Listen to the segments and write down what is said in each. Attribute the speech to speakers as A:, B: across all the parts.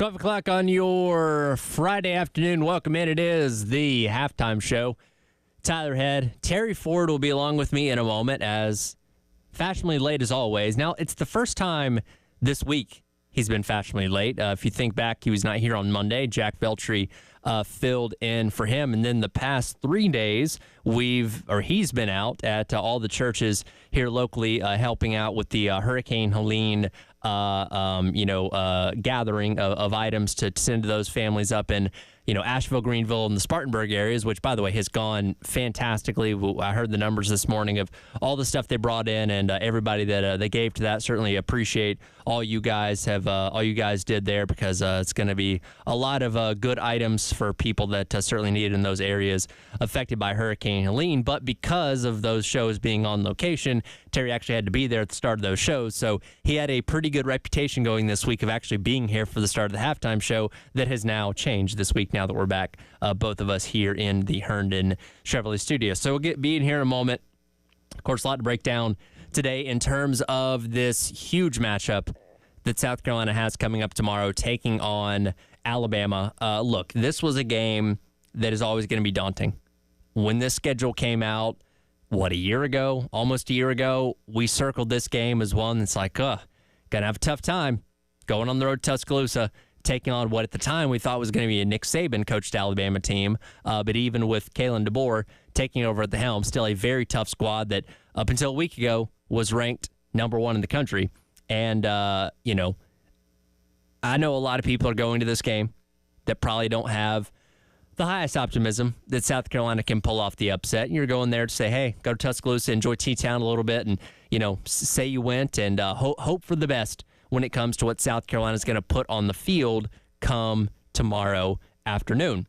A: 12 o'clock on your Friday afternoon. Welcome in. It is the halftime show. Tyler Head, Terry Ford will be along with me in a moment, as fashionably late as always. Now, it's the first time this week he's been fashionably late. If you think back, he was not here on Monday. Jack Veltri filled in for him. And then the past 3 days, he's been out at all the churches here locally helping out with the Hurricane Helene gathering of items to send to those families up in, Asheville, Greenville, and the Spartanburg areas, which, by the way, has gone fantastically. I heard the numbers this morning of all the stuff they brought in, and everybody that they gave to that. Certainly appreciate all you guys did there, because it's going to be a lot of good items for people that certainly need it in those areas affected by Hurricane Helene. But because of those shows being on location, Terry actually had to be there at the start of those shows, so he had a pretty good reputation going this week of actually being here for the start of the halftime show. That has now changed this week now that we're back, both of us here in the Herndon Chevrolet studio. So we'll be in here in a moment. Of course, a lot to break down today in terms of this huge matchup that South Carolina has coming up tomorrow, taking on Alabama. Look, this was a game that is always going to be daunting. When this schedule came out, almost a year ago, we circled this game as one that's like, gonna have a tough time going on the road to Tuscaloosa, taking on what at the time we thought was going to be a Nick Saban coached Alabama team. But even with Kalen DeBoer taking over at the helm, still a very tough squad that up until a week ago was ranked number 1 in the country. And, I know a lot of people are going to this game that probably don't have the highest optimism that South Carolina can pull off the upset. And you're going there to say, hey, go to Tuscaloosa, enjoy T-Town a little bit, and, say you went, and hope for the best when it comes to what South Carolina is going to put on the field come tomorrow afternoon.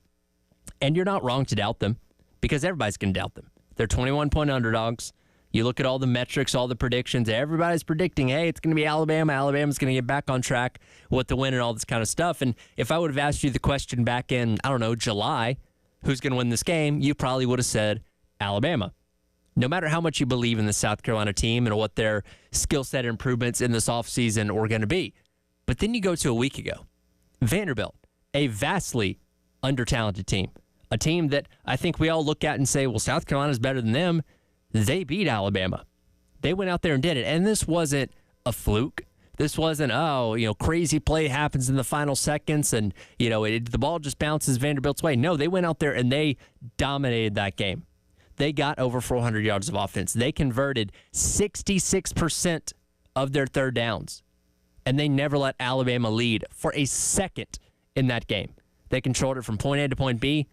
A: And you're not wrong to doubt them, because everybody's going to doubt them. They're 21-point underdogs. You look at all the metrics, all the predictions, everybody's predicting, hey, it's going to be Alabama. Alabama's going to get back on track with the win and all this kind of stuff. And if I would have asked you the question back in, July, who's going to win this game, you probably would have said Alabama. No matter how much you believe in the South Carolina team and what their skill set improvements in this offseason are going to be. But then you go to a week ago. Vanderbilt, a vastly under-talented team. A team that I think we all look at and say, well, South Carolina's better than them. They beat Alabama. They went out there and did it. And this wasn't a fluke. This wasn't, crazy play happens in the final seconds and, the ball just bounces Vanderbilt's way. No, they went out there and they dominated that game. They got over 400 yards of offense. They converted 66% of their third downs. And they never let Alabama lead for a second in that game. They controlled it from point A to point B,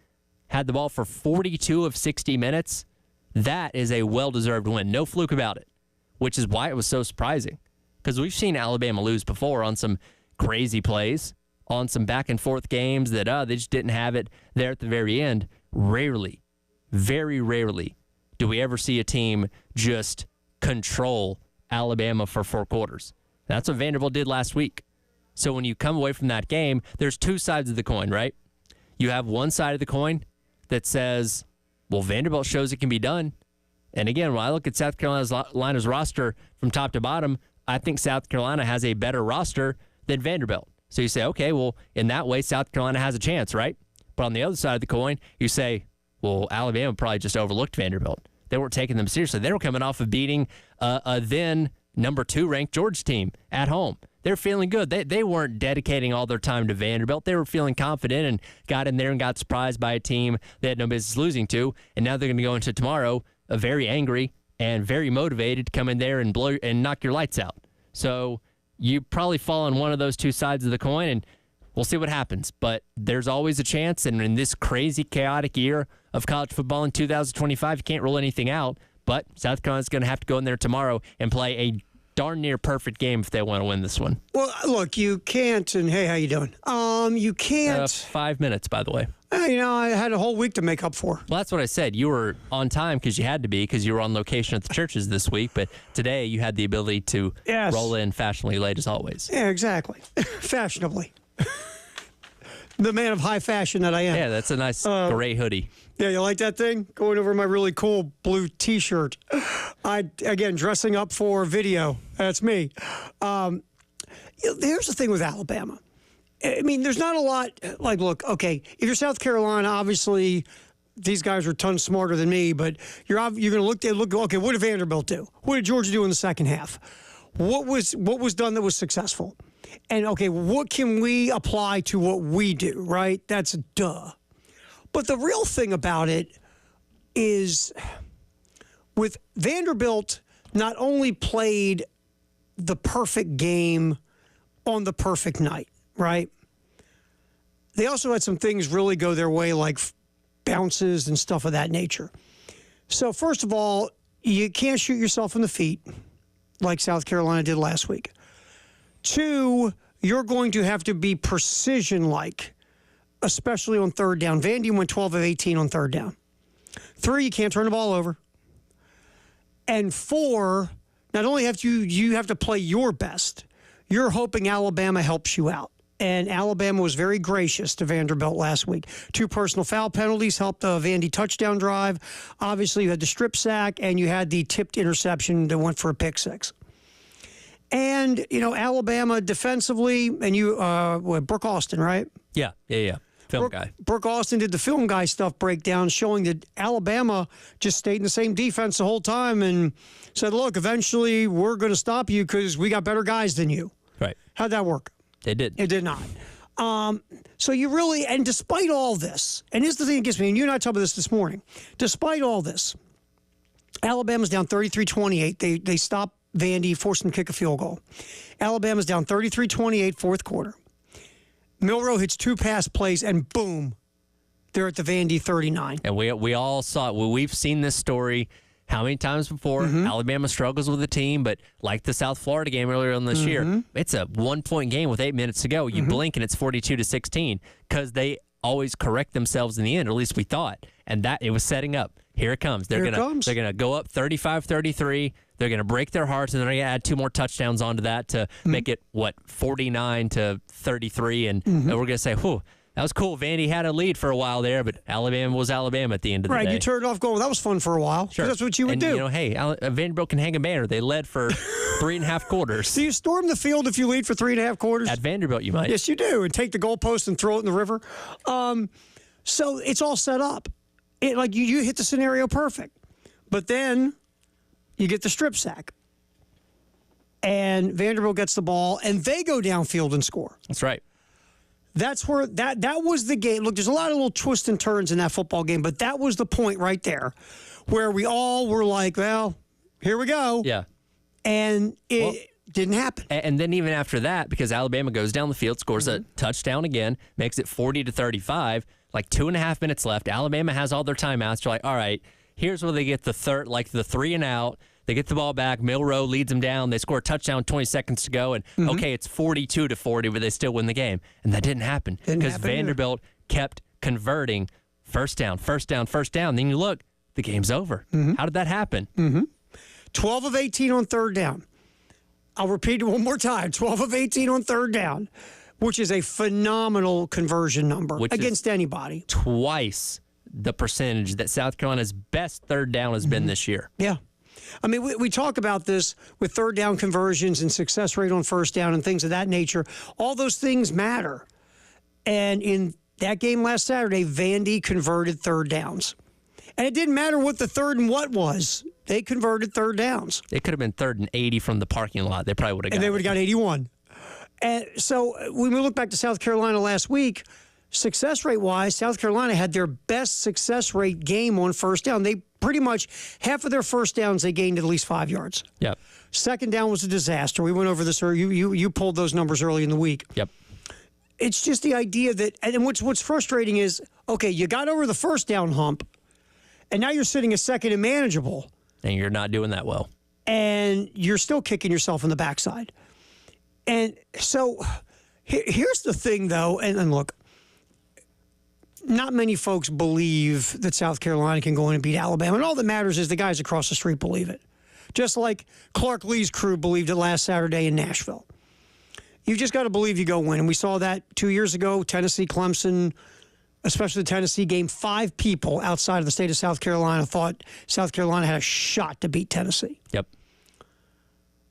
A: had the ball for 42 of 60 minutes. That is a well-deserved win. No fluke about it, which is why it was so surprising. Because we've seen Alabama lose before on some crazy plays, on some back-and-forth games that they just didn't have it there at the very end. Rarely, very rarely, do we ever see a team just control Alabama for 4 quarters. That's what Vanderbilt did last week. So when you come away from that game, there's 2 sides of the coin, right? You have one side of the coin that says, well, Vanderbilt shows it can be done. And again, when I look at South Carolina's roster from top to bottom, I think South Carolina has a better roster than Vanderbilt. So you say, okay, well, in that way, South Carolina has a chance, right? But on the other side of the coin, you say, well, Alabama probably just overlooked Vanderbilt. They weren't taking them seriously. They were coming off of beating a then number 2 ranked Georgia team at home. They're feeling good. They weren't dedicating all their time to Vanderbilt. They were feeling confident and got in there and got surprised by a team they had no business losing to. And now they're going to go into tomorrow very angry and very motivated to come in there and blow and knock your lights out. So you probably fall on one of those 2 sides of the coin, and we'll see what happens. But there's always a chance, and in this crazy, chaotic year of college football in 2025, you can't rule anything out. But South Carolina's going to have to go in there tomorrow and play a darn near perfect game if they want to win this one.
B: Well, look, you can't, and hey, how you doing? You can't.
A: 5 minutes, by the way.
B: I had a whole week to make up for.
A: Well, that's what I said. You were on time because you had to be, because you were on location at the churches this week. But today you had the ability to roll in fashionably late as always.
B: Yeah, exactly. Fashionably. The man of high fashion that I am.
A: Yeah, that's a nice gray hoodie.
B: Yeah, you like that thing? Going over my really cool blue T-shirt. Again, dressing up for video. That's me. Here's the thing with Alabama. I mean, there's not a lot. Like, look, okay, if you're South Carolina, obviously these guys are tons smarter than me, but you're going to look. Okay, what did Vanderbilt do? What did Georgia do in the second half? What was done that was successful? And okay, what can we apply to what we do? Right? That's duh. But the real thing about it is, with Vanderbilt, not only played the perfect game on the perfect night, right? They also had some things really go their way, like bounces and stuff of that nature. So first of all, you can't shoot yourself in the feet like South Carolina did last week. 2, you're going to have to be precision-like, especially on third down. Vandy went 12 of 18 on third down. 3, you can't turn the ball over. And 4, not only have you have to play your best, you're hoping Alabama helps you out. And Alabama was very gracious to Vanderbilt last week. 2 personal foul penalties helped the Vandy touchdown drive. Obviously, you had the strip sack, and you had the tipped interception that went for a pick 6. And, Alabama defensively, and Brooke Austin, right?
A: Yeah. Film guy.
B: Brooke Austin did the film guy stuff breakdown, showing that Alabama just stayed in the same defense the whole time and said, look, eventually we're going to stop you because we got better guys than you.
A: Right.
B: How'd that work?
A: It did.
B: It did not. So you really, and despite all this, and here's the thing that gets me, and you and I talked about this morning, despite all this, Alabama's down 33-28. They stopped Vandy, forced them to kick a field goal. Alabama's down 33-28, fourth quarter. Milroe hits 2 pass plays, and boom, they're at the Vandy 39.
A: And we all saw it. Well, we've seen this story how many times before. Alabama struggles with the team, but like the South Florida game earlier on this year, it's a 1-point game with 8 minutes to go. You blink and it's 42-16 because they always correct themselves in the end, or at least we thought. And that it was setting up. Here it comes. They're gonna go up 35-33. They're gonna break their hearts, and they're gonna add 2 more touchdowns onto that to make it 49-33, and we're gonna say, "Whew, that was cool." Vandy had a lead for a while there, but Alabama was Alabama at the end of the day.
B: Right, you turned off going, that was fun for a while.
A: Sure.
B: That's what you would do.
A: Hey, Vanderbilt can hang a banner. They led for 3.5 quarters.
B: Do you storm the field if you lead for 3.5 quarters?
A: At Vanderbilt, you might.
B: Yes, you do, and take the goalpost and throw it in the river. So it's all set up. You hit the scenario perfect. But then you get the strip sack. And Vanderbilt gets the ball, and they go downfield and score.
A: That's right.
B: That's where that was the game. Look, there's a lot of little twists and turns in that football game, but that was the point right there where we all were like, well, here we go.
A: Yeah.
B: And it didn't happen.
A: And then even after that, because Alabama goes down the field, scores a touchdown again, makes it 40-35, like 2.5 minutes left. Alabama has all their timeouts. You're like, all right, here's where they get the 3 and out. They get the ball back. Milroe leads them down. They score a touchdown, 20 seconds to go, and okay, it's 42-40, but they still win the game. And that didn't happen because Vanderbilt kept converting first down. Then you look, the game's over. How did that happen?
B: 12 of 18 on third down. I'll repeat it one more time. 12 of 18 on third down, which is a phenomenal conversion number against anybody.
A: Twice the percentage that South Carolina's best third down has been this year.
B: Yeah. I mean, we talk about this with third down conversions and success rate on first down and things of that nature. All those things matter. And in that game last Saturday, Vandy converted third downs. And it didn't matter what the third and what was. They converted third downs.
A: It could have been 3rd and 80 from the parking lot. They probably would have got it.
B: And they would have got 81. And so when we look back to South Carolina last week, success rate-wise, South Carolina had their best success rate game on first down. They pretty much, half of their first downs, they gained at least 5 yards.
A: Yep.
B: Second down was a disaster. We went over this earlier. You pulled those numbers early in the week.
A: Yep.
B: It's just the idea that, and what's frustrating is, okay, you got over the first down hump, and now you're sitting a second and manageable.
A: And you're not doing that well.
B: And you're still kicking yourself in the backside. And so here's the thing, though, and look, not many folks believe that South Carolina can go in and beat Alabama. And all that matters is the guys across the street believe it. Just like Clark Lee's crew believed it last Saturday in Nashville. You've just got to believe you go win. And we saw that 2 years ago, Tennessee, Clemson, especially the Tennessee game. 5 people outside of the state of South Carolina thought South Carolina had a shot to beat Tennessee.
A: Yep.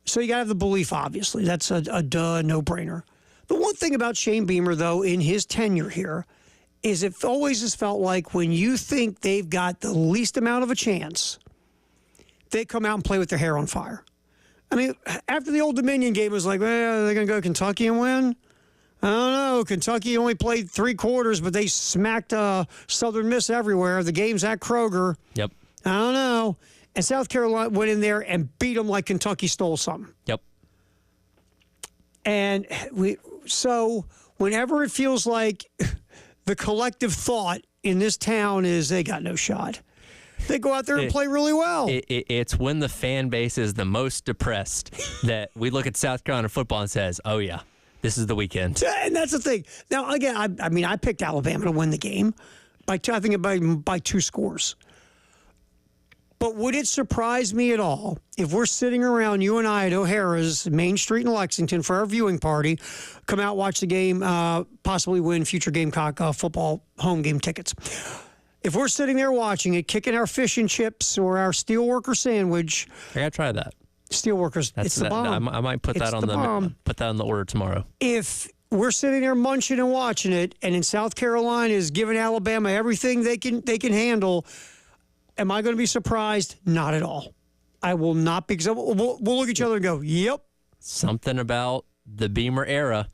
B: So you got to have the belief, obviously. That's a no-brainer. The one thing about Shane Beamer, though, in his tenure here, is it always has felt like when you think they've got the least amount of a chance, they come out and play with their hair on fire. I mean, after the Old Dominion game, it was like, well, are they going to go Kentucky and win? I don't know. Kentucky only played 3 quarters, but they smacked Southern Miss everywhere. The game's at Kroger.
A: Yep.
B: I don't know. And South Carolina went in there and beat them like Kentucky stole something.
A: Yep.
B: And so whenever it feels like the collective thought in this town is they got no shot, they go out there and play really well.
A: It's when the fan base is the most depressed that we look at South Carolina football and says, oh, yeah, this is the weekend.
B: And that's the thing. Now, again, I picked Alabama to win the game by 2 scores. But would it surprise me at all if we're sitting around, you and I at O'Hara's, Main Street in Lexington for our viewing party, come out, watch the game, possibly win future Gamecock football home game tickets. If we're sitting there watching it, kicking our fish and chips or our steelworker sandwich.
A: I gotta try that.
B: Steelworkers, it's the bomb.
A: I might put that on the order tomorrow.
B: If we're sitting there munching and watching it, and in South Carolina is giving Alabama everything they can handle, am I going to be surprised? Not at all. I will not, because we'll look at each other and go, yep.
A: Something about the Beamer era,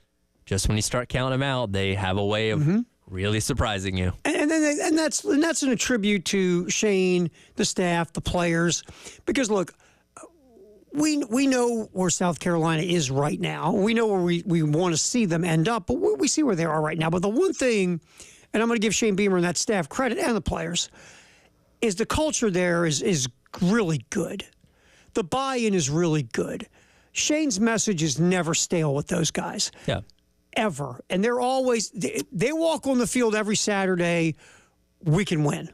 A: just when you start counting them out, they have a way of really surprising you.
B: And that's an attribute to Shane, the staff, the players, because look, we know where South Carolina is right now. We know where we want to see them end up, but we see where they are right now. But the one thing, and I'm going to give Shane Beamer and that staff credit and the players, is the culture there is really good. The buy-in is really good. Shane's message is never stale with those guys.
A: Yeah.
B: Ever. And they're always, they walk on the field every Saturday, we can win.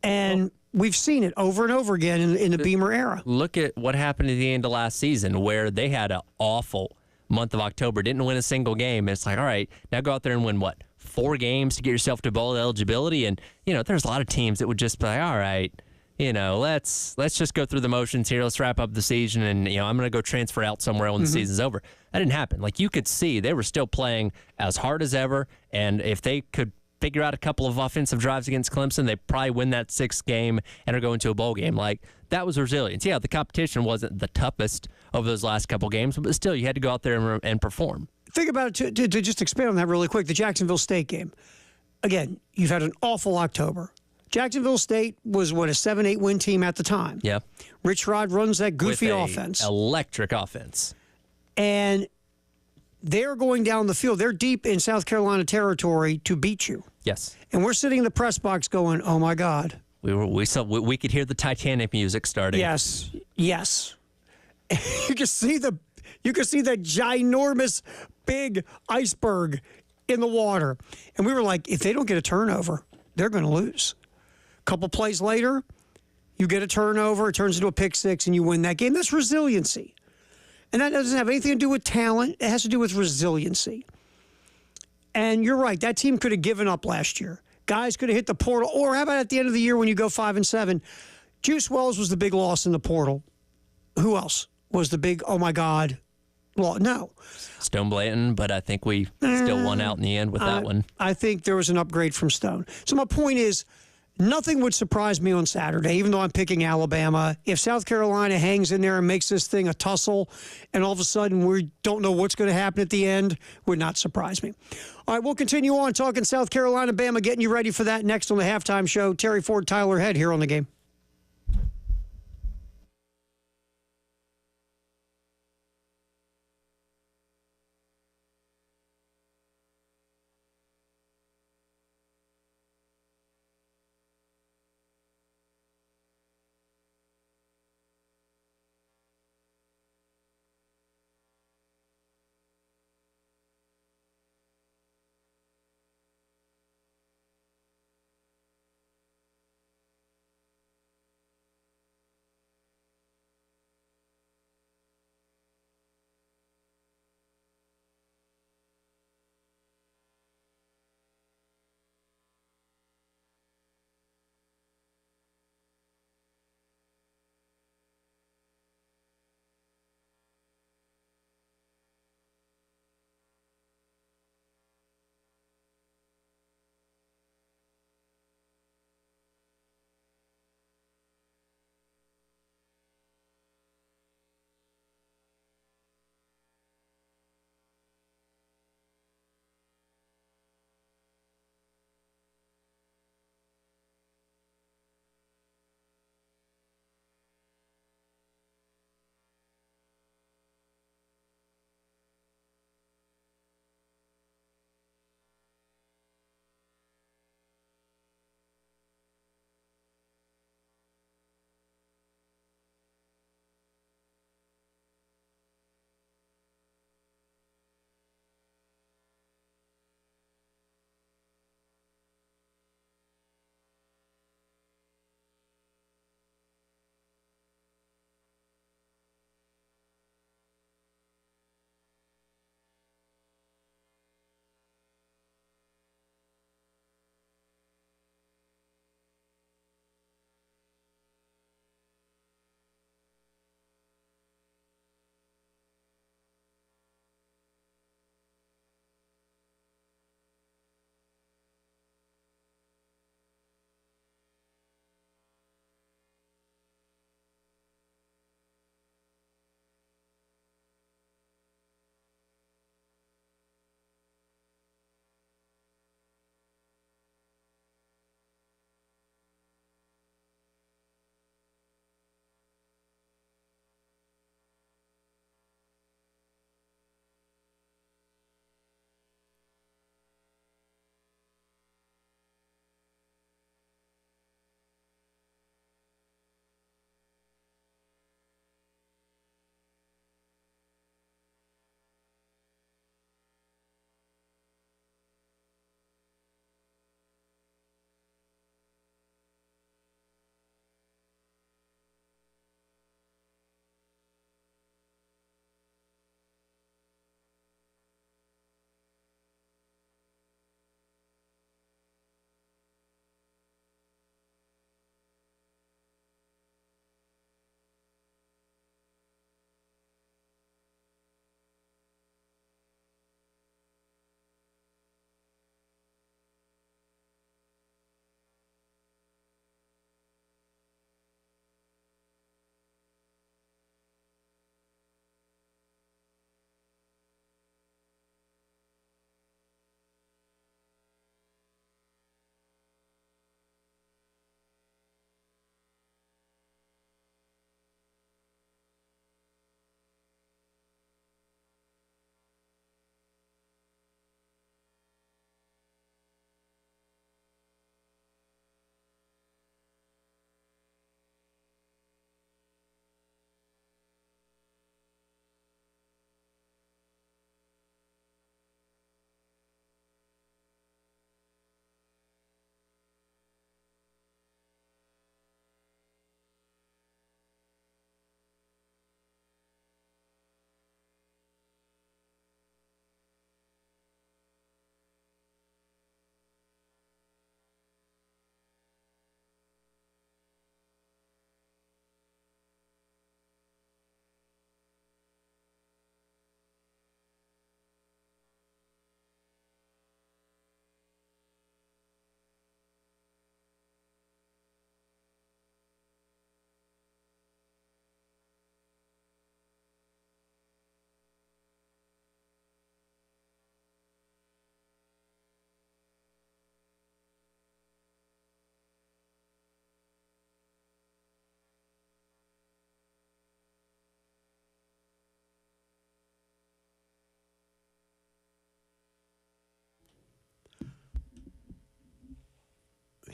B: And we've seen it over and over again in the Beamer era.
A: Look at what happened at the end of last season, where they had an awful month of October, didn't win a single game. It's like, all right, now go out there and win what? 4 games to get yourself to bowl eligibility. And, there's a lot of teams that would just be like, all right, let's just go through the motions here. Let's wrap up the season. And, I'm going to go transfer out somewhere when the season's over. That didn't happen. Like, you could see they were still playing as hard as ever. And if they could figure out a couple of offensive drives against Clemson, they probably win that 6th game and are going to a bowl game. Like, that was resilience. Yeah, the competition wasn't the toughest over those last couple games, but still, you had to go out there and perform.
B: Think about it, to just expand on that really quick, the Jacksonville State game. Again, you've had an awful October. Jacksonville State was, a 7-8 win team at the time.
A: Yeah.
B: Rich Rod runs that goofy
A: With
B: offense.
A: Electric offense.
B: And they're going down the field. They're deep in South Carolina territory to beat you.
A: Yes.
B: And we're sitting in the press box going, oh, my God.
A: We could hear the Titanic music starting.
B: Yes. You can see that ginormous big iceberg in the water. And we were like, if they don't get a turnover, they're going to lose. A couple plays later, you get a turnover, it turns into a pick 6, and you win that game. That's resiliency. And that doesn't have anything to do with talent. It has to do with resiliency. And you're right, that team could have given up last year. Guys could have hit the portal. Or how about at the end of the year when you go 5-7? Juice Wells was the big loss in the portal. Who else was the big, oh, my God, no.
A: Stone Blanton, but I think we still won out in the end with that one.
B: I think there was an upgrade from Stone. So my point is, nothing would surprise me on Saturday, even though I'm picking Alabama. If South Carolina hangs in there and makes this thing a tussle, and all of a sudden we don't know what's going to happen at the end, would not surprise me. All right, we'll continue on talking South Carolina, Bama, getting you ready for that next on the halftime show. Terry Ford, Tyler Head here on the Game.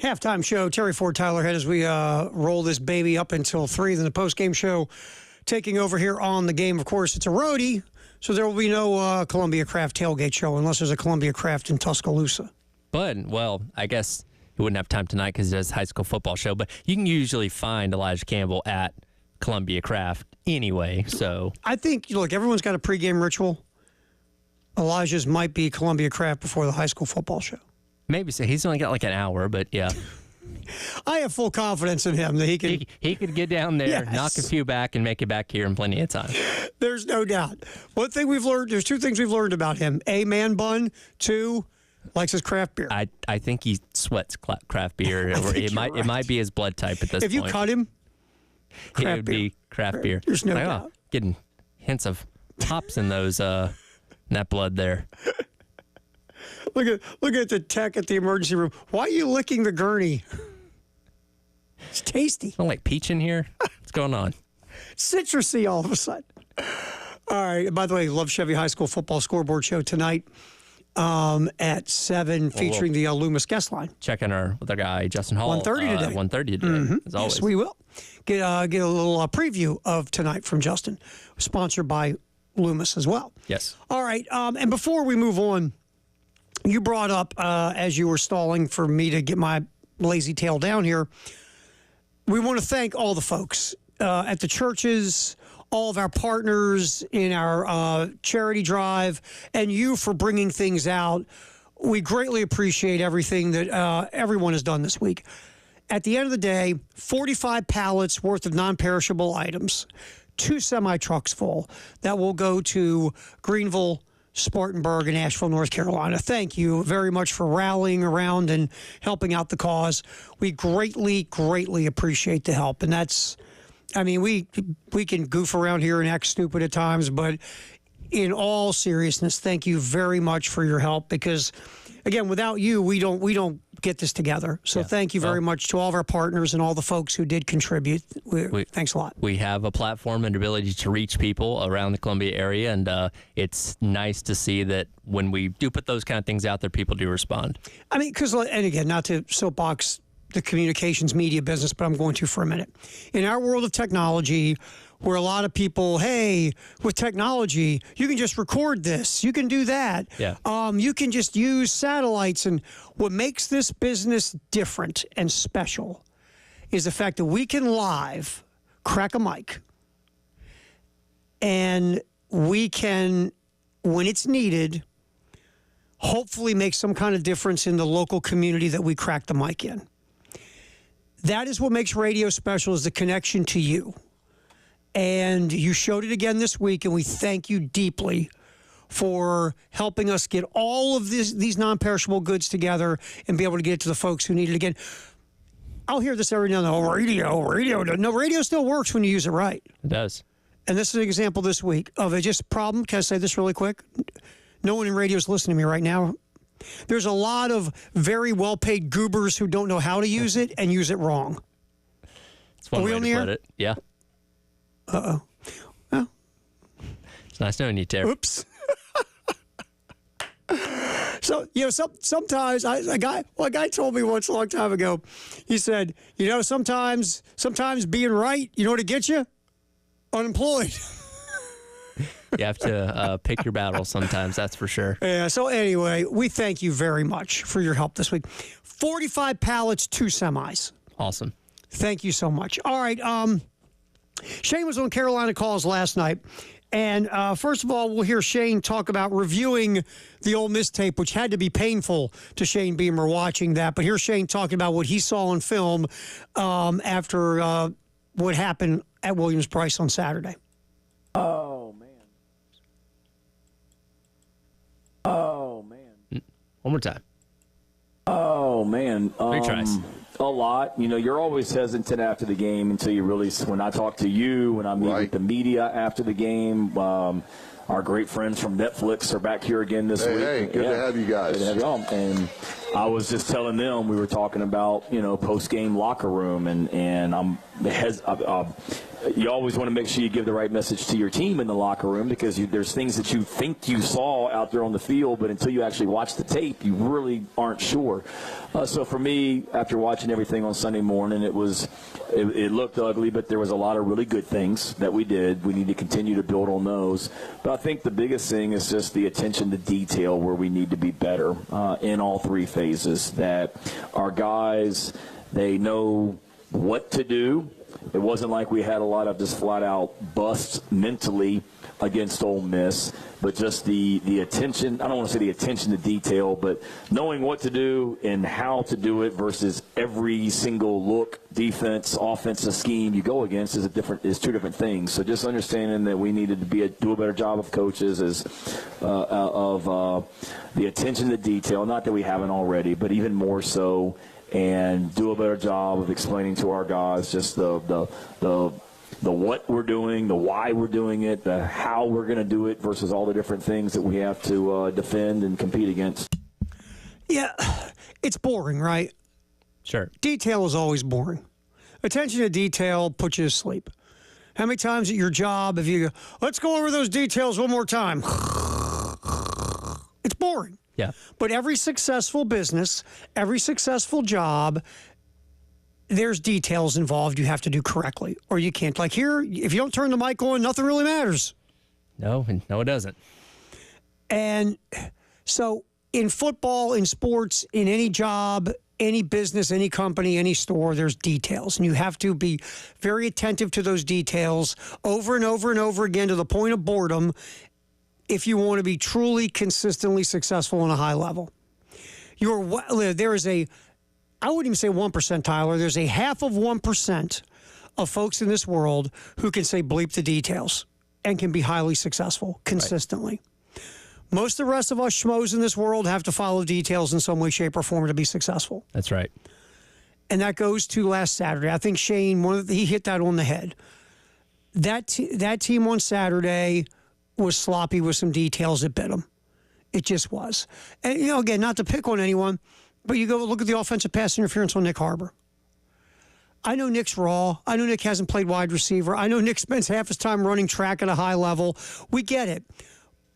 B: Halftime show, Terry Ford, Tyler Head, as we roll this baby up until 3. Then the post-game show taking over here on the game. Of course, it's a roadie, so there will be no Columbia Craft tailgate show unless there's a Columbia Craft in Tuscaloosa.
A: But, well, I guess he wouldn't have time tonight because he does high school football show. But you can usually find Elijah Campbell at Columbia Craft anyway. So
B: I think, look, everyone's got a pregame ritual. Elijah's might be Columbia Craft before the high school football show.
A: maybe so. He's only got like an hour, but yeah.
B: I have full confidence in him that he can.
A: He could get down there,
B: Yes.
A: knock a few back, and make it back here in plenty of time.
B: There's no doubt. One thing we've learned, there's 2 things we've learned about him. A, man bun. 2, likes his craft beer.
A: I think he sweats craft beer. It might be his blood type at this point.
B: If you cut him,
A: it would be craft beer.
B: There's no
A: Like,
B: doubt.
A: Getting hints of hops in those in that blood there.
B: Look at the tech at the emergency room. Why are you licking the gurney? It's tasty.
A: Smell like peach in here. What's going on?
B: Citrusy all of a sudden. All right. By the way, Love Chevy High School football scoreboard show tonight at 7, featuring the Loomis guest line.
A: Checking with our guy Justin Hall.
B: 1:30 today.
A: 1:30 today, as always.
B: Yes, we will get a little preview of tonight from Justin, sponsored by Loomis as well.
A: Yes.
B: All right. And before we move on, you brought up as you were stalling for me to get my lazy tail down here. We want to thank all the folks at the churches, all of our partners in our charity drive, and you for bringing things out. We greatly appreciate everything that everyone has done this week. At the end of the day, 45 pallets worth of non-perishable items, 2 semi-trucks full that will go to Greenville, Spartanburg, and Asheville, North Carolina. Thank you very much for rallying around and helping out the cause. We greatly, greatly appreciate the help. And that's, I mean, we can goof around here and act stupid at times, but in all seriousness, thank you very much for your help, because again, without you, we don't get this together. So thank you very much to all of our partners and all the folks who did contribute. Thanks a lot.
A: We have a platform and ability to reach people around the Columbia area, and it's nice to see that when we do put those kind of things out there, people do respond.
B: I mean, because, and again, not to soapbox the communications media business, but I'm going to for a minute. In our world of technology, where a lot of people, hey, with technology, you can just record this, you can do that.
A: Yeah.
B: You can just use satellites. And what makes this business different and special is the fact that we can live crack a mic, and we can, when it's needed, hopefully make some kind of difference in the local community that we crack the mic in. That is what makes radio special, is the connection to you. And you showed it again this week, and we thank you deeply for helping us get all of these non-perishable goods together and be able to get it to the folks who need it. Again, I'll hear this every now and then, radio. No, radio still works when you use it right.
A: It does.
B: And this is an example this week of a just problem. Can I say this really quick? No one in radio is listening to me right now. There's a lot of very well-paid goobers who don't know how to use it and use it wrong.
A: It's one
B: Are we
A: way
B: on
A: to
B: the air?
A: put it. Yeah.
B: Uh-oh. Well,
A: It's nice knowing you, Terry.
B: oops. So, sometimes a guy told me once a long time ago, he said, sometimes being right, you know what it gets you? Unemployed.
A: You have to pick your battles sometimes, that's for sure.
B: Yeah, so anyway, we thank you very much for your help this week. 45 pallets, 2 semis.
A: Awesome.
B: Thank you so much. All right, Shane was on Carolina Calls last night. And first of all, we'll hear Shane talk about reviewing the Ole Miss tape, which had to be painful to Shane Beamer watching that. But here's Shane talking about what he saw on film after what happened at Williams-Brice on Saturday.
C: Oh, man.
A: One more time.
C: Oh, man.
A: 3 tries.
C: A lot. You're always hesitant after the game until you really, when I talk to you, when I meet with the media after the game. Our great friends from Netflix are back here again this week.
D: Hey, good to have you guys.
C: Good to have y'all. And I was just telling them, we were talking about, post-game locker room, and I'm you always want to make sure you give the right message to your team in the locker room, because there's things that you think you saw out there on the field, but until you actually watch the tape, you really aren't sure. So for me, after watching everything on Sunday morning, it looked ugly, but there was a lot of really good things that we did. We need to continue to build on those. But I think the biggest thing is just the attention to detail, where we need to be better in all three phases, that our guys, they know what to do. It wasn't like we had a lot of just flat-out busts mentally against Ole Miss, but just the attention. I don't want to say the attention to detail, but knowing what to do and how to do it versus every single look, defense, offensive scheme you go against is two different things. So just understanding that we needed to do a better job of coaches of the attention to detail. Not that we haven't already, but even more so. And do a better job of explaining to our guys just the what we're doing, the why we're doing it, the how we're going to do it versus all the different things that we have to defend and compete against.
B: Yeah, it's boring, right?
A: Sure.
B: Detail is always boring. Attention to detail puts you to sleep. How many times at your job have you go, let's go over those details one more time? It's boring.
A: Yeah.
B: But every successful business, every successful job, there's details involved you have to do correctly, or you can't. Like here, if you don't turn the mic on, nothing really matters.
A: No, it doesn't.
B: And so in football, in sports, in any job, any business, any company, any store, there's details. And you have to be very attentive to those details over and over and over again to the point of boredom if you want to be truly consistently successful on a high level. There is I wouldn't even say 1%, Tyler. There's a half of 1% of folks in this world who can say bleep the details and can be highly successful consistently. Right. Most of the rest of us schmoes in this world have to follow details in some way, shape, or form to be successful.
A: That's right.
B: And that goes to last Saturday. I think Shane, he hit that on the head. That team on Saturday was sloppy with some details that bit them. It just was. And, again, not to pick on anyone, but you go look at the offensive pass interference on Nick Harbor. I know Nick's raw. I know Nick hasn't played wide receiver. I know Nick spends half his time running track at a high level. We get it.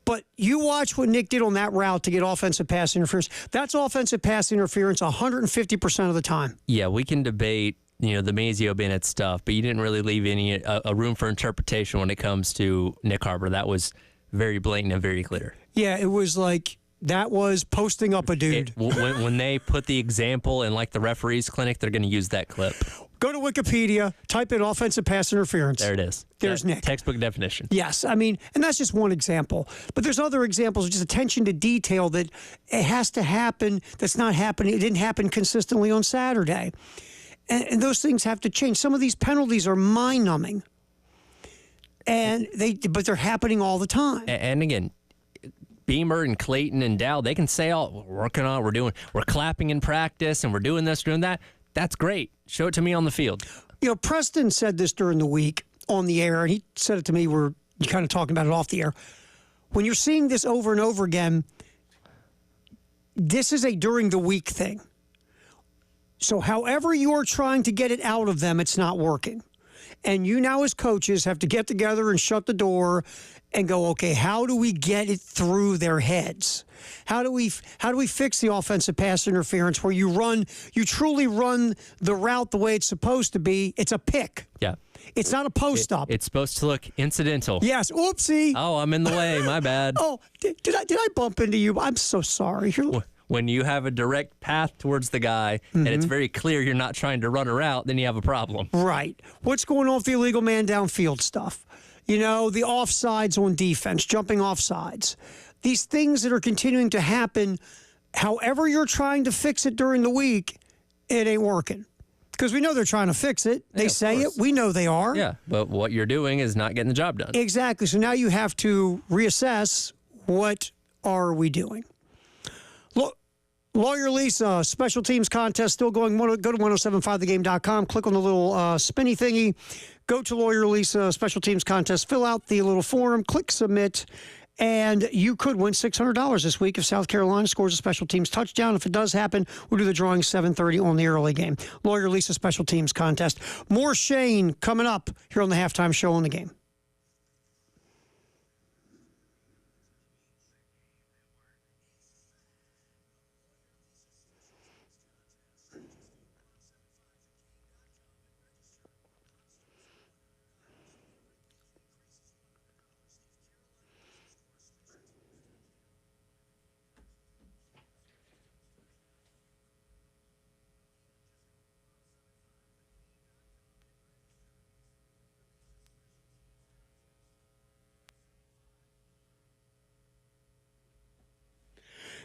B: But you watch what Nick did on that route to get offensive pass interference. That's offensive pass interference 150% of the time.
A: Yeah, we can debate the Mazeo Bennett stuff, but you didn't really leave any a room for interpretation when it comes to Nick Harbor. That was very blatant and very clear.
B: Yeah, it was like that was posting up a dude.
A: When they put the example in like the referees clinic, they're going to use that clip.
B: Go to Wikipedia, type in offensive pass interference.
A: There it is.
B: There's Nick.
A: Textbook definition.
B: Yes, and that's just one example. But there's other examples of just attention to detail that it has to happen. That's not happening. It didn't happen consistently on Saturday. And those things have to change. Some of these penalties are mind-numbing, but they're happening all the time.
A: And again, Beamer and Clayton and Dow, they can say, "Oh, we're working on it. We're clapping in practice, and we're doing this, doing that." That's great. Show it to me on the field.
B: Preston said this during the week on the air, and he said it to me. We're kind of talking about it off the air. When you're seeing this over and over again, this is a during the week thing. So however you're trying to get it out of them, it's not working. And you now as coaches have to get together and shut the door and go, okay, how do we get it through their heads? How do we fix the offensive pass interference where you truly run the route the way it's supposed to be? It's a pick.
A: Yeah.
B: It's not a post up.
A: It's supposed to look incidental.
B: Yes. Oopsie.
A: Oh, I'm in the way. My bad.
B: Oh, did I bump into you? I'm so sorry.
A: When you have a direct path towards the guy and it's very clear you're not trying to run a route, then you have a problem.
B: Right. What's going on with the illegal man downfield stuff? The offsides on defense, jumping offsides. These things that are continuing to happen, however you're trying to fix it during the week, it ain't working. Because we know they're trying to fix it. They say it. We know they are.
A: Yeah, but what you're doing is not getting the job done.
B: Exactly. So now you have to reassess, what are we doing? Lawyer Lisa, special teams contest still going. Go to 1075thegame.com, click on the little spinny thingy, go to Lawyer Lisa, special teams contest, fill out the little form, click submit, And you could win $600 this week if South Carolina scores a special teams touchdown. If it does happen, we'll do the drawing 7:30 on the early game. Lawyer Lisa special teams contest. More Shane coming up here on the halftime show on the game.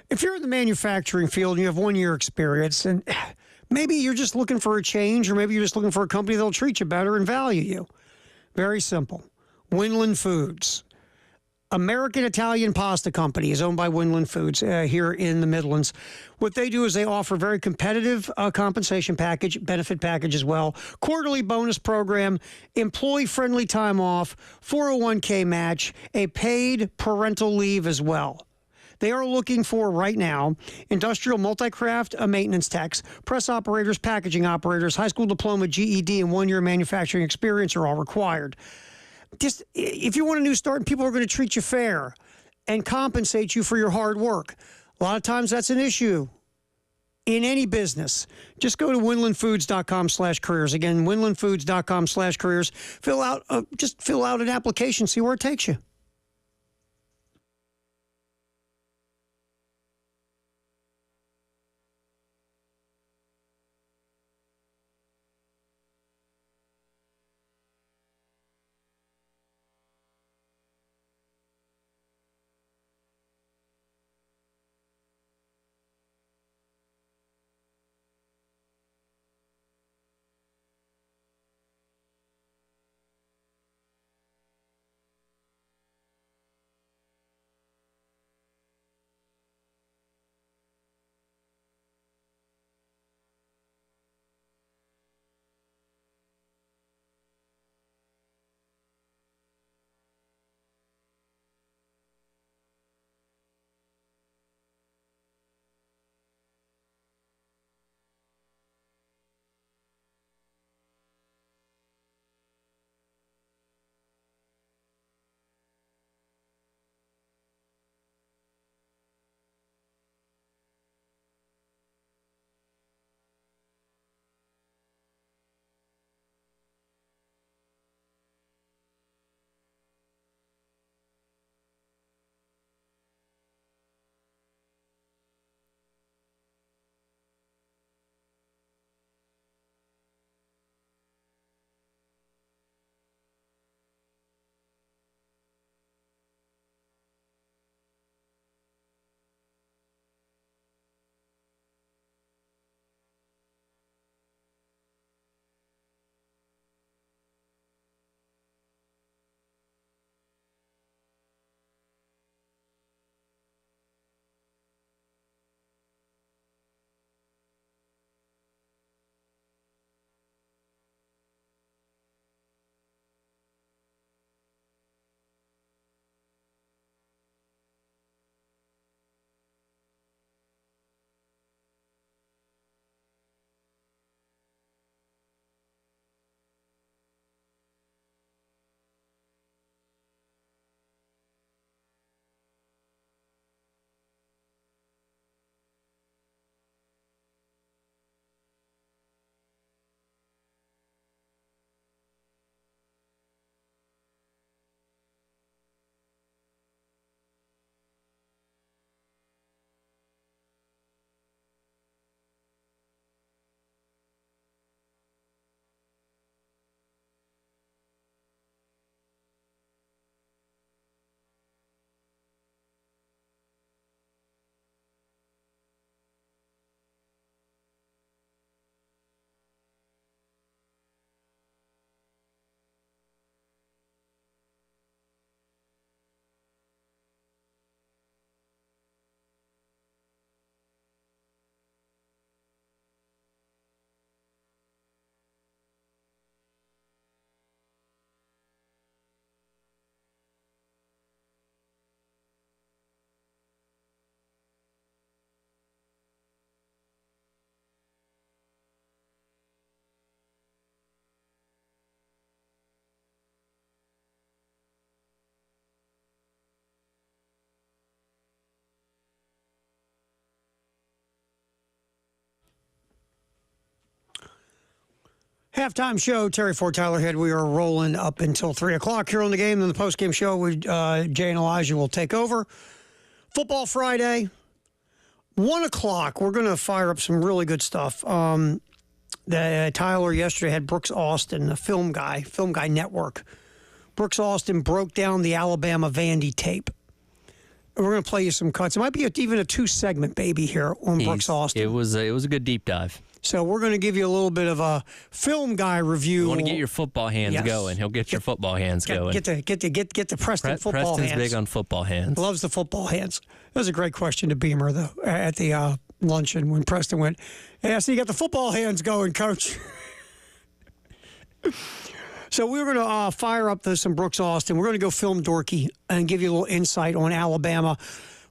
B: If you're in the manufacturing field and you have 1 year experience, and maybe you're just looking for a change, or maybe you're just looking for a company that'll treat you better and value you. Very simple. Winland Foods. American Italian Pasta Company is owned by Winland Foods here in the Midlands. What they do is they offer very competitive compensation package, benefit package as well, quarterly bonus program, employee-friendly time off, 401k match, a paid parental leave as well. They are looking for, right now, industrial multi-craft maintenance techs, press operators, packaging operators, high school diploma, GED, and 1 year manufacturing experience are all required. Just, if you want a new start, and people are going to treat you fair and compensate you for your hard work. A lot of times that's an issue in any business. Just go to winlandfoods.com/careers. Again, winlandfoods.com/careers. Just fill out an application, see where it takes you. Halftime show, Terry Ford, Tyler Head. We are rolling up until 3 o'clock here on the game. Then the postgame show with Jay and Elijah will take over. Football Friday, 1 o'clock. We're going to fire up some really good stuff. Tyler yesterday had Brooks Austin, the film guy network. Brooks Austin broke down the Alabama Vandy tape. We're going to play you some cuts. It might be even a 2-segment baby here on Brooks Austin.
A: It was a good deep dive.
B: So we're going to give you a little bit of a film guy review.
A: You want to get your football hands going. He'll get your football hands going.
B: Get the Preston football
A: Preston's
B: hands.
A: big on football hands.
B: Loves the football hands. That was a great question to Beamer, though, at the luncheon when Preston went, "Yeah, so you got the football hands going, Coach." So we were going to fire up some Brooks Austin. We're going to go film dorky and give you a little insight on Alabama.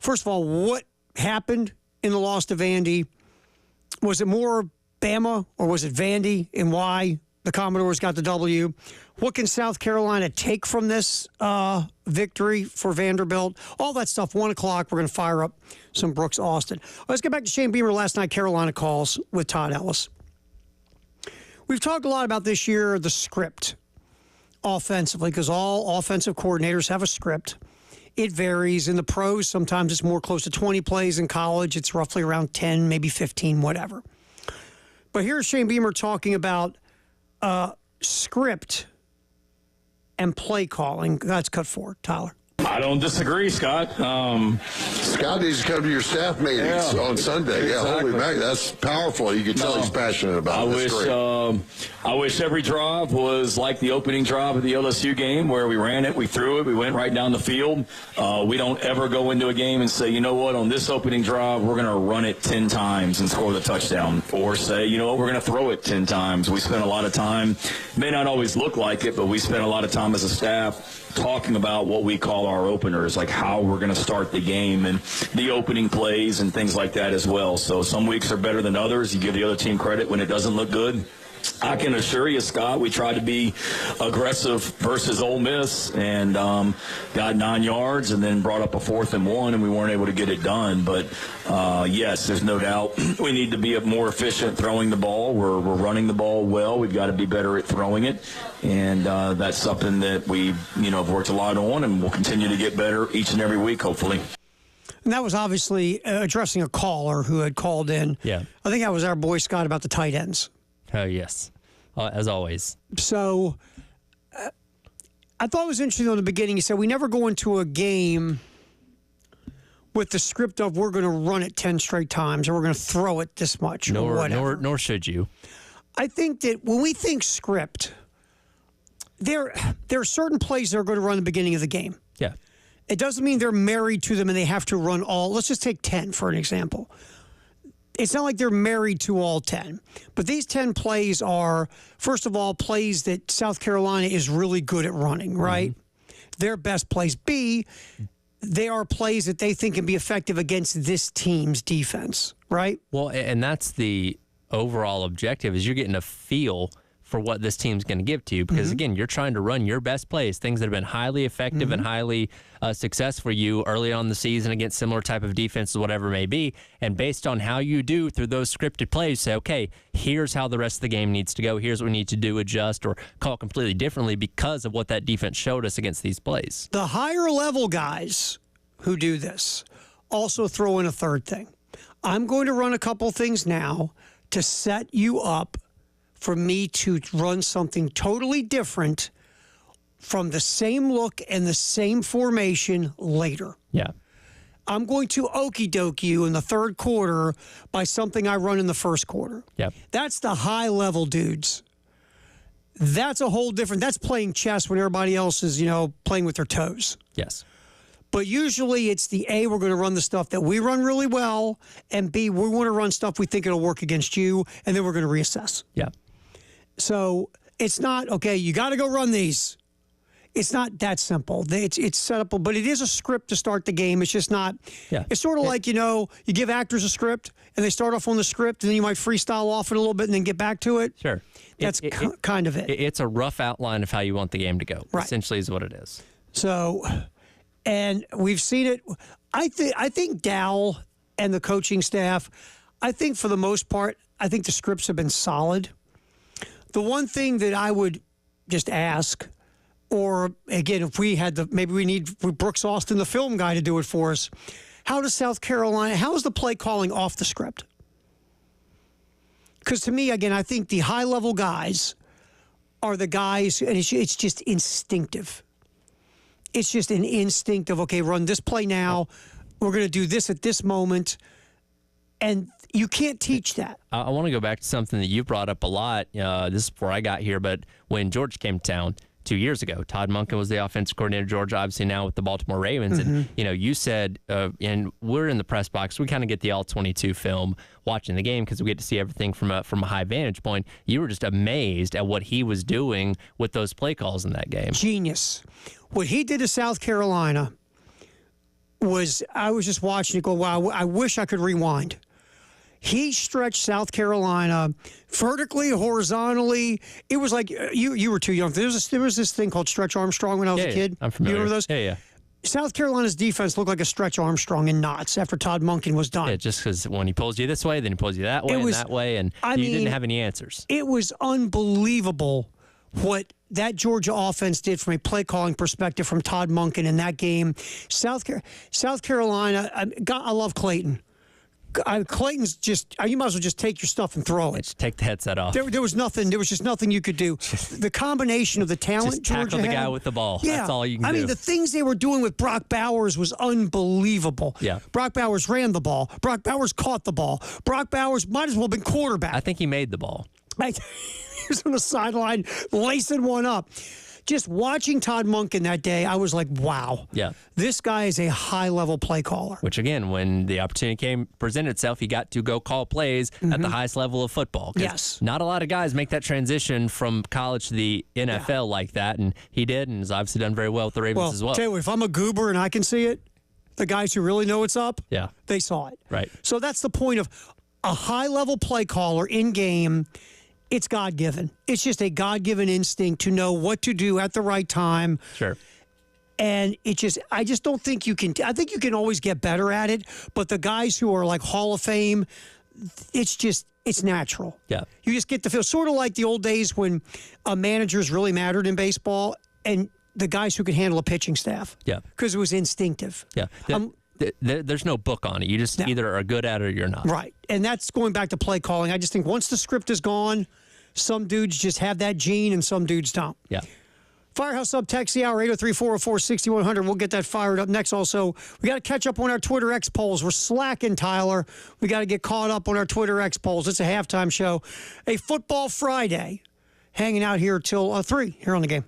B: First of all, what happened in the loss to Vandy? Was it more Bama or was it Vandy, and why the Commodores got the W? What can South Carolina take from this victory for Vanderbilt? All that stuff, 1 o'clock, we're going to fire up some Brooks Austin. Let's get back to Shane Beamer last night, Carolina calls with Todd Ellis. We've talked a lot about this year, the script offensively, because all offensive coordinators have a script. It varies. In the pros, sometimes it's more close to 20 plays. In college, it's roughly around 10, maybe 15, whatever. But here's Shane Beamer talking about script and play calling. That's cut for Tyler.
D: I don't disagree, Scott.
E: Scott needs to come to your staff meetings on Sunday.
D: Exactly.
E: Yeah, holy man, that's powerful. You can tell he's passionate about it.
D: I wish every drive was like the opening drive of the LSU game, where we ran it, we threw it, we went right down the field. We don't ever go into a game and say, you know what, on this opening drive, we're going to run it 10 times and score the touchdown. Or say, you know what, we're going to throw it 10 times. We spent a lot of time, may not always look like it, but we spent a lot of time as a staff talking about what we call our openers, like how we're going to start the game and the opening plays and things like that as well. So some weeks are better than others. You give the other team credit when it doesn't look good. I can assure you, Scott, we tried to be aggressive versus Ole Miss and got 9 yards and then brought up a 4th and 1, and we weren't able to get it done. But, yes, there's no doubt we need to be more efficient throwing the ball. We're running the ball well. We've got to be better at throwing it. And that's something that we, have worked a lot on, and we'll continue to get better each and every week, hopefully.
B: And that was obviously addressing a caller who had called in.
A: Yeah.
B: I think that was our boy Scott about the tight ends.
A: Oh, yes. As always.
B: So I thought it was interesting in the beginning. He said, we never go into a game with the script of we're going to run it 10 straight times or we're going to throw it this much or whatever.
A: Nor should you.
B: I think that when we think script, there are certain plays that are going to run at the beginning of the game.
A: Yeah.
B: It doesn't mean they're married to them and they have to run all. Let's just take 10 for an example. It's not like they're married to all 10. But these 10 plays are, first of all, plays that South Carolina is really good at running, right? Mm-hmm. Their best plays. B, they are plays that they think can be effective against this team's defense, right?
A: Well, and that's the overall objective, is you're getting a feel for what this team's going to give to you. Because, again, you're trying to run your best plays, things that have been highly effective and highly successful for you early on in the season against similar type of defenses, whatever it may be. And based on how you do through those scripted plays, say, okay, here's how the rest of the game needs to go. Here's what we need to do, adjust, or call it completely differently because of what that defense showed us against these plays.
B: The higher level guys who do this also throw in a third thing. I'm going to run a couple things now to set you up for me to run something totally different from the same look and the same formation later.
A: Yeah.
B: I'm going to okey-doke you in the third quarter by something I run in the first quarter.
A: Yep.
B: That's the high-level dudes. That's a whole different – that's playing chess when everybody else is, playing with their toes.
A: Yes.
B: But usually it's the A, we're going to run the stuff that we run really well, and B, we want to run stuff we think it'll work against you, and then we're going to reassess.
A: Yeah.
B: So it's not, okay, you got to go run these. It's not that simple. It's set up, but it is a script to start the game. It's just not, It's sort of like, you give actors a script, and they start off on the script, and then you might freestyle off it a little bit and then get back to it.
A: Sure.
B: That's kind of it.
A: It's a rough outline of how you want the game to go, essentially is what it is.
B: So, and we've seen it. I think Dowell and the coaching staff, I think for the most part, I think the scripts have been solid. The one thing that I would just ask, or again, if we had maybe we need Brooks Austin, the film guy, to do it for us. How does South Carolina, how is the play calling off the script? Because to me, again, I think the high-level guys are the guys, and it's just instinctive. It's just an instinct of, okay, run this play now. We're going to do this at this moment. And you can't teach that.
A: I want to go back to something that you brought up a lot. This is before I got here, but when George came to town 2 years ago, Todd Monken was the offensive coordinator. George, obviously, now with the Baltimore Ravens. And, you said, and we're in the press box, we kind of get the all-22 film watching the game because we get to see everything from a high vantage point. You were just amazed at what he was doing with those play calls in that game.
B: Genius. What he did to South Carolina was, I was just watching it go, wow, I wish I could rewind. He stretched South Carolina vertically, horizontally. It was like, you were too young. There was this thing called Stretch Armstrong when I was a kid.
A: I'm familiar.
B: You remember those?
A: Yeah.
B: South Carolina's defense looked like a Stretch Armstrong in knots after Todd Monken was done.
A: Yeah, just because when he pulls you this way, then he pulls you that way and that way, and you didn't have any answers.
B: It was unbelievable what that Georgia offense did from a play calling perspective from Todd Monken in that game. South Carolina, I love Clayton. Clayton's just, you might as well just take your stuff and throw it.
A: Just take the headset off.
B: There was nothing. There was just nothing you could do. The combination of the talent,
A: just tackle
B: Georgia
A: the guy
B: had,
A: with the ball. Yeah, that's all you can do.
B: I mean, the things they were doing with Brock Bowers was unbelievable.
A: Yeah.
B: Brock Bowers ran the ball. Brock Bowers caught the ball. Brock Bowers might as well have been quarterback.
A: I think he made the ball.
B: He was on the sideline lacing one up. Just watching Todd Monken that day, I was like, wow.
A: Yeah.
B: This guy is a high-level play caller.
A: Which, again, when the opportunity presented itself, he got to go call plays at the highest level of football.
B: Yes.
A: Not a lot of guys make that transition from college to the NFL like that, and he did, and has obviously done very well with the Ravens as well.
B: Tell you what, if I'm a goober and I can see it, the guys who really know what's up, they saw it.
A: Right.
B: So that's the point of a high-level play caller in-game. It's God-given. It's just a God-given instinct to know what to do at the right time.
A: Sure.
B: And I just don't think you can. I think you can always get better at it. But the guys who are like Hall of Fame, it's natural.
A: Yeah.
B: You just get to feel sort of like the old days when managers really mattered in baseball and the guys who could handle a pitching staff.
A: Yeah.
B: Because it was instinctive.
A: Yeah. There's no book on it. You just either are good at it or you're not.
B: Right. And that's going back to play calling. I just think once the script is gone, some dudes just have that gene and some dudes don't.
A: Yeah.
B: Firehouse Sub text the hour 803-404-6100. We'll get that fired up next. Also, we got to catch up on our Twitter X polls. We're slacking, Tyler. We got to get caught up on our Twitter X polls. It's a halftime show. A Football Friday. Hanging out here till 3 here on the game.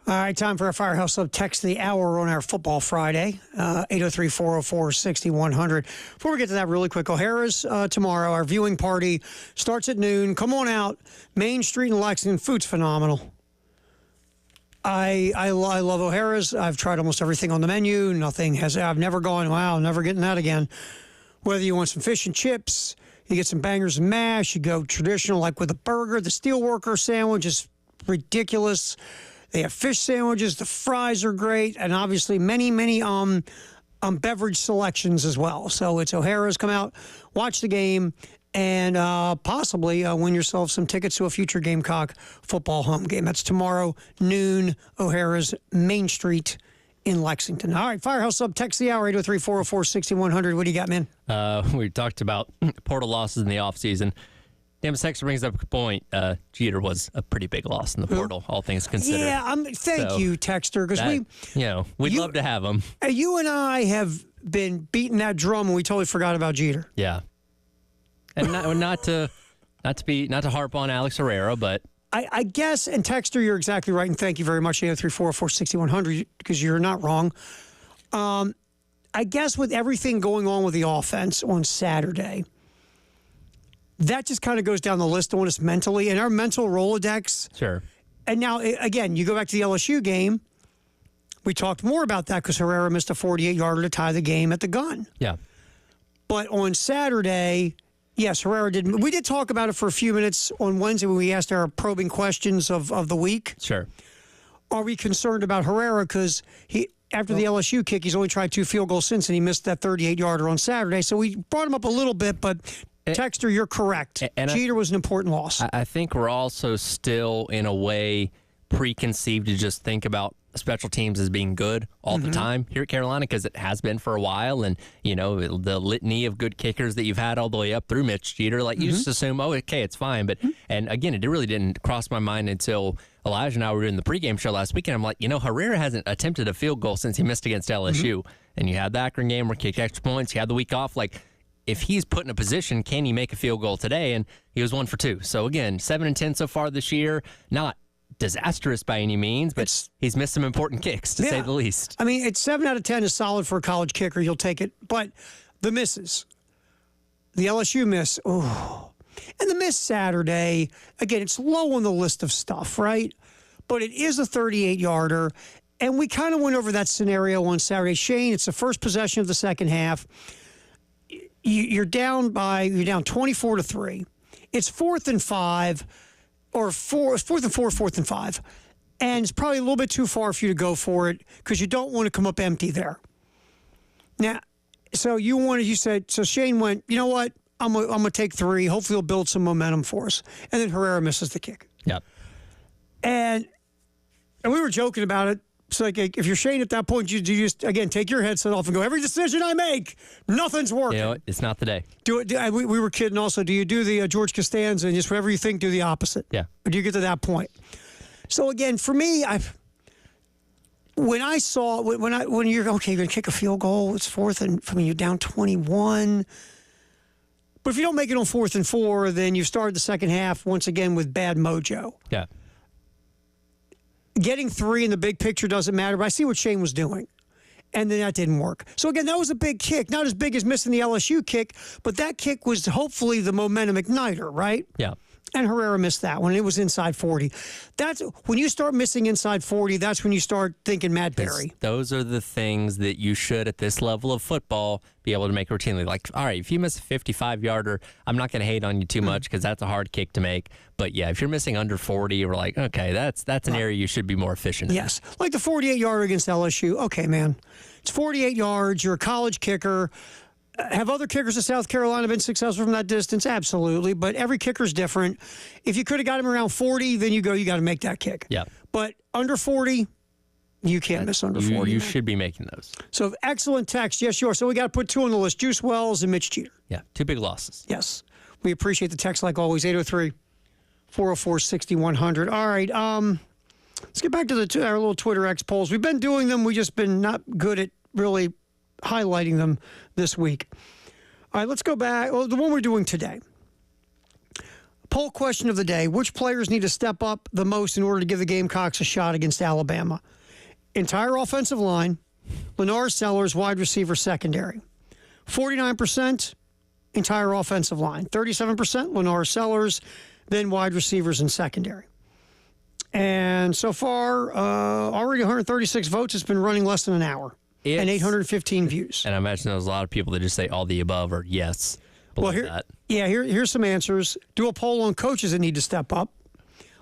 B: All right, time for our Firehouse Sub Text of the Hour on our Football Friday, 803-404-6100. Before we get to that really quick, O'Hara's tomorrow. Our viewing party starts at noon. Come on out. Main Street in Lexington. Food's phenomenal. I love O'Hara's. I've tried almost everything on the menu. I've never gone, wow, never getting that again. Whether you want some fish and chips, you get some bangers and mash, you go traditional like with a burger. The Steelworker sandwich is ridiculous. They have fish sandwiches. The fries are great, and obviously many beverage selections as well. So it's O'Hara's. Come out, watch the game, and possibly win yourself some tickets to a future Gamecock football home game. That's tomorrow, noon, O'Hara's, Main Street in Lexington. All right, Firehouse Sub Text the Hour, 803-404-6100. What do you got, man?
A: We talked about portal losses in the offseason. Damn, Texter brings up a good point. Jeter was a pretty big loss in the portal, all things considered.
B: Yeah, thank you, Texter, because
A: we'd love to have him.
B: You and I have been beating that drum, and we totally forgot about Jeter.
A: Yeah, and not to harp on Alex Herrera, but
B: I guess, and Texter, you're exactly right, and thank you very much, 803-404-6100, because you're not wrong. I guess with everything going on with the offense on Saturday, that just kind of goes down the list on us mentally, and our mental Rolodex.
A: Sure.
B: And now, again, you go back to the LSU game. We talked more about that because Herrera missed a 48-yarder to tie the game at the gun.
A: Yeah.
B: But on Saturday, yes, Herrera did. We did talk about it for a few minutes on Wednesday when we asked our probing questions of the week.
A: Sure.
B: Are we concerned about Herrera because after the LSU kick, he's only tried 2 field goals since, and he missed that 38-yarder on Saturday. So we brought him up a little bit, but Texter, you're correct. And Jeter was an important loss.
A: I think we're also still, in a way, preconceived to just think about special teams as being good all the time here at Carolina, because it has been for a while. And, the litany of good kickers that you've had all the way up through Mitch Jeter, you just assume, oh, okay, it's fine. But, and again, it really didn't cross my mind until Elijah and I were doing the pregame show last week. And I'm like, Herrera hasn't attempted a field goal since he missed against LSU. And you had the Akron game where he kicked extra points. You had the week off. If he's put in a position, can he make a field goal today? And he was 1 for 2. So again, 7-10 so far this year. Not disastrous by any means, but he's missed some important kicks, to say the least.
B: I mean, 7 out of 10 is solid for a college kicker. You'll take it. But the misses, the LSU miss, and the miss Saturday, again, it's low on the list of stuff, right? But it is a 38-yarder. And we kind of went over that scenario on Saturday. Shane, it's the first possession of the second half. You're down 24-3. It's 4th and 5, or 4th and 4, 4th and 5, and it's probably a little bit too far for you to go for it because you don't want to come up empty there. Now, so Shane went, you know what? I'm gonna take 3. Hopefully, he'll build some momentum for us, and then Herrera misses the kick.
A: Yep.
B: And we were joking about it. It's like, if you're Shane at that point, you just, again, take your headset off and go, every decision I make, nothing's working.
A: It's not the day.
B: We were kidding also. Do you do the George Costanza and just whatever you think, do the opposite?
A: Yeah.
B: Or do you get to that point? So, again, for me, when you're, okay, you're going to kick a field goal, it's 4th and, you're down 21. But if you don't make it on 4th and 4, then you've started the second half once again with bad mojo.
A: Yeah.
B: Getting 3 in the big picture doesn't matter, but I see what Shane was doing. And then that didn't work. So, again, that was a big kick. Not as big as missing the LSU kick, but that kick was hopefully the momentum igniter, right?
A: Yeah.
B: And Herrera missed that one. It was inside 40. That's when you start missing inside 40, that's when you start thinking Matt Berry.
A: Those are the things that you should, at this level of football, be able to make routinely. All right, if you miss a 55-yarder, I'm not going to hate on you too much because that's a hard kick to make. But, yeah, if you're missing under 40, we're like, okay, that's an area you should be more efficient in.
B: Yes. Like the 48-yarder against LSU. Okay, man. It's 48 yards. You're a college kicker. Have other kickers of South Carolina been successful from that distance? Absolutely. But every kicker's different. If you could have got him around 40, then you got to make that kick.
A: Yeah.
B: But under 40, you can't miss under 40.
A: You should be making those.
B: So excellent text. Yes, you are. So we got to put 2 on the list, Juice Wells and Mitch Jeter.
A: Yeah, 2 big losses.
B: Yes. We appreciate the text like always, 803-404-6100. All right. Let's get back to our little Twitter X polls. We've been doing them. We've just been not good at really highlighting them this week. All right, let's go back. Well, the one we're doing today. Poll question of the day: which players need to step up the most in order to give the Gamecocks a shot against Alabama? Entire offensive line, Lenore Sellers, wide receiver, secondary. 49% entire offensive line, 37% Lenore Sellers, then wide receivers and secondary. And so far, already 136 votes. It's been running less than an hour and 815 views.
A: And I imagine there's a lot of people that just say all the above or yes.
B: Here's some answers. Do a poll on coaches that need to step up.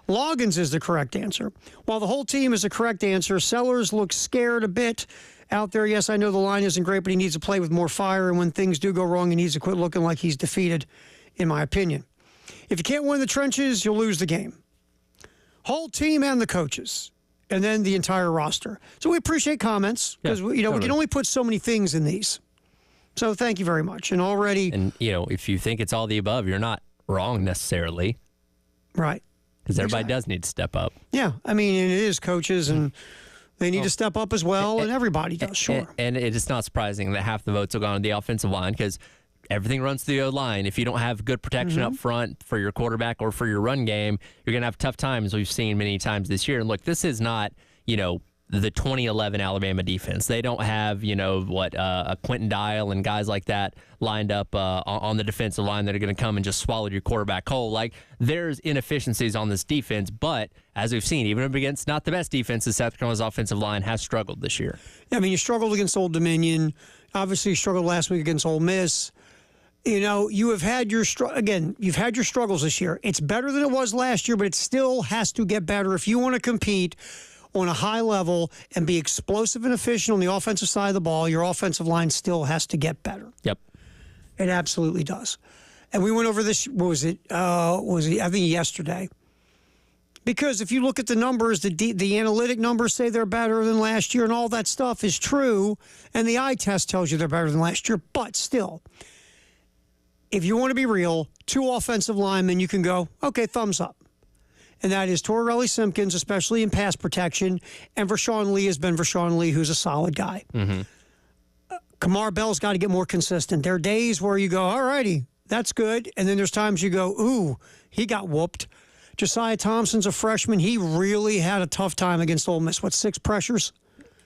B: Loggins is the correct answer. While the whole team is the correct answer, Sellers looks scared a bit out there. Yes, I know the line isn't great, but he needs to play with more fire. And when things do go wrong, he needs to quit looking like he's defeated, in my opinion. If you can't win the trenches, you'll lose the game. Whole team and the coaches, and then the entire roster. So we appreciate comments because we can only put so many things in these. So thank you very much. And
A: if you think it's all the above, you're not wrong necessarily.
B: Right.
A: Because everybody does need to step up.
B: Yeah. I mean, it is coaches, and they need to step up as well, and everybody does, sure.
A: And it is not surprising that half the votes have gone on the offensive line because everything runs through the O-line. If you don't have good protection up front for your quarterback or for your run game, you're going to have tough times. We've seen many times this year. And look, this is not, the 2011 Alabama defense. They don't have, a Quentin Dial and guys like that lined up on the defensive line that are going to come and just swallow your quarterback whole. Like, there's inefficiencies on this defense, but as we've seen, even against not the best defenses, South Carolina's offensive line has struggled this year.
B: Yeah, I mean, you struggled against Old Dominion. Obviously, you struggled last week against Ole Miss. You have had your you've had your struggles this year. It's better than it was last year, but it still has to get better if you want to compete on a high level and be explosive and efficient on the offensive side of the ball. Your offensive line still has to get better.
A: Yep,
B: it absolutely does. And we went over this. What was it? I think yesterday. Because if you look at the numbers, the analytic numbers say they're better than last year, and all that stuff is true. And the eye test tells you they're better than last year, but still. If you want to be real, 2 offensive linemen, you can go, okay, thumbs up. And that is Torrelli Simpkins, especially in pass protection, and Vershawn Lee has been Vershawn Lee, who's a solid guy. Kamar Bell's got to get more consistent. There are days where you go, all righty, that's good. And then there's times you go, ooh, he got whooped. Josiah Thompson's a freshman. He really had a tough time against Ole Miss. 6 pressures?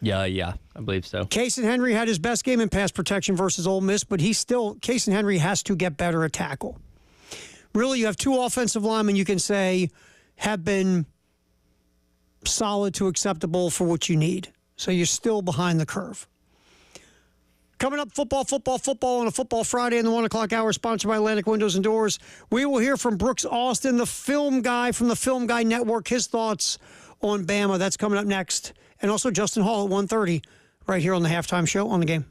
A: Yeah, I believe so.
B: Cason Henry had his best game in pass protection versus Ole Miss, but Cason Henry has to get better at tackle. Really, you have 2 offensive linemen you can say have been solid to acceptable for what you need. So you're still behind the curve. Coming up, football on a Football Friday in the 1 o'clock hour, sponsored by Atlantic Windows and Doors. We will hear from Brooks Austin, the film guy from the Film Guy Network, his thoughts on Bama. That's coming up next. And also Justin Hall at 1:30 right here on the Halftime Show on the Game.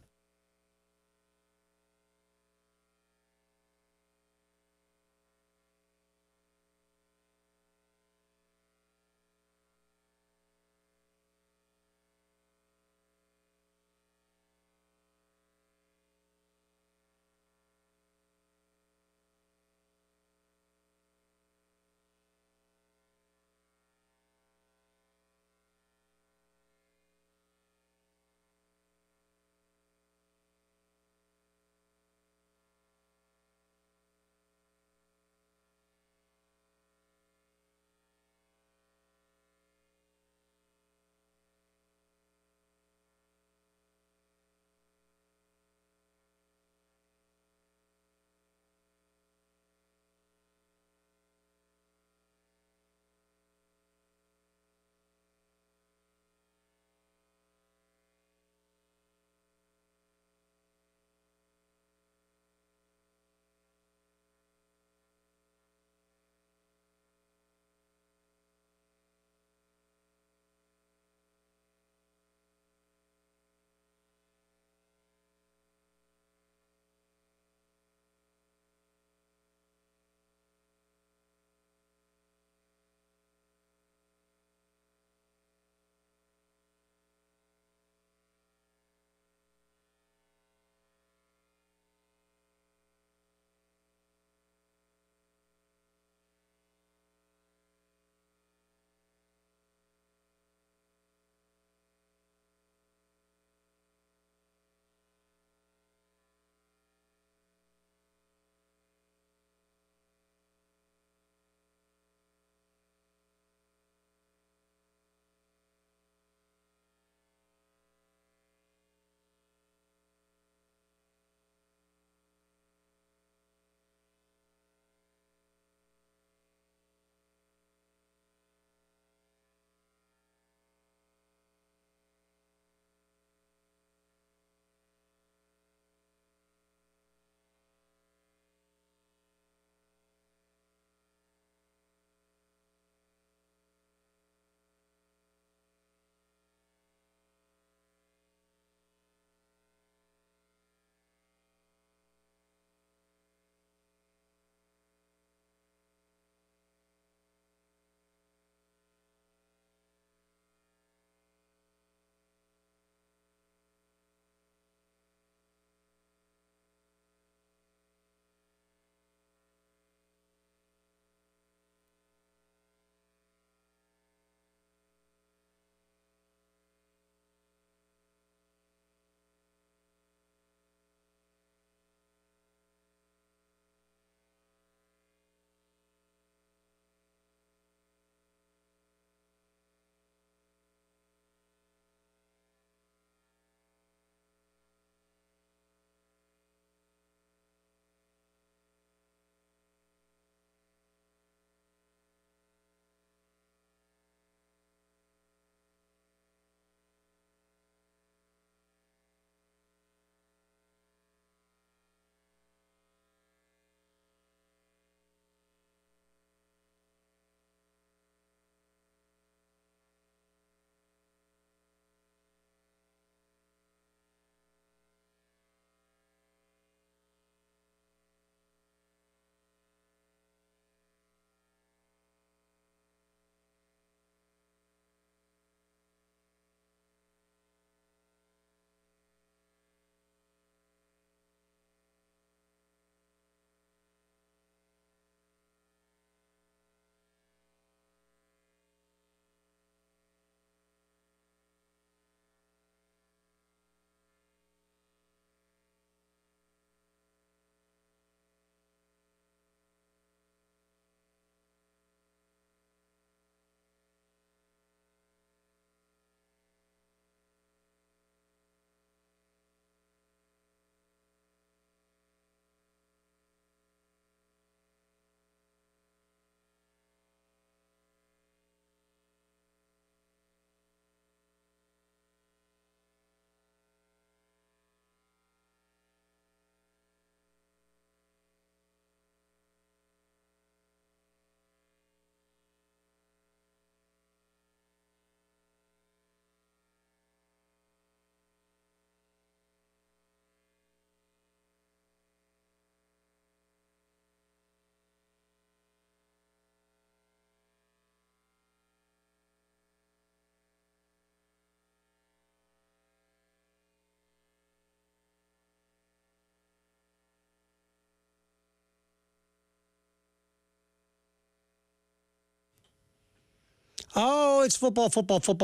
B: Oh, it's football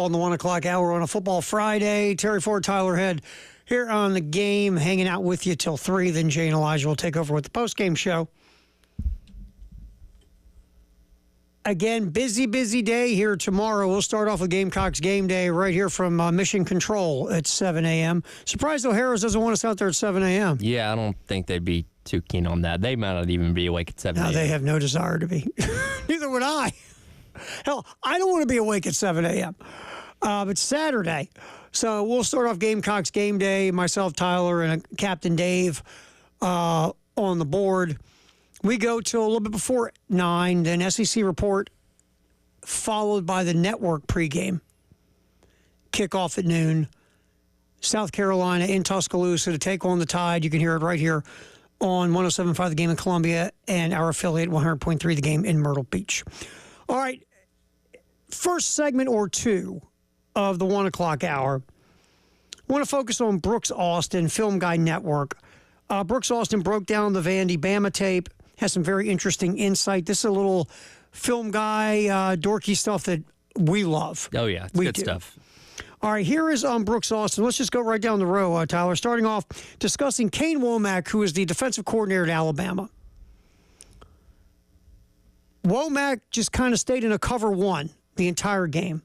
B: in the 1 o'clock hour on a football Friday. Terry Ford, Tyler Head here on the game, hanging out with you till 3. Then Jay and Elijah will take over with the post-game show. Again, busy day here tomorrow. We'll start off with Gamecocks game day right here from Mission Control at 7 a.m. Surprised O'Hara's doesn't want us out there at 7 a.m.
A: Yeah, I don't think they'd be too keen on that. They might not even be awake at 7
B: No,
A: a.m.
B: they have no desire to be. Neither would I. Hell, I don't want to be awake at 7 a.m. But Saturday. So we'll start off Gamecocks game day, myself, Tyler, and Captain Dave on the board. We go till a little bit before 9, then SEC report, followed by the network pregame. Kickoff at noon. South Carolina in Tuscaloosa to take on the Tide. You can hear it right here on 107.5 The Game in Columbia and our affiliate 100.3 The Game in Myrtle Beach. All right, first segment or two of the 1 o'clock hour. I want to focus on Brooks Austin, Film Guy Network. Brooks Austin broke down the Vandy Bama tape, has some very interesting insight. This is a little Film Guy, dorky stuff that we love.
A: Oh, yeah, it's good stuff.
B: All right, here is Brooks Austin. Let's just go right down the row, Tyler. Starting off discussing Kane Womack, who is the defensive coordinator at Alabama. Womack just kind of stayed in a cover one the entire game.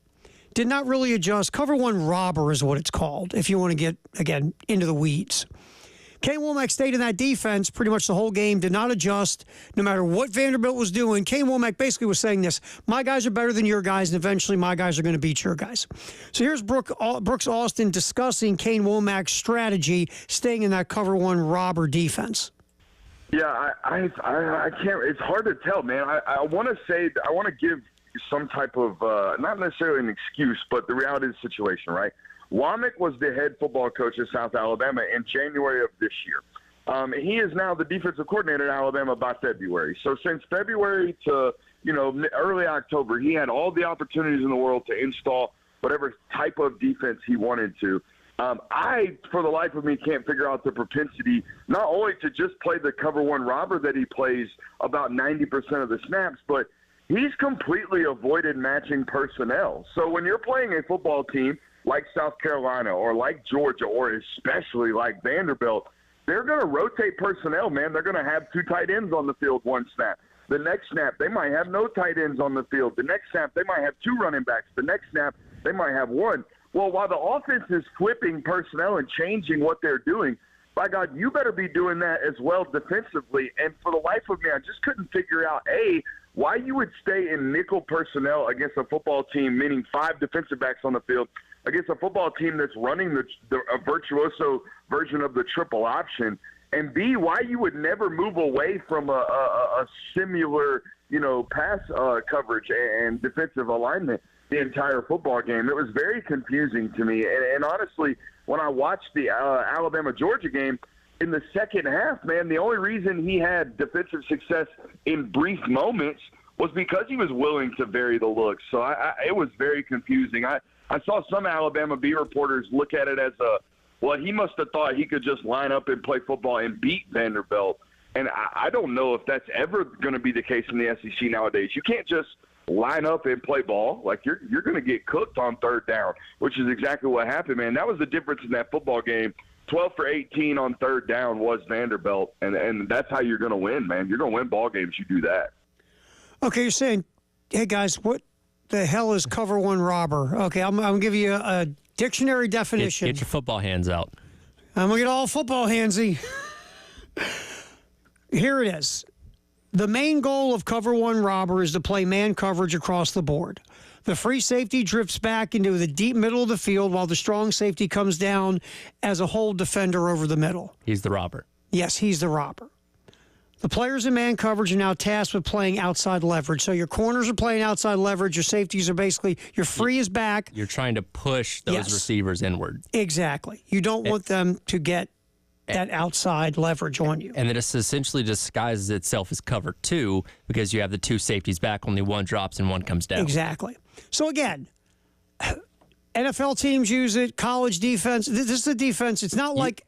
B: Did not really adjust. Cover one robber is what it's called, if you want to get, again, into the weeds. Kane Womack stayed in that defense pretty much the whole game, did not adjust no matter what Vanderbilt was doing. Kane Womack basically was saying this: my guys are better than your guys, and eventually my guys are going to beat your guys. So here's Brooks Austin discussing Kane Womack's strategy, staying in that cover one robber defense.
F: Yeah, I can't. It's hard to tell, man. I want to give some type of not necessarily an excuse, but the reality of the situation, right? Womack was the head football coach at South Alabama in January of this year. He is now the defensive coordinator at Alabama by February. So since February to early October, he had all the opportunities in the world to install whatever type of defense he wanted to. I, for the life of me, can't figure out the propensity not only to just play the cover one robber that he plays about 90% of the snaps, but he's completely avoided matching personnel. So when you're playing a football team like South Carolina or like Georgia or especially like Vanderbilt, they're going to rotate personnel, man. They're going to have 2 tight ends on the field one snap. The next snap, they might have no tight ends on the field. The next snap, they might have 2 running backs. The next snap, they might have 1. Well, while the offense is flipping personnel and changing what they're doing, by God, you better be doing that as well defensively. And for the life of me, I just couldn't figure out, A, why you would stay in nickel personnel against a football team, meaning 5 defensive backs on the field, against a football team that's running a virtuoso version of the triple option, and B, why you would never move away from a similar, pass coverage and defensive alignment the entire football game. It was very confusing to me. And honestly, when I watched the Alabama-Georgia game, in the second half, man, the only reason he had defensive success in brief moments was because he was willing to vary the looks. So it was very confusing. I saw some Alabama beat reporters look at it as he must have thought he could just line up and play football and beat Vanderbilt. And I don't know if that's ever going to be the case in the SEC nowadays. You can't just line up and play ball. Like, you're going to get cooked on third down, which is exactly what happened, man. That was the difference in that football game. 12 for 18 on third down was Vanderbilt, and that's how you're going to win, man. You're going to win ball games. You do that.
B: Okay, you're saying, hey, guys, what the hell is cover one robber? Okay, I'm going to give you a dictionary definition.
A: Get your football hands out.
B: I'm going to get all football handsy. Here it is. The main goal of cover one robber is to play man coverage across the board. The free safety drifts back into the deep middle of the field while the strong safety comes down as a hold defender over the middle.
A: He's the robber.
B: Yes, he's the robber. The players in man coverage are now tasked with playing outside leverage. So your corners are playing outside leverage. Your safeties are basically, your free is back.
A: You're trying to push those receivers inward.
B: Exactly. You don't want them to get that outside leverage on you.
A: And then it essentially disguises itself as cover two because you have the 2 safeties back, only one drops and one comes down.
B: Exactly. So again, NFL teams use it, college defense. This is a defense. It's not like...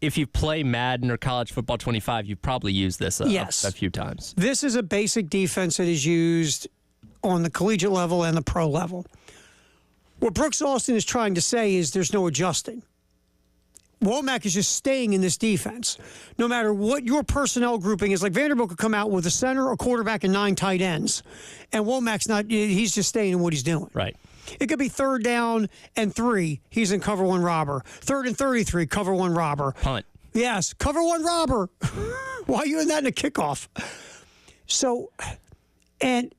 A: If you play Madden or College Football 25, you've probably used this a few times.
B: This is a basic defense that is used on the collegiate level and the pro level. What Brooks Austin is trying to say is there's no adjusting. Womack is just staying in this defense. No matter what your personnel grouping is, like Vanderbilt could come out with a center, a quarterback, and 9 tight ends. And Womack's not, he's just staying in what he's doing.
A: Right.
B: It could be 3rd down and 3. He's in cover 1 robber. 3rd and 33, cover 1 robber.
A: Punt.
B: Yes, cover 1 robber. Why are you in that in a kickoff? So, and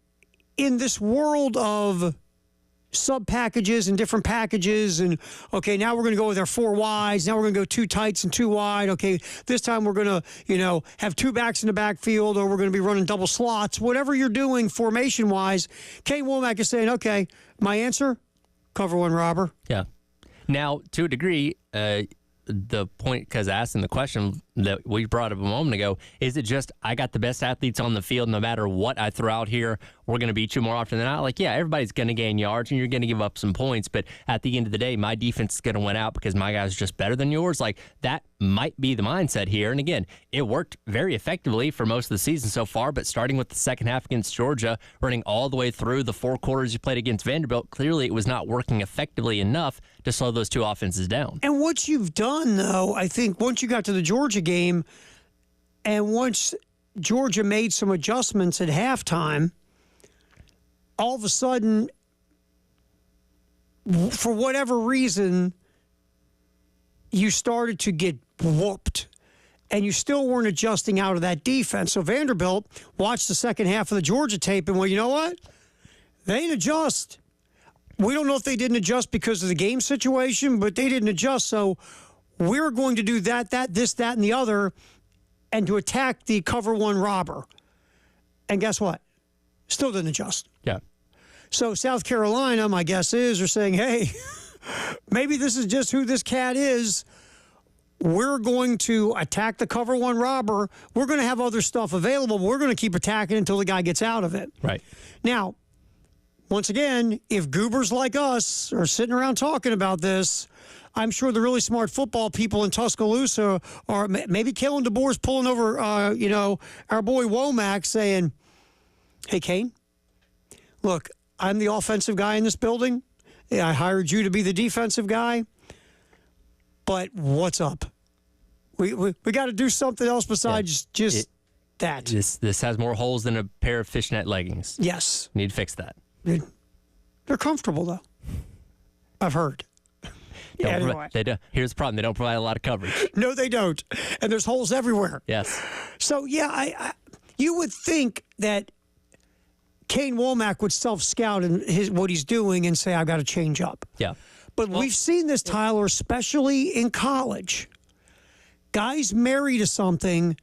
B: in this world of sub packages and different packages, and okay, now we're going to go with our 4 wides. Now we're going to go 2 tights and 2 wide. Okay, this time we're going to, have 2 backs in the backfield, or we're going to be running double slots. Whatever you're doing formation wise, Kane Womack is saying, okay, my answer, cover 1 robber.
A: Yeah. Now, to a degree, the point, because asking the question that we brought up a moment ago, is it just I got the best athletes on the field, no matter what I throw out here, we're going to beat you more often than not? Like, yeah, everybody's going to gain yards and you're going to give up some points, but at the end of the day, my defense is going to win out because my guy's just better than yours. Like, that might be the mindset here. And again, it worked very effectively for most of the season so far, but starting with the second half against Georgia, running all the way through the 4 quarters you played against Vanderbilt, clearly it was not working effectively enough to slow those 2 offenses down.
B: And what you've done, though, I think once you got to the Georgia game and once Georgia made some adjustments at halftime, all of a sudden, for whatever reason, you started to get whooped. And you still weren't adjusting out of that defense. So Vanderbilt watched the second half of the Georgia tape and, well, you know what? They didn't adjust. We don't know if they didn't adjust because of the game situation, but they didn't adjust. So we're going to do that, this, that, and the other, and to attack the cover 1 robber. And guess what? Still didn't adjust.
A: Yeah.
B: So South Carolina, my guess is, are saying, hey, maybe this is just who this cat is. We're going to attack the cover 1 robber. We're going to have other stuff available. But we're going to keep attacking until the guy gets out of it.
A: Right.
B: Now, once again, if goobers like us are sitting around talking about this, I'm sure the really smart football people in Tuscaloosa, or maybe Kalen DeBoer's pulling over, our boy Womack saying, hey, Kane, look, I'm the offensive guy in this building. I hired you to be the defensive guy. But what's up? We got to do something else besides that.
A: This has more holes than a pair of fishnet leggings.
B: Yes.
A: Need to fix that.
B: They're comfortable, though. I've heard. Anyway.
A: Here's the problem. They don't provide a lot of coverage.
B: No, they don't. And there's holes everywhere.
A: Yes.
B: So, yeah, you would think that Kane Womack would self-scout in what he's doing and say, I've got to change up.
A: Yeah.
B: But we've seen this, Tyler, especially in college. Guys marry to something,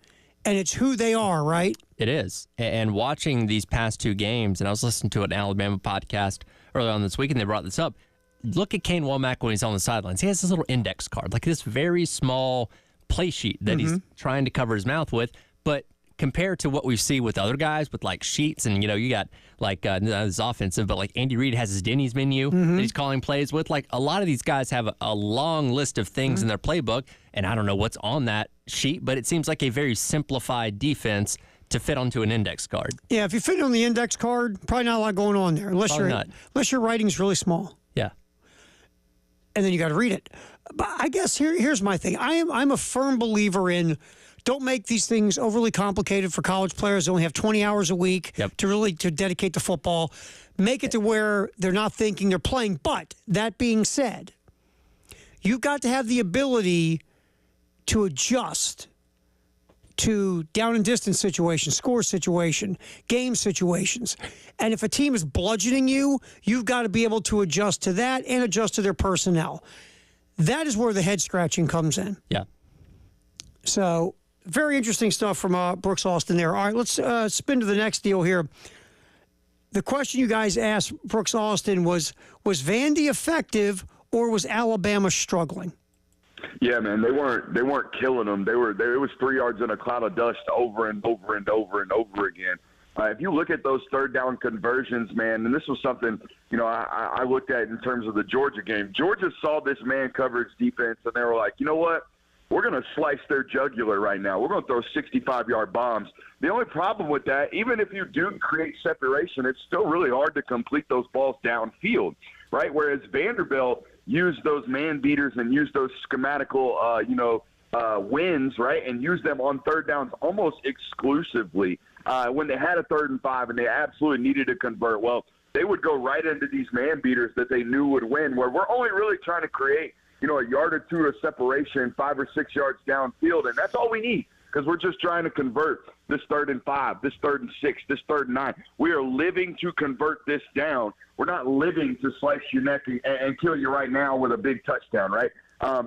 B: and it's who they are, right?
A: It is. And watching these past 2 games, and I was listening to an Alabama podcast earlier on this week, and they brought this up. Look at Kane Womack when he's on the sidelines. He has this little index card, like this very small play sheet that he's trying to cover his mouth with. But compared to what we see with other guys with like sheets, and you got like this is offensive, but like Andy Reid has his Denny's menu that he's calling plays with. Like a lot of these guys have a long list of things in their playbook, and I don't know what's on that sheet, but it seems like a very simplified defense to fit onto an index card.
B: Yeah, if you fit on the index card, probably not a lot going on there, unless your writing's really small.
A: Yeah.
B: And then you got to read it. But I guess here's my thing. I'm a firm believer in don't make these things overly complicated for college players. They only have 20 hours a week to dedicate to football. Make it to where they're not thinking they're playing. But that being said, you've got to have the ability to adjust to down and distance situations, score situation, game situations. And if a team is bludgeoning you, you've got to be able to adjust to that and adjust to their personnel. That is where the head scratching comes in.
A: Yeah.
B: So very interesting stuff from Brooks Austin there. All right, let's spin to the next deal here. The question you guys asked Brooks Austin was Vandy effective or was Alabama struggling?
F: Yeah, man, they weren't killing them. It was 3 yards in a cloud of dust over and over and over and over again. If you look at those 3rd down conversions, man, and this was something, I looked at in terms of the Georgia game. Georgia saw this man coverage defense, and they were like, you know what? we're going to slice their jugular right now. We're going to throw 65-yard bombs. The only problem with that, even if you do create separation, it's still really hard to complete those balls downfield, right? Whereas Vanderbilt used those man beaters and used those schematical, wins, right, and used them on third downs almost exclusively when they had a 3rd and 5 and they absolutely needed to convert. Well, they would go right into these man beaters that they knew would win, where we're only really trying to create, a yard or two of separation, 5 or 6 yards downfield, and that's all we need because we're just trying to convert this 3rd and 5, this 3rd and 6, this 3rd and 9. We are living to convert this down. We're not living to slice your neck and kill you right now with a big touchdown, right?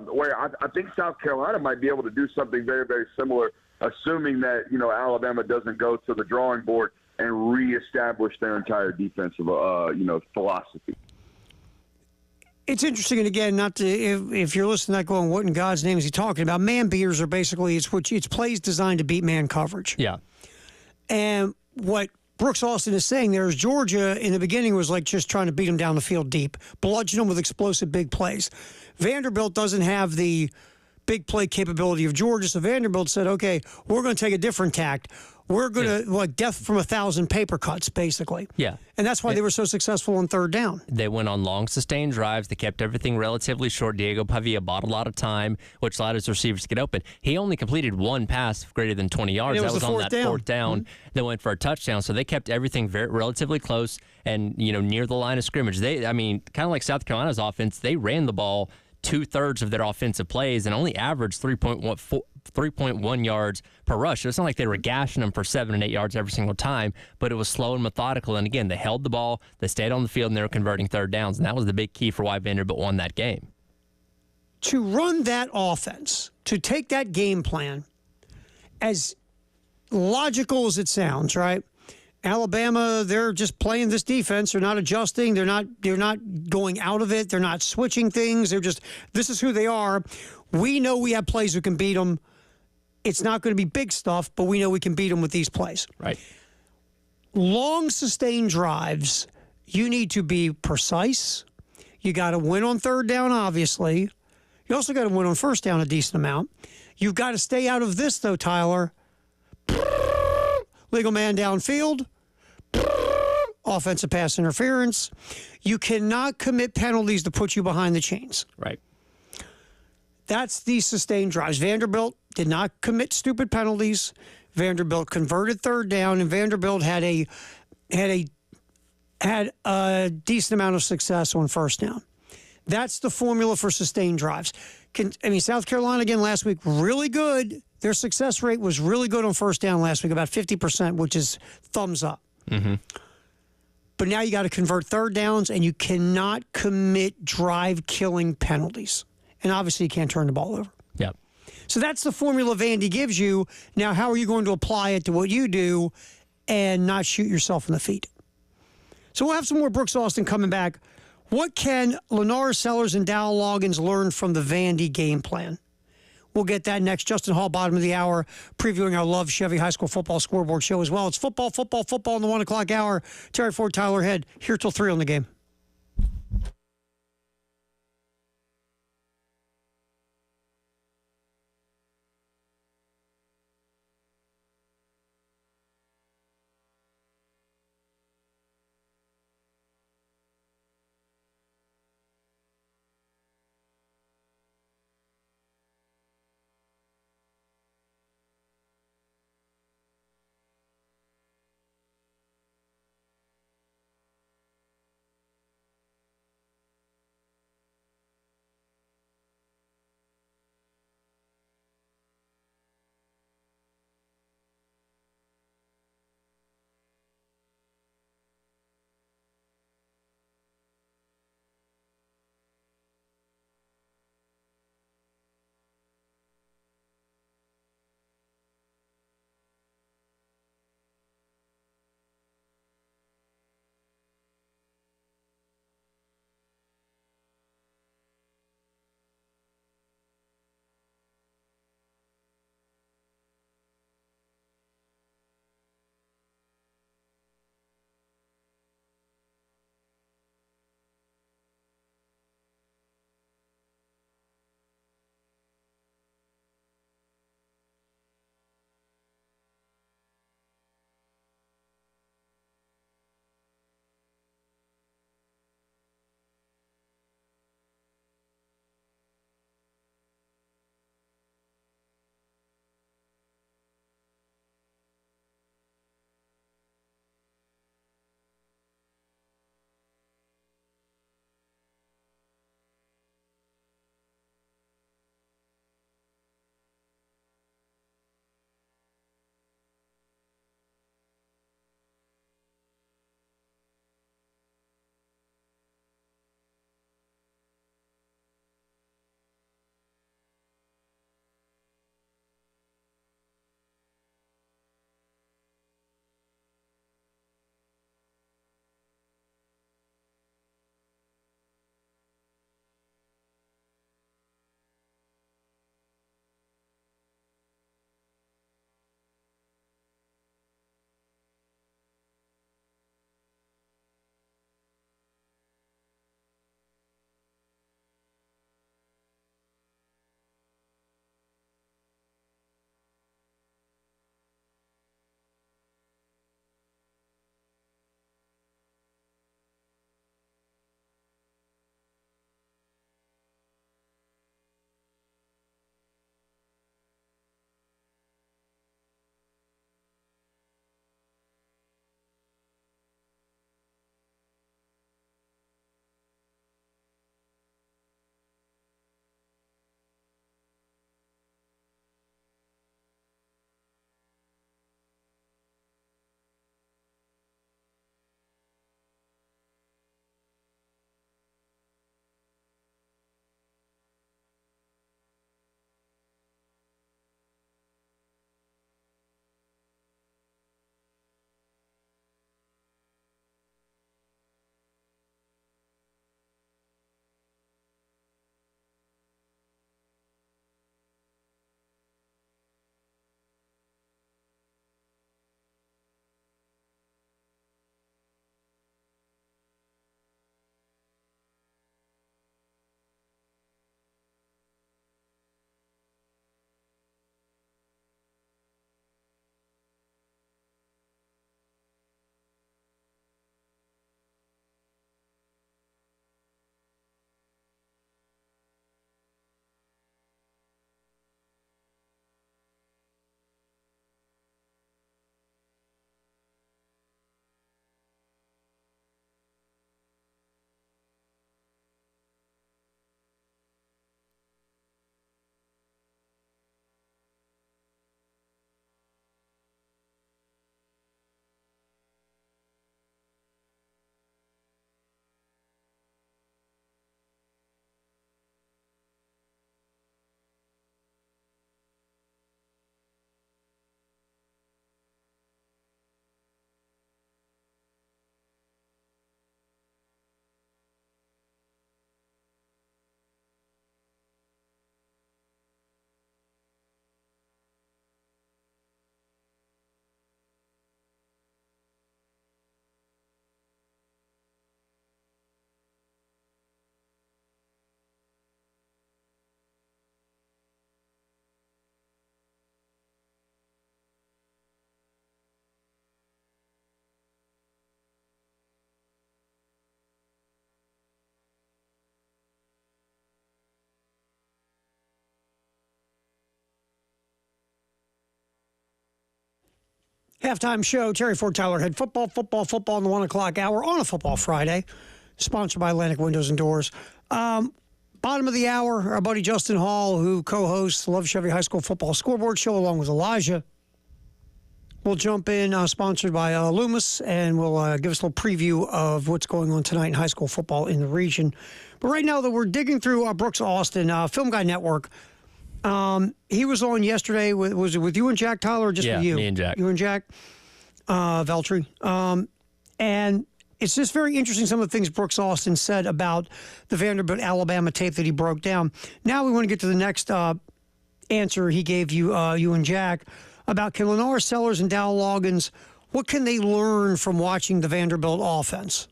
F: Where I think South Carolina might be able to do something very, very similar, assuming that, Alabama doesn't go to the drawing board and reestablish their entire defensive, philosophy.
B: It's interesting, and again, not to if you're listening, not going, what in God's name is he talking about? Man beaters are basically it's plays designed to beat man coverage.
A: Yeah.
B: And what Brooks Austin is saying there is Georgia in the beginning was like just trying to beat them down the field deep, bludgeon them with explosive big plays. Vanderbilt doesn't have the big play capability of Georgia, so Vanderbilt said, okay, we're going to take a different tact. We're going to, like, death from 1,000 paper cuts, basically.
A: Yeah.
B: And that's why they were so successful on third down.
A: They went on long, sustained drives. They kept everything relatively short. Diego Pavia bought a lot of time, which allowed his receivers to get open. He only completed one pass of greater than 20 yards. That was on that fourth down that went for a touchdown. So they kept everything relatively close and, near the line of scrimmage. Kind of like South Carolina's offense, they ran the ball 2/3 of their offensive plays and only averaged 3.1 yards per rush. So it's not like they were gashing them for 7 and 8 yards every single time, but it was slow and methodical. And again, they held the ball, they stayed on the field, and they were converting third downs. And that was the big key for why Vanderbilt won that game.
B: To run that offense, to take that game plan, as logical as it sounds, right? Alabama, they're just playing this defense. They're not adjusting. They're not going out of it. They're not switching things. This is who they are. We know we have plays who can beat them. It's not going to be big stuff, but we know we can beat them with these plays.
A: Right.
B: Long, sustained drives, you need to be precise. You got to win on third down, obviously. You also got to win on first down a decent amount. You've got to stay out of this, though, Tyler. Legal man downfield, offensive pass interference. You cannot commit penalties to put you behind the chains.
A: Right.
B: That's the sustained drives. Vanderbilt did not commit stupid penalties. Vanderbilt converted third down, and Vanderbilt had a decent amount of success on first down. That's the formula for sustained drives. South Carolina, again, last week, really good. Their success rate was really good on first down last week, about 50%, which is thumbs up.
A: Mm-hmm.
B: But now you got to convert third downs, and you cannot commit drive-killing penalties. And obviously, you can't turn the ball over.
A: Yep.
B: So that's the formula Vandy gives you. Now, how are you going to apply it to what you do and not shoot yourself in the feet? So we'll have some more Brooks Austin coming back. What can Lennar Sellers and Dow Loggins learn from the Vandy game plan? We'll get that next. Justin Hall, bottom of the hour, previewing our Love Chevy High School Football Scoreboard show as well. It's football in the 1 o'clock hour. Terry Ford, Tyler Head, here till 3 on the game. Halftime show, Terry Ford, Tyler Head. Football in the 1 o'clock hour on a Football Friday. Sponsored by Atlantic Windows and Doors. Bottom of the hour, our buddy Justin Hall, who co-hosts the Love Chevy High School Football Scoreboard Show along with Elijah. We'll jump in, sponsored by Loomis, and we'll give us a little preview of what's going on tonight in high school football in the region. But right now, we're digging through Brooks Austin, Film Guy Network. He was on yesterday. Was it with you and Jack, Tyler, or just with you?
A: Me and Jack.
B: You and Jack Veltri. And it's just very interesting, some of the things Brooks Austin said about the Vanderbilt Alabama tape that he broke down. Now we want to get to the next answer he gave you and Jack about can Lenore Sellers and Dow Loggins, what can they learn from watching the Vanderbilt offense?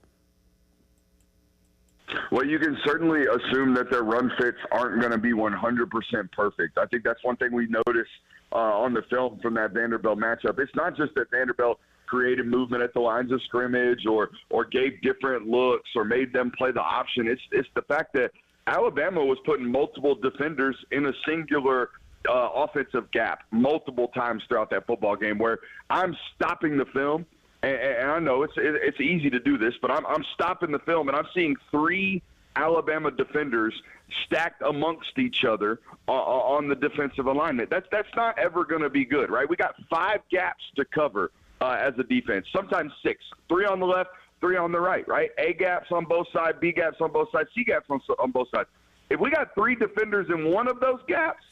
F: Well, you can certainly assume that their run fits aren't going to be 100% perfect. I think that's one thing we noticed on the film from that Vanderbilt matchup. It's not just that Vanderbilt created movement at the lines of scrimmage or gave different looks or made them play the option. It's the fact that Alabama was putting multiple defenders in a singular offensive gap multiple times throughout that football game where I'm stopping the film, and I know it's easy to do this, but I'm stopping the film, and I'm seeing 3 Alabama defenders stacked amongst each other on the defensive alignment. That's not ever going to be good, right? We got 5 gaps to cover as a defense, sometimes 6, 3 on the left, 3 on the right, right? A gaps on both sides, B gaps on both sides, C gaps on both sides. If we got 3 defenders in one of those gaps,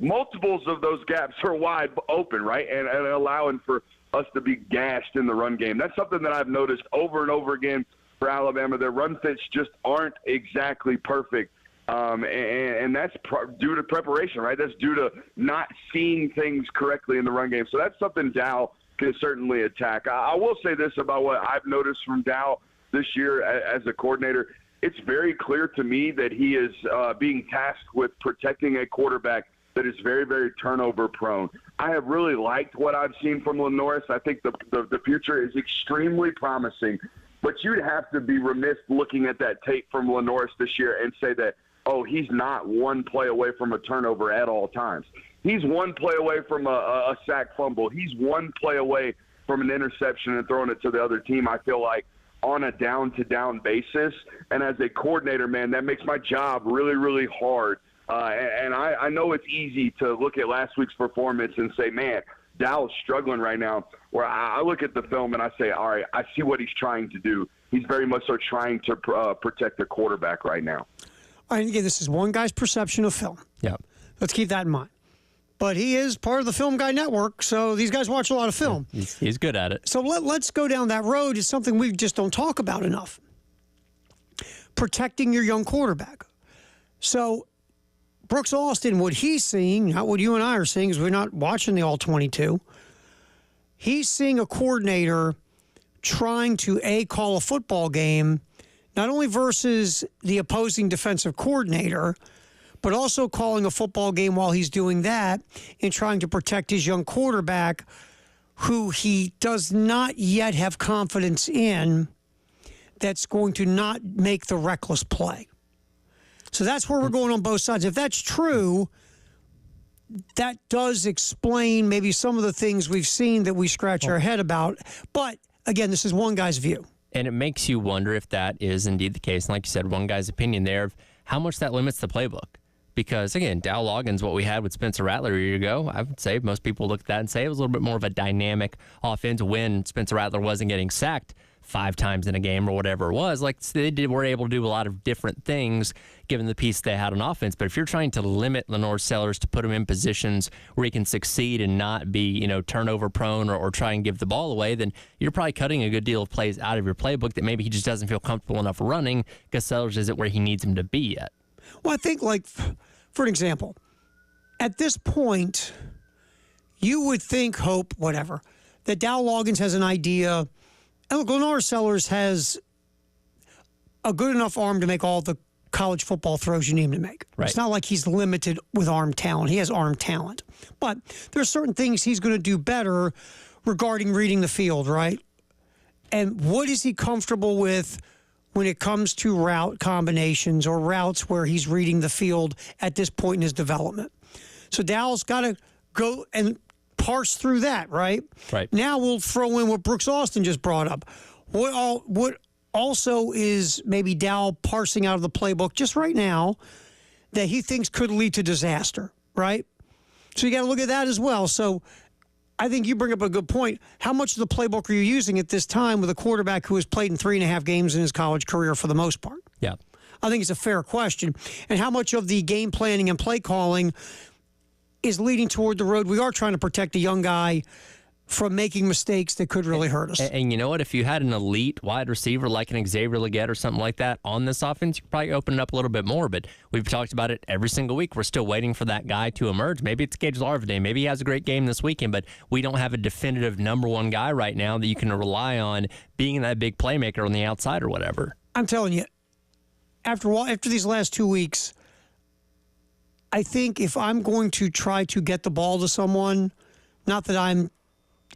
F: multiples of those gaps are wide open, right? And allowing for us to be gashed in the run game. That's something that I've noticed over and over again for Alabama. Their run fits just aren't exactly perfect. And that's due to preparation, right? That's due to not seeing things correctly in the run game. So that's something Dow can certainly attack. I will say this about what I've noticed from Dow this year as a coordinator. It's very clear to me that he is being tasked with protecting a quarterback that is very, very turnover prone. I have really liked what I've seen from Lenoris. I think the future is extremely promising, but you'd have to be remiss looking at that tape from Lenoris this year and say that, oh, he's not one play away from a turnover at all times. He's one play away from a sack fumble. He's one play away from an interception and throwing it to the other team, I feel like, on a down-to-down basis. And as a coordinator, man, that makes my job really, really hard. And I know it's easy to look at last week's performance and say, man, Dow's struggling right now. Where I look at the film and I say, all right, I see what he's trying to do. He's very much so trying to protect the quarterback right now.
B: All right, again, this is one guy's perception of film.
A: Yeah.
B: Let's keep that in mind. But he is part of the Film Guy Network, so these guys watch a lot of film.
A: He's good at it.
B: So let's go down that road. It's something we just don't talk about enough. Protecting your young quarterback. So Brooks Austin, what he's seeing, not what you and I are seeing, because we're not watching the All-22. He's seeing a coordinator trying to, call a football game, not only versus the opposing defensive coordinator, but also calling a football game while he's doing that and trying to protect his young quarterback, who he does not yet have confidence in, that's going to not make the reckless play. So that's where we're going on both sides. If that's true, that does explain maybe some of the things we've seen that we scratch our head about. But, again, this is one guy's view.
A: And it makes you wonder if that is indeed the case. And like you said, one guy's opinion there of how much that limits the playbook. Because, again, Dow Loggins, what we had with Spencer Rattler a year ago, I would say most people look at that and say it was a little bit more of a dynamic offense when Spencer Rattler wasn't getting sacked 5 times in a game or whatever it was. Like, were able to do a lot of different things given the piece they had on offense. But if you're trying to limit Lenore Sellers to put him in positions where he can succeed and not be, turnover prone or try and give the ball away, then you're probably cutting a good deal of plays out of your playbook that maybe he just doesn't feel comfortable enough running because Sellers isn't where he needs him to be yet.
B: Well, I think, for an example, at this point, you would think, hope, whatever, that Dow Loggins has an idea. And look, Lenore Sellers has a good enough arm to make all the college football throws you need him to make.
A: Right.
B: It's not like he's limited with arm talent. He has arm talent. But there are certain things he's going to do better regarding reading the field, right? And what is he comfortable with when it comes to route combinations or routes where he's reading the field at this point in his development? So Dow's got to go, and parse through that, right?
A: Right.
B: Now we'll throw in what Brooks Austin just brought up. What also is maybe Dow parsing out of the playbook just right now that he thinks could lead to disaster, right? So you got to look at that as well. So I think you bring up a good point. How much of the playbook are you using at this time with a quarterback who has played in 3.5 games in his college career for the most part?
A: Yeah.
B: I think it's a fair question. And how much of the game planning and play calling is leading toward the road we are trying to protect a young guy from making mistakes that could really hurt us.
A: And you know what? If you had an elite wide receiver like an Xavier Legette or something like that on this offense, you could probably open it up a little bit more. But we've talked about it every single week. We're still waiting for that guy to emerge. Maybe it's Gage Larvadain. Maybe he has a great game this weekend, but we don't have a definitive number one guy right now that you can rely on being that big playmaker on the outside or whatever.
B: I'm telling you, after these last 2 weeks, I think if I'm going to try to get the ball to someone, not that I'm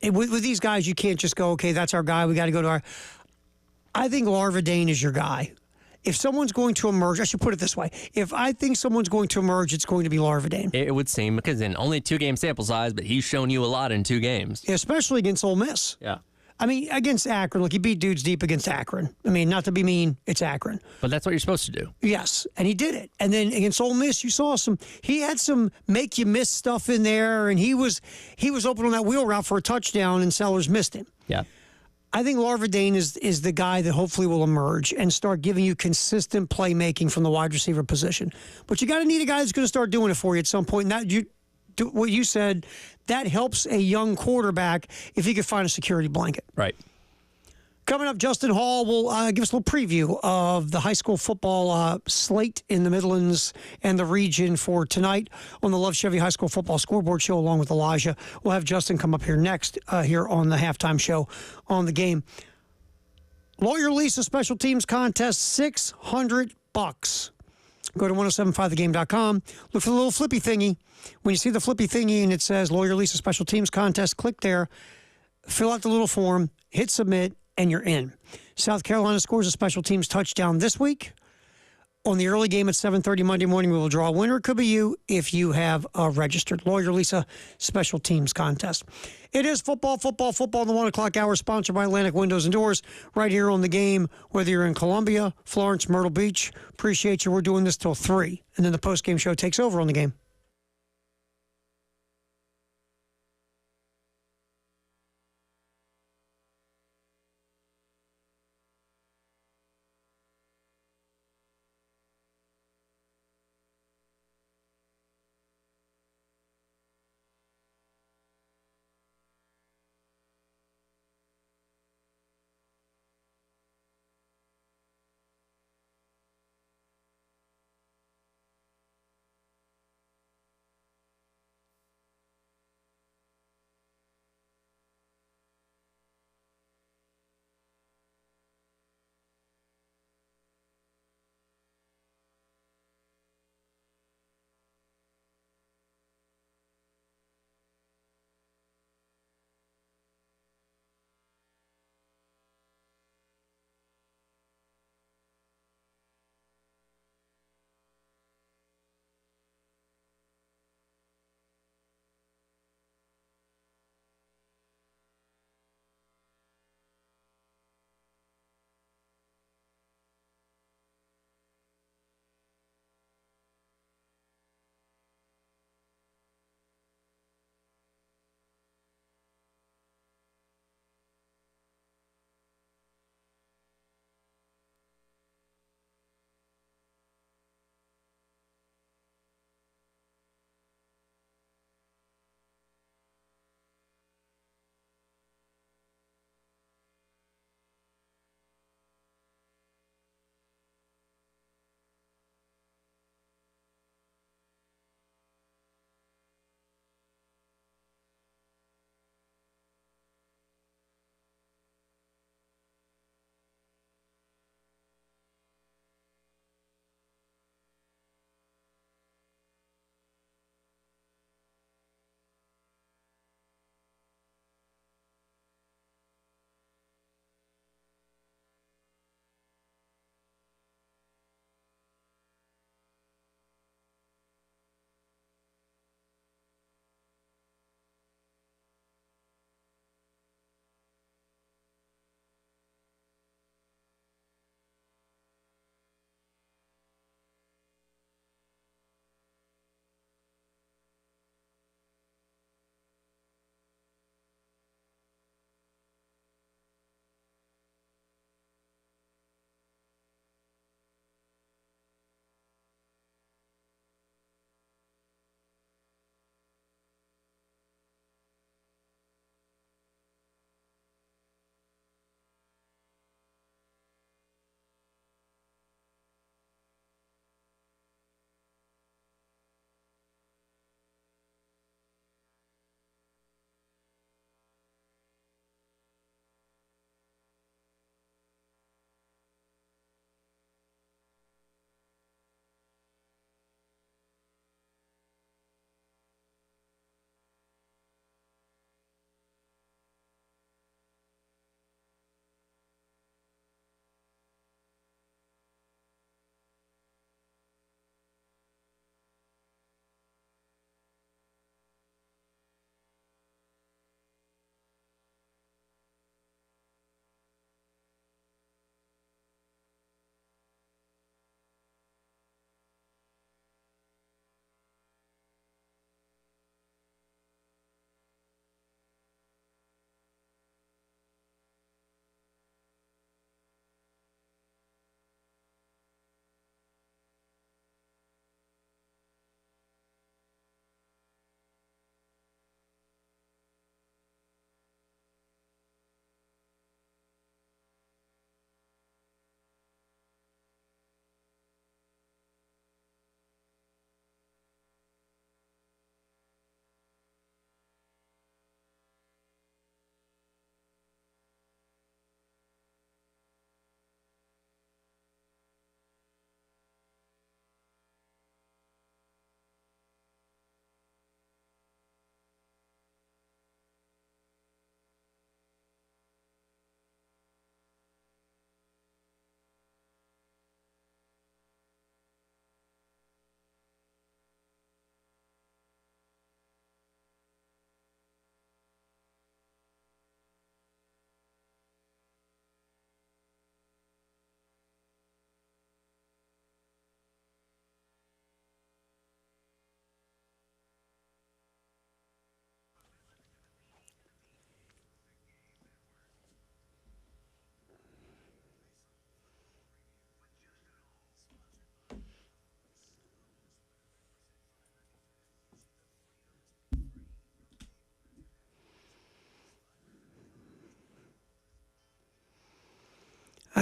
B: with these guys, you can't just go, okay, that's our guy. We got to go to our. I think Larvadain is your guy. If someone's going to emerge, I should put it this way. If I think someone's going to emerge, it's going to be Larvadain.
A: It would seem, because in only 2-game sample size, but he's shown you a lot in 2 games.
B: Especially against Ole Miss.
A: Yeah.
B: I mean, against Akron. Look, he beat dudes deep against Akron. I mean, not to be mean, it's Akron.
A: But that's what you're supposed to do.
B: Yes, and he did it. And then against Ole Miss, you saw he had some make you miss stuff in there, and he was open on that wheel route for a touchdown, and Sellers missed him.
A: Yeah.
B: I think Larvadain is the guy that hopefully will emerge and start giving you consistent playmaking from the wide receiver position. But you got to need a guy that's going to start doing it for you at some point. And that you do what you said, that helps a young quarterback if he could find a security blanket.
A: Right.
B: Coming up, Justin Hall will give us a little preview of the high school football slate in the Midlands and the region for tonight on the Love Chevy High School Football Scoreboard Show along with Elijah. We'll have Justin come up here next here on the halftime show on the game. Lawyer Lisa Special Teams Contest, $600. Go to 1075thegame.com. Look for the little flippy thingy. When you see the flippy thingy and it says Lawyer Lisa Special Teams Contest, click there, fill out the little form, hit submit, and you're in. South Carolina scores a special teams touchdown this week. On the early game at 7:30 Monday morning, we will draw a winner. It could be you if you have registered. Lawyer Lisa Special Teams Contest. It is football in the 1 o'clock hour, sponsored by Atlantic Windows and Doors, right here on the game, whether you're in Columbia, Florence, Myrtle Beach. Appreciate you. We're doing this till 3, and then the post-game show takes over on the game.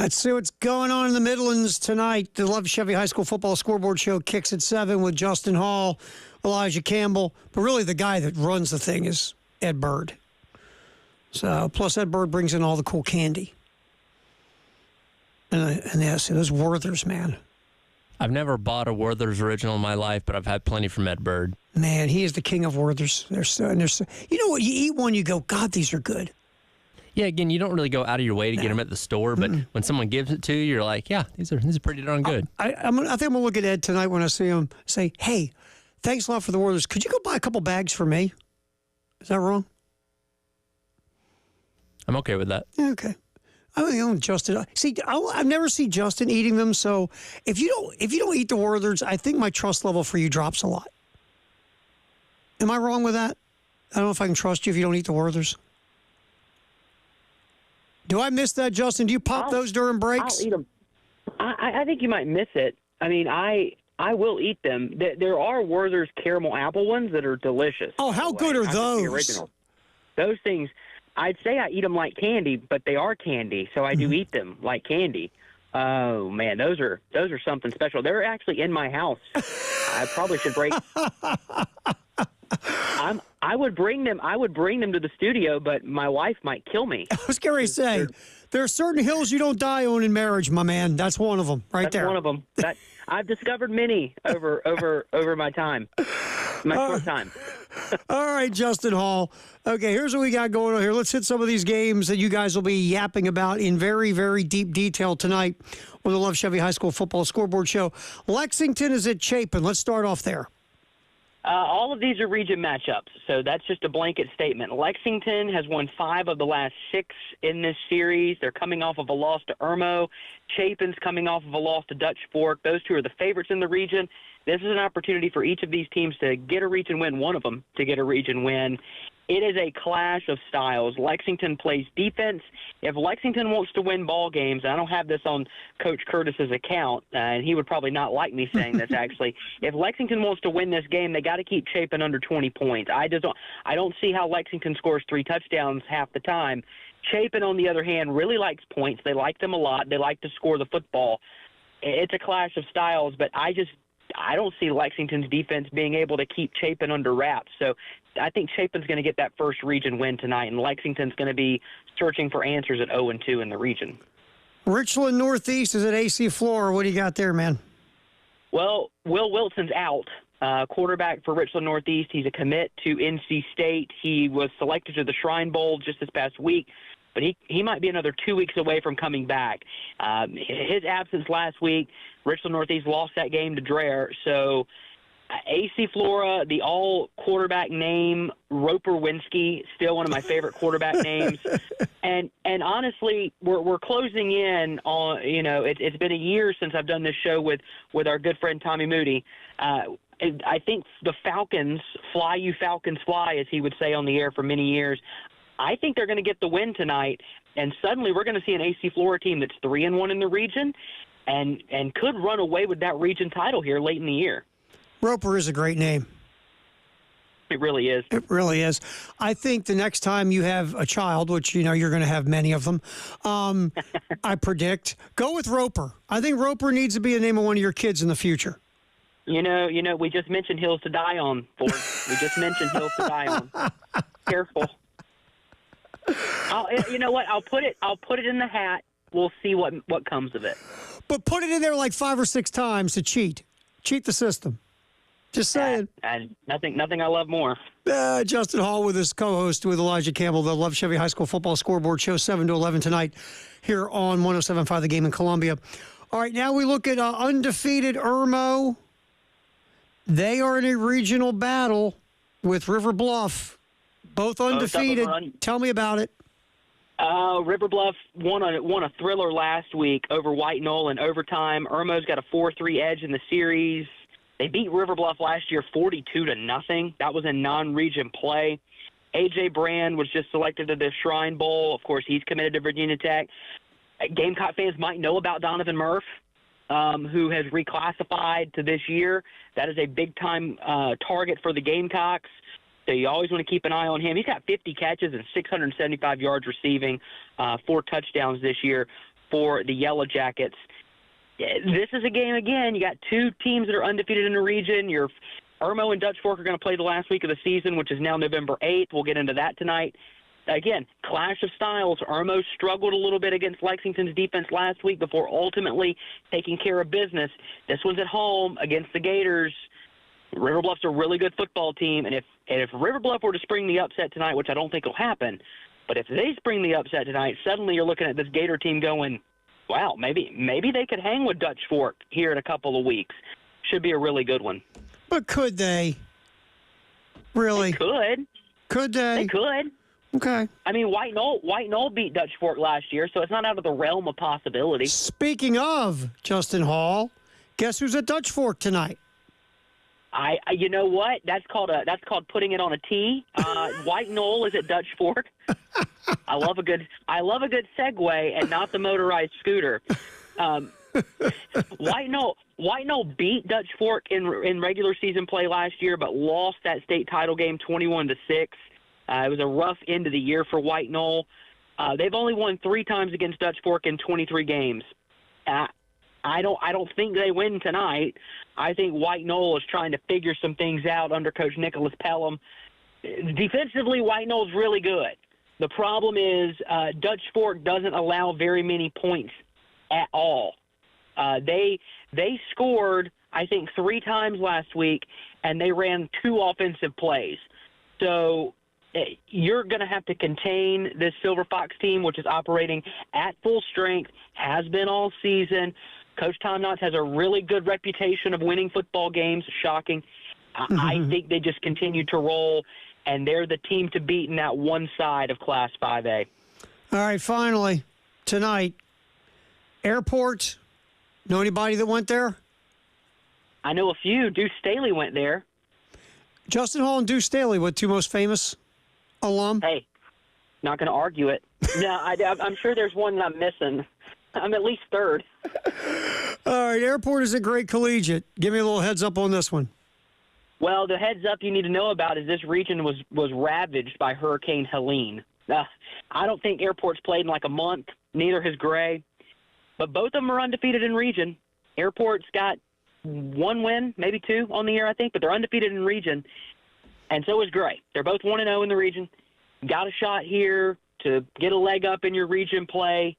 B: Let's see what's going on in the Midlands tonight. The Love Chevy High School Football Scoreboard Show kicks at 7 with Justin Hall, Elijah Campbell. But really the guy that runs the thing is Ed Bird. So, plus Ed Bird brings in all the cool candy. And yes, those Werthers, man.
A: I've never bought a Werther's original in my life, but I've had plenty from Ed Bird.
B: Man, he is the king of Werthers. They're so, you know what? You eat one, you go, God, these are good.
A: Yeah, again, you don't really go out of your way to get them at the store, but when someone gives it to you, you're like, yeah, these are pretty darn good.
B: I think I'm going to look at Ed tonight when I see him, say, hey, thanks a lot for the Werthers. Could you go buy a couple bags for me? Is that wrong?
A: I'm okay with that.
B: Yeah, okay. I don't Justin. See, I've never seen Justin eating them. So if you don't eat the Werthers, I think my trust level for you drops a lot. Am I wrong with that? I don't know if I can trust you if you don't eat the Werthers. Do I miss that, Justin? Do you pop those during breaks?
G: I'll eat them. I think you might miss it. I mean, I will eat them. There are Werther's caramel apple ones that are delicious.
B: Oh, how good are those?
G: The original. Those things, I'd say I eat them like candy, but they are candy, so I do eat them like candy. Oh man, those are something special. They're actually in my house. I probably should break. I would bring them to the studio, but my wife might kill me.
B: I was going to say, there are certain hills you don't die on in marriage, my man. That's one of them, right there.
G: That's one of them. I've discovered many over my time, my short time.
B: All right, Justin Hall. Okay, here's what we got going on here. Let's hit some of these games that you guys will be yapping about in very, very deep detail tonight on the Love Chevy High School Football Scoreboard Show. Lexington is at Chapin. Let's start off there.
G: All of these are region matchups, so that's just a blanket statement. Lexington has won 5 of the last 6 in this series. They're coming off of a loss to Irmo. Chapin's coming off of a loss to Dutch Fork. Those two are the favorites in the region. This is an opportunity for each of these teams to get a region win, one of them to get a region win. It is a clash of styles. Lexington plays defense. If Lexington wants to win ball games, I don't have this on Coach Curtis's account, and he would probably not like me saying this actually. If Lexington wants to win this game, they got to keep Chapin under 20 points. I don't see how Lexington scores 3 touchdowns half the time. Chapin, on the other hand, really likes points. They like them a lot. They like to score the football. It's a clash of styles, but I don't see Lexington's defense being able to keep Chapin under wraps. So I think Chapin's going to get that first region win tonight, and Lexington's going to be searching for answers at 0-2 in the region.
B: Richland Northeast is at AC Flora. What do you got there, man?
G: Well, Will Wilson's out. Quarterback for Richland Northeast. He's a commit to NC State. He was selected to the Shrine Bowl just this past week, but he might be another 2 weeks away from coming back. His absence last week, Richland Northeast lost that game to Dreher. So AC Flora, the all-quarterback name, Roper Winsky, still one of my favorite quarterback names. And honestly, we're closing in on, it's been a year since I've done this show with our good friend Tommy Moody. I think the Falcons, fly you Falcons fly, as he would say on the air for many years. I think they're going to get the win tonight, and suddenly we're going to see an AC Flora team that's 3-1 in the region and could run away with that region title here late in the year.
B: Roper is a great name.
G: It really is.
B: It really is. I think the next time you have a child, which you're going to have many of them, I predict, go with Roper. I think Roper needs to be the name of one of your kids in the future.
G: We just mentioned Hills to Die On, Ford. We just mentioned Hills to Die On. Careful. You know what? I'll put it in the hat. We'll see what comes of it.
B: But put it in there like 5 or 6 times to cheat the system. Just saying.
G: And nothing I love more.
B: Justin Hall with his co-host with Elijah Campbell, the Love Chevy High School Football Scoreboard Show, 7 to 11 tonight here on 107.5 The Game in Columbia. All right, now we look at undefeated Irmo. They are in a regional battle with River Bluff, both undefeated. Tell me about it.
G: River Bluff won a thriller last week over White Knoll in overtime. Irmo's got a 4-3 edge in the series. They beat River Bluff last year 42-0. That was in non-region play. A.J. Brand was just selected to the Shrine Bowl. Of course, he's committed to Virginia Tech. Gamecock fans might know about Donovan Murph, who has reclassified to this year. That is a big-time target for the Gamecocks. So you always want to keep an eye on him. He's got 50 catches and 675 yards receiving, 4 touchdowns this year. for the Yellow Jackets. This is a game, again, you got two teams that are undefeated in the region. Your Irmo and Dutch Fork are going to play the last week of the season, which is now November 8th. We'll get into that tonight. Again, clash of styles. Irmo struggled a little bit against Lexington's defense last week before ultimately taking care of business. This one's at home against the Gators. River Bluff's a really good football team, and if River Bluff were to spring the upset tonight, which I don't think will happen, but if they spring the upset tonight, suddenly you're looking at this Gator team going, wow, maybe they could hang with Dutch Fork here in a couple of weeks. Should be a really good one.
B: But could they? Really?
G: They could.
B: Could they?
G: They could.
B: Okay.
G: I mean, White Knoll beat Dutch Fork last year, so it's not out of the realm of possibility.
B: Speaking of Justin Hall, guess who's at Dutch Fork tonight?
G: You know what? That's called putting it on a tee. White Knoll is at Dutch Fork. I love a good segue and not the motorized scooter. White Knoll beat Dutch Fork in regular season play last year, but lost that state title game 21-6. It was a rough end of the year for White Knoll. They've only won 3 times against Dutch Fork in 23 games. I don't think they win tonight. I think White Knoll is trying to figure some things out under Coach Nicholas Pelham. Defensively, White Knoll's really good. The problem is Dutch Fork doesn't allow very many points at all. They scored, I think, 3 times last week, and they ran 2 offensive plays. So you're going to have to contain this Silver Fox team, which is operating at full strength, has been all season. Coach Tom Knotts has a really good reputation of winning football games. Shocking. I think they just continue to roll, and they're the team to beat in that one side of Class 5A.
B: All right, finally, tonight, Airport. Know anybody that went there?
G: I know a few. Deuce Staley went there.
B: Justin Hall and Deuce Staley, what 2 most famous alum?
G: Hey, not going to argue it. No, I'm sure there's one that I'm missing. I'm at least third.
B: All right, Airport is a great collegiate. Give me a little heads up on this one.
G: Well, the heads up you need to know about is this region was ravaged by Hurricane Helene. I don't think Airport's played in like a month. Neither has Gray. But both of them are undefeated in region. Airport's got 1 win, maybe 2 on the year, I think, but they're undefeated in region. And so is Gray. They're both 1-0 in the region. Got a shot here to get a leg up in your region play.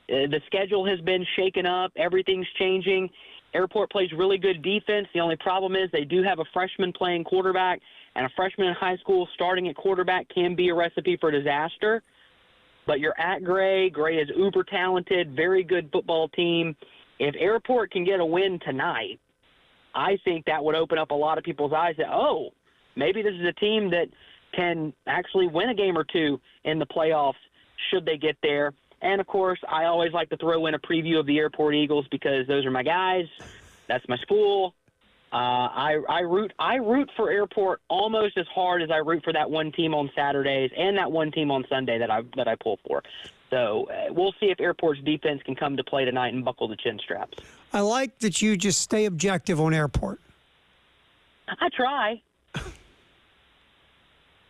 G: The schedule has been shaken up. Everything's changing. Airport plays really good defense. The only problem is they do have a freshman playing quarterback, and a freshman in high school starting at quarterback can be a recipe for disaster. But you're at Gray. Gray is uber talented, very good football team. If Airport can get a win tonight, I think that would open up a lot of people's eyes that, oh, maybe this is a team that can actually win a game or 2 in the playoffs should they get there. And, of course, I always like to throw in a preview of the Airport Eagles because those are my guys. That's my school. I root for Airport almost as hard as I root for that one team on Saturdays and that one team on Sunday that I pull for. So we'll see if Airport's defense can come to play tonight and buckle the chin straps.
B: I like that you just stay objective on Airport.
G: I try.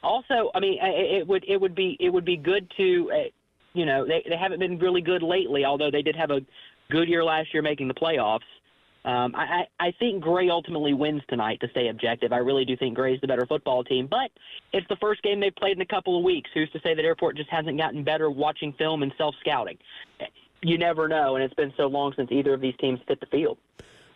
G: Also, I mean, it would be good to. They haven't been really good lately, although they did have a good year last year making the playoffs. I think Gray ultimately wins tonight to stay objective. I really do think Gray's the better football team, but it's the first game they've played in a couple of weeks. Who's to say that Airport just hasn't gotten better watching film and self-scouting? You never know, and it's been so long since either of these teams hit the field.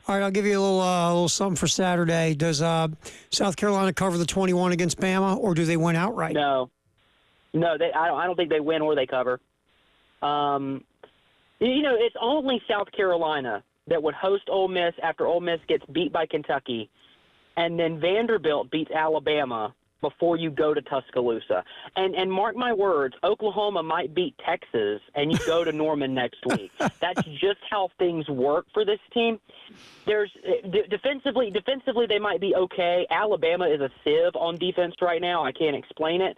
B: All right, I'll give you a little something for Saturday. Does South Carolina cover the 21 against Bama, or do they win outright?
G: No, I don't think they win or they cover. It's only South Carolina that would host Ole Miss after Ole Miss gets beat by Kentucky, and then Vanderbilt beats Alabama before you go to Tuscaloosa. And mark my words, Oklahoma might beat Texas, and you go to Norman next week. That's just how things work for this team. There's defensively they might be okay. Alabama is a sieve on defense right now. I can't explain it.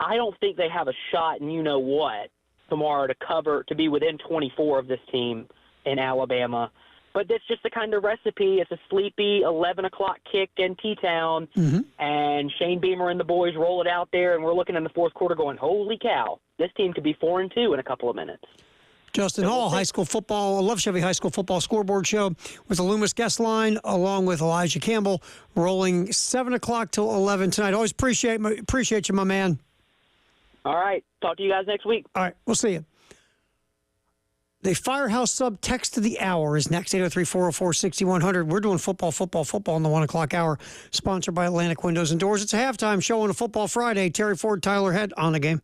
G: I don't think they have a shot, and you know what, tomorrow to be within 24 of this team in Alabama. But that's just the kind of recipe. It's a sleepy 11 o'clock kick in T-Town, and Shane Beamer and the boys roll it out there, and we're looking in the fourth quarter going, holy cow, this team could be 4-2 in a couple of minutes.
B: Justin Hall, high school football, Love Chevy High School football scoreboard show with the Loomis guest line, along with Elijah Campbell, rolling 7 o'clock till 11 tonight. Always appreciate you, my man.
G: All right. Talk to you guys next week.
B: All right. We'll see you. The Firehouse Sub text of the hour is next, 803-404-6100. We're doing football in the 1 o'clock hour, sponsored by Atlantic Windows and Doors. It's a halftime show on a Football Friday. Terry Ford, Tyler Head on the game.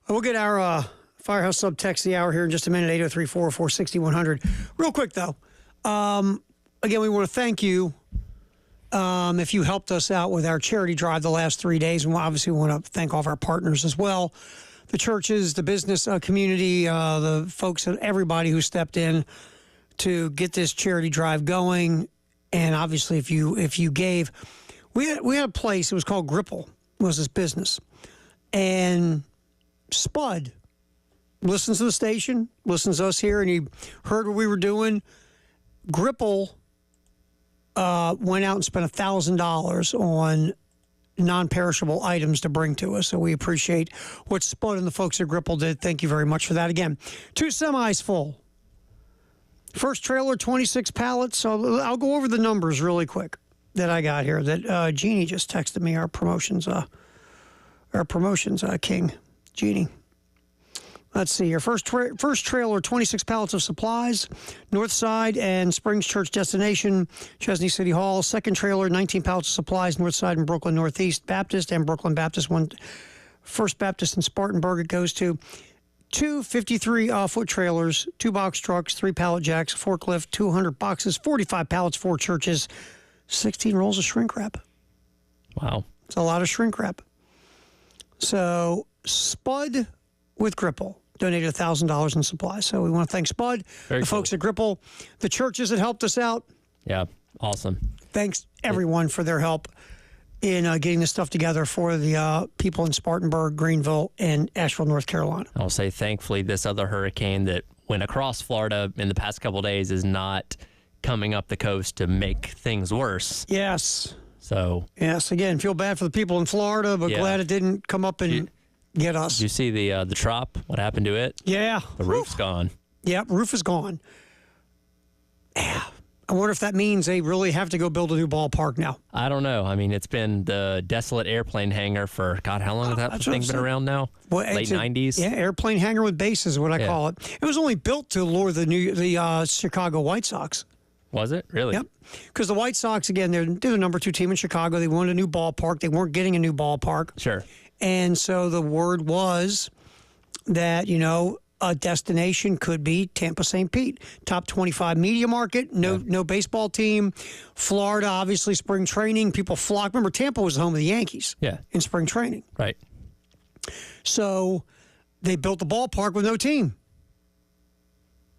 B: We'll get our Firehouse Sub text the hour here in just a minute, 803-404-6100. Real quick, though. Again, we want to thank you if you helped us out with our charity drive the last 3 days. And obviously, we want to thank all of our partners as well. the churches, the business community, the folks, everybody who stepped in to get this charity drive going. And obviously, if you gave, we had a place. It was called Gripple. Was this business, and Spud listens to the station, listens to us here, and he heard what we were doing. Gripple went out and spent $1,000 on non-perishable items to bring to us. So we appreciate what Spud and the folks at Gripple did. Thank you very much for that. Again, 2 semis full. First trailer, 26 pallets. So I'll go over the numbers really quick that I got here. That Jeannie just texted me, our promotions king, Jeannie. Let's see here. First trailer, 26 pallets of supplies, North Side and Springs Church destination, Chesney City Hall. Second trailer, 19 pallets of supplies, North Side and Brooklyn Northeast Baptist and Brooklyn Baptist. First Baptist in Spartanburg it goes to. 2 53-foot trailers, 2 box trucks, 3 pallet jacks, forklift, 200 boxes, 45 pallets, 4 churches, 16 rolls of shrink wrap.
A: Wow.
B: It's a lot of shrink wrap. So Spud with Gripple donated $1,000 in supplies. So we want to thank Spud, folks at Gripple, the churches that helped us out.
A: Yeah, awesome.
B: Thanks, everyone, for their help in getting this stuff together for the people in Spartanburg, Greenville, and Asheville, North Carolina.
A: I'll say, thankfully, this other hurricane that went across Florida in the past couple of days is not coming up the coast to make things worse.
B: Yes.
A: So.
B: Yes, again, feel bad for the people in Florida, but glad it didn't come up and get us.
A: Did you see the trop? What happened to it?
B: Yeah.
A: The roof's gone.
B: Yeah, roof is gone. Yeah. I wonder if that means they really have to go build a new ballpark now.
A: I don't know. I mean, it's been the desolate airplane hangar for, God, how long has that thing been around now?
B: Well,
A: late 90s?
B: Yeah, airplane hangar with bases is what I call it. It was only built to lure the Chicago White Sox.
A: Was it? Really?
B: Yep. Because the White Sox, again, they're the number 2 team in Chicago. They wanted a new ballpark. They weren't getting a new ballpark.
A: Sure.
B: And so the word was that, a destination could be Tampa St. Pete, top 25 media market, no baseball team. Florida, obviously, spring training. People flock. Remember, Tampa was the home of the Yankees in spring training.
A: Right.
B: So they built the ballpark with no team,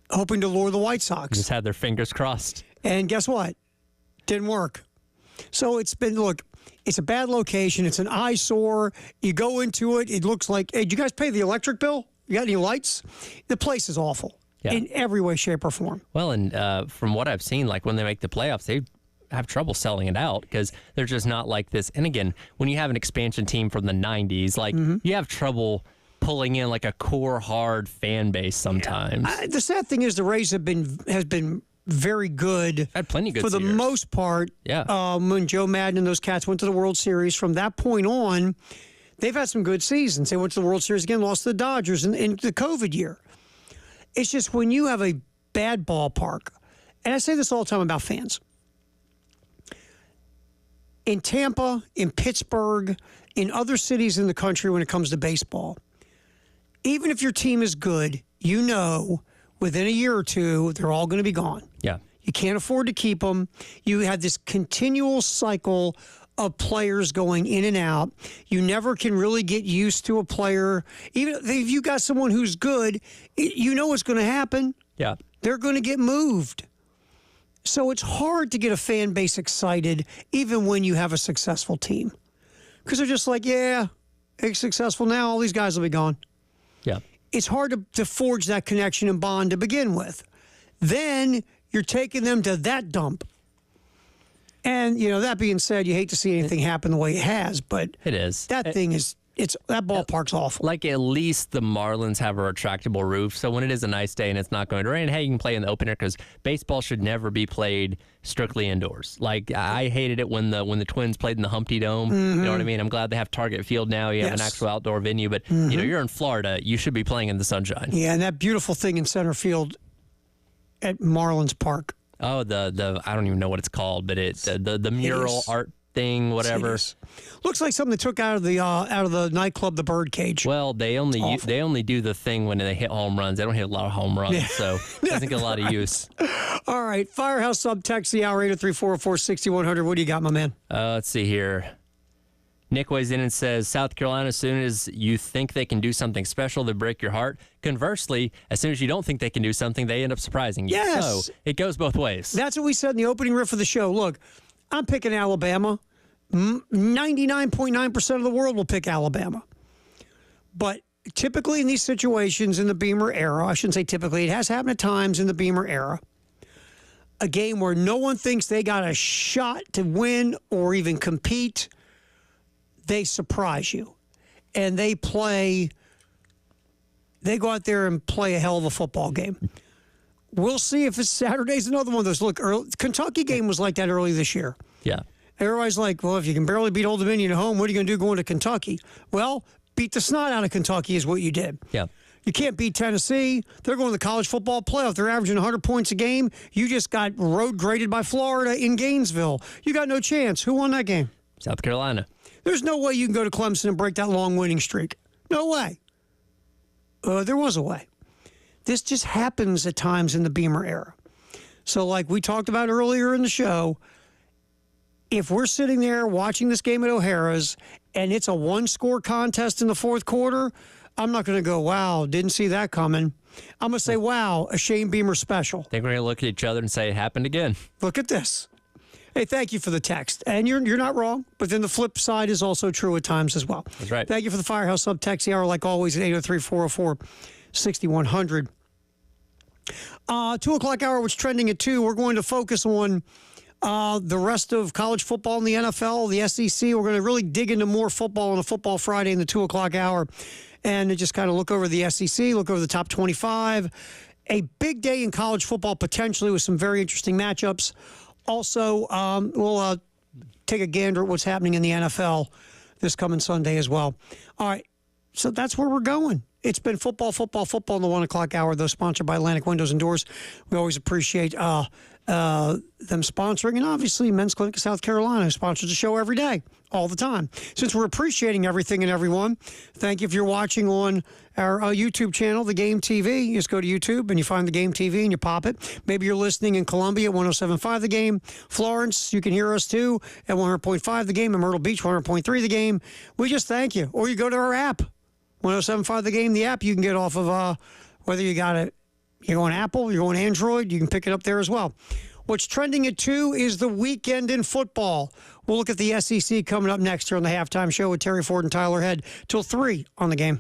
B: hoping to lure the White Sox.
A: Just had their fingers crossed.
B: And guess what? Didn't work. So it's a bad location. It's an eyesore. You go into it, it looks like, hey, did you guys pay the electric bill? You got any lights? The place is awful in every way, shape, or form.
A: Well, and from what I've seen, like when they make the playoffs, they have trouble selling it out because they're just not like this. And again, when you have an expansion team from the 90s, like you have trouble pulling in like a core hard fan base sometimes.
B: The sad thing is the Rays has been very good.
A: Had plenty of good
B: for the
A: years.
B: most part.
A: Yeah.
B: When Joe Madden and those cats went to the World Series, from that point on, they've had some good seasons. They went to the World Series again, lost to the Dodgers in the COVID year. It's just when you have a bad ballpark, and I say this all the time about fans. In Tampa, in Pittsburgh, in other cities in the country when it comes to baseball, even if your team is good, within a year or two, they're all going to be gone.
A: Yeah.
B: You can't afford to keep them. You have this continual cycle of players going in and out. You never can really get used to a player. Even if you got someone who's good, you know what's going to happen.
A: Yeah.
B: They're going to get moved. So it's hard to get a fan base excited even when you have a successful team. Because they're just like, yeah, it's successful now. All these guys will be gone.
A: Yeah.
B: It's hard to forge that connection and bond to begin with. Then you're taking them to that dump. And, that being said, you hate to see anything happen the way it has, but
A: it is.
B: That ballpark's awful.
A: Like, at least the Marlins have a retractable roof, so when it is a nice day and it's not going to rain, hey, you can play in the open air, because baseball should never be played strictly indoors. Like, I hated it when the Twins played in the Humpty Dome.
B: Mm-hmm.
A: You know what I mean? I'm glad they have Target Field now. You have an actual outdoor venue, but, you're in Florida. You should be playing in the sunshine.
B: Yeah, and that beautiful thing in center field at Marlins Park.
A: Oh, the I don't even know what it's called, but it's the mural art thing, whatever.
B: Looks like something they took out of the nightclub, the Birdcage.
A: Well, they only do the thing when they hit home runs. They don't hit a lot of home runs, so it doesn't get a lot of use.
B: All right, Firehouse Subtext, the hour 803-404-6100. What do you got, my man?
A: Let's see here. Nick weighs in and says, South Carolina, as soon as you think they can do something special, they break your heart. Conversely, as soon as you don't think they can do something, they end up surprising you.
B: Yes.
A: So it goes both ways.
B: That's what we said in the opening riff of the show. Look, I'm picking Alabama. 99.9% of the world will pick Alabama. But typically in these situations in the Beamer era, I shouldn't say typically, it has happened at times in the Beamer era, a game where no one thinks they got a shot to win or even compete, they surprise you. And they go out there and play a hell of a football game. We'll see if it's Saturday's another one of those. Look, Kentucky game was like that early this year.
A: Yeah.
B: Everybody's like, well, if you can barely beat Old Dominion at home, what are you going to do going to Kentucky? Well, beat the snot out of Kentucky is what you did.
A: Yeah.
B: You can't beat Tennessee. They're going to the college football playoff. They're averaging 100 points a game. You just got road graded by Florida in Gainesville. You got no chance. Who won that game?
A: South Carolina.
B: There's no way you can go to Clemson and break that long winning streak. No way. There was a way. This just happens at times in the Beamer era. So like we talked about earlier in the show, if we're sitting there watching this game at O'Hara's and it's a one-score contest in the fourth quarter, I'm not going to go, wow, didn't see that coming. I'm going to say, wow, a Shane Beamer special.
A: I think we're going to look at each other and say it happened again.
B: Look at this. Hey, thank you for the text. And you're not wrong, but then the flip side is also true at times as well.
A: That's right.
B: Thank you for the Firehouse Sub Text hour, like always, at 803-404-6100. 2 o'clock hour, which trending at 2. We're going to focus on the rest of college football in the NFL, the SEC. We're going to really dig into more football on a Football Friday in the 2 o'clock hour and just kind of look over the SEC, look over the top 25. A big day in college football potentially with some very interesting matchups. Also, we'll take a gander at what's happening in the NFL this coming Sunday as well. All right, so that's where we're going. It's been football in the 1 o'clock hour, though, sponsored by Atlantic Windows and Doors. We always appreciate them sponsoring. And obviously, Men's Clinic of South Carolina sponsors the show every day, all the time. Since we're appreciating everything and everyone, thank you if you're watching on our YouTube channel, The Game TV. You just go to YouTube and you find The Game TV and you pop it. Maybe you're listening in Columbia at 107.5 The Game. Florence, you can hear us too at 100.5 The Game. And Myrtle Beach, 100.3 The Game. We just thank you. Or you go to our app. 107.5 The Game, the app you can get off of whether you got it, you're going Apple, you're going Android, you can pick it up there as well. What's trending at 2 is the weekend in football. We'll look at the SEC coming up next here on the Halftime Show with Terry Ford and Tyler Head till 3 on The Game.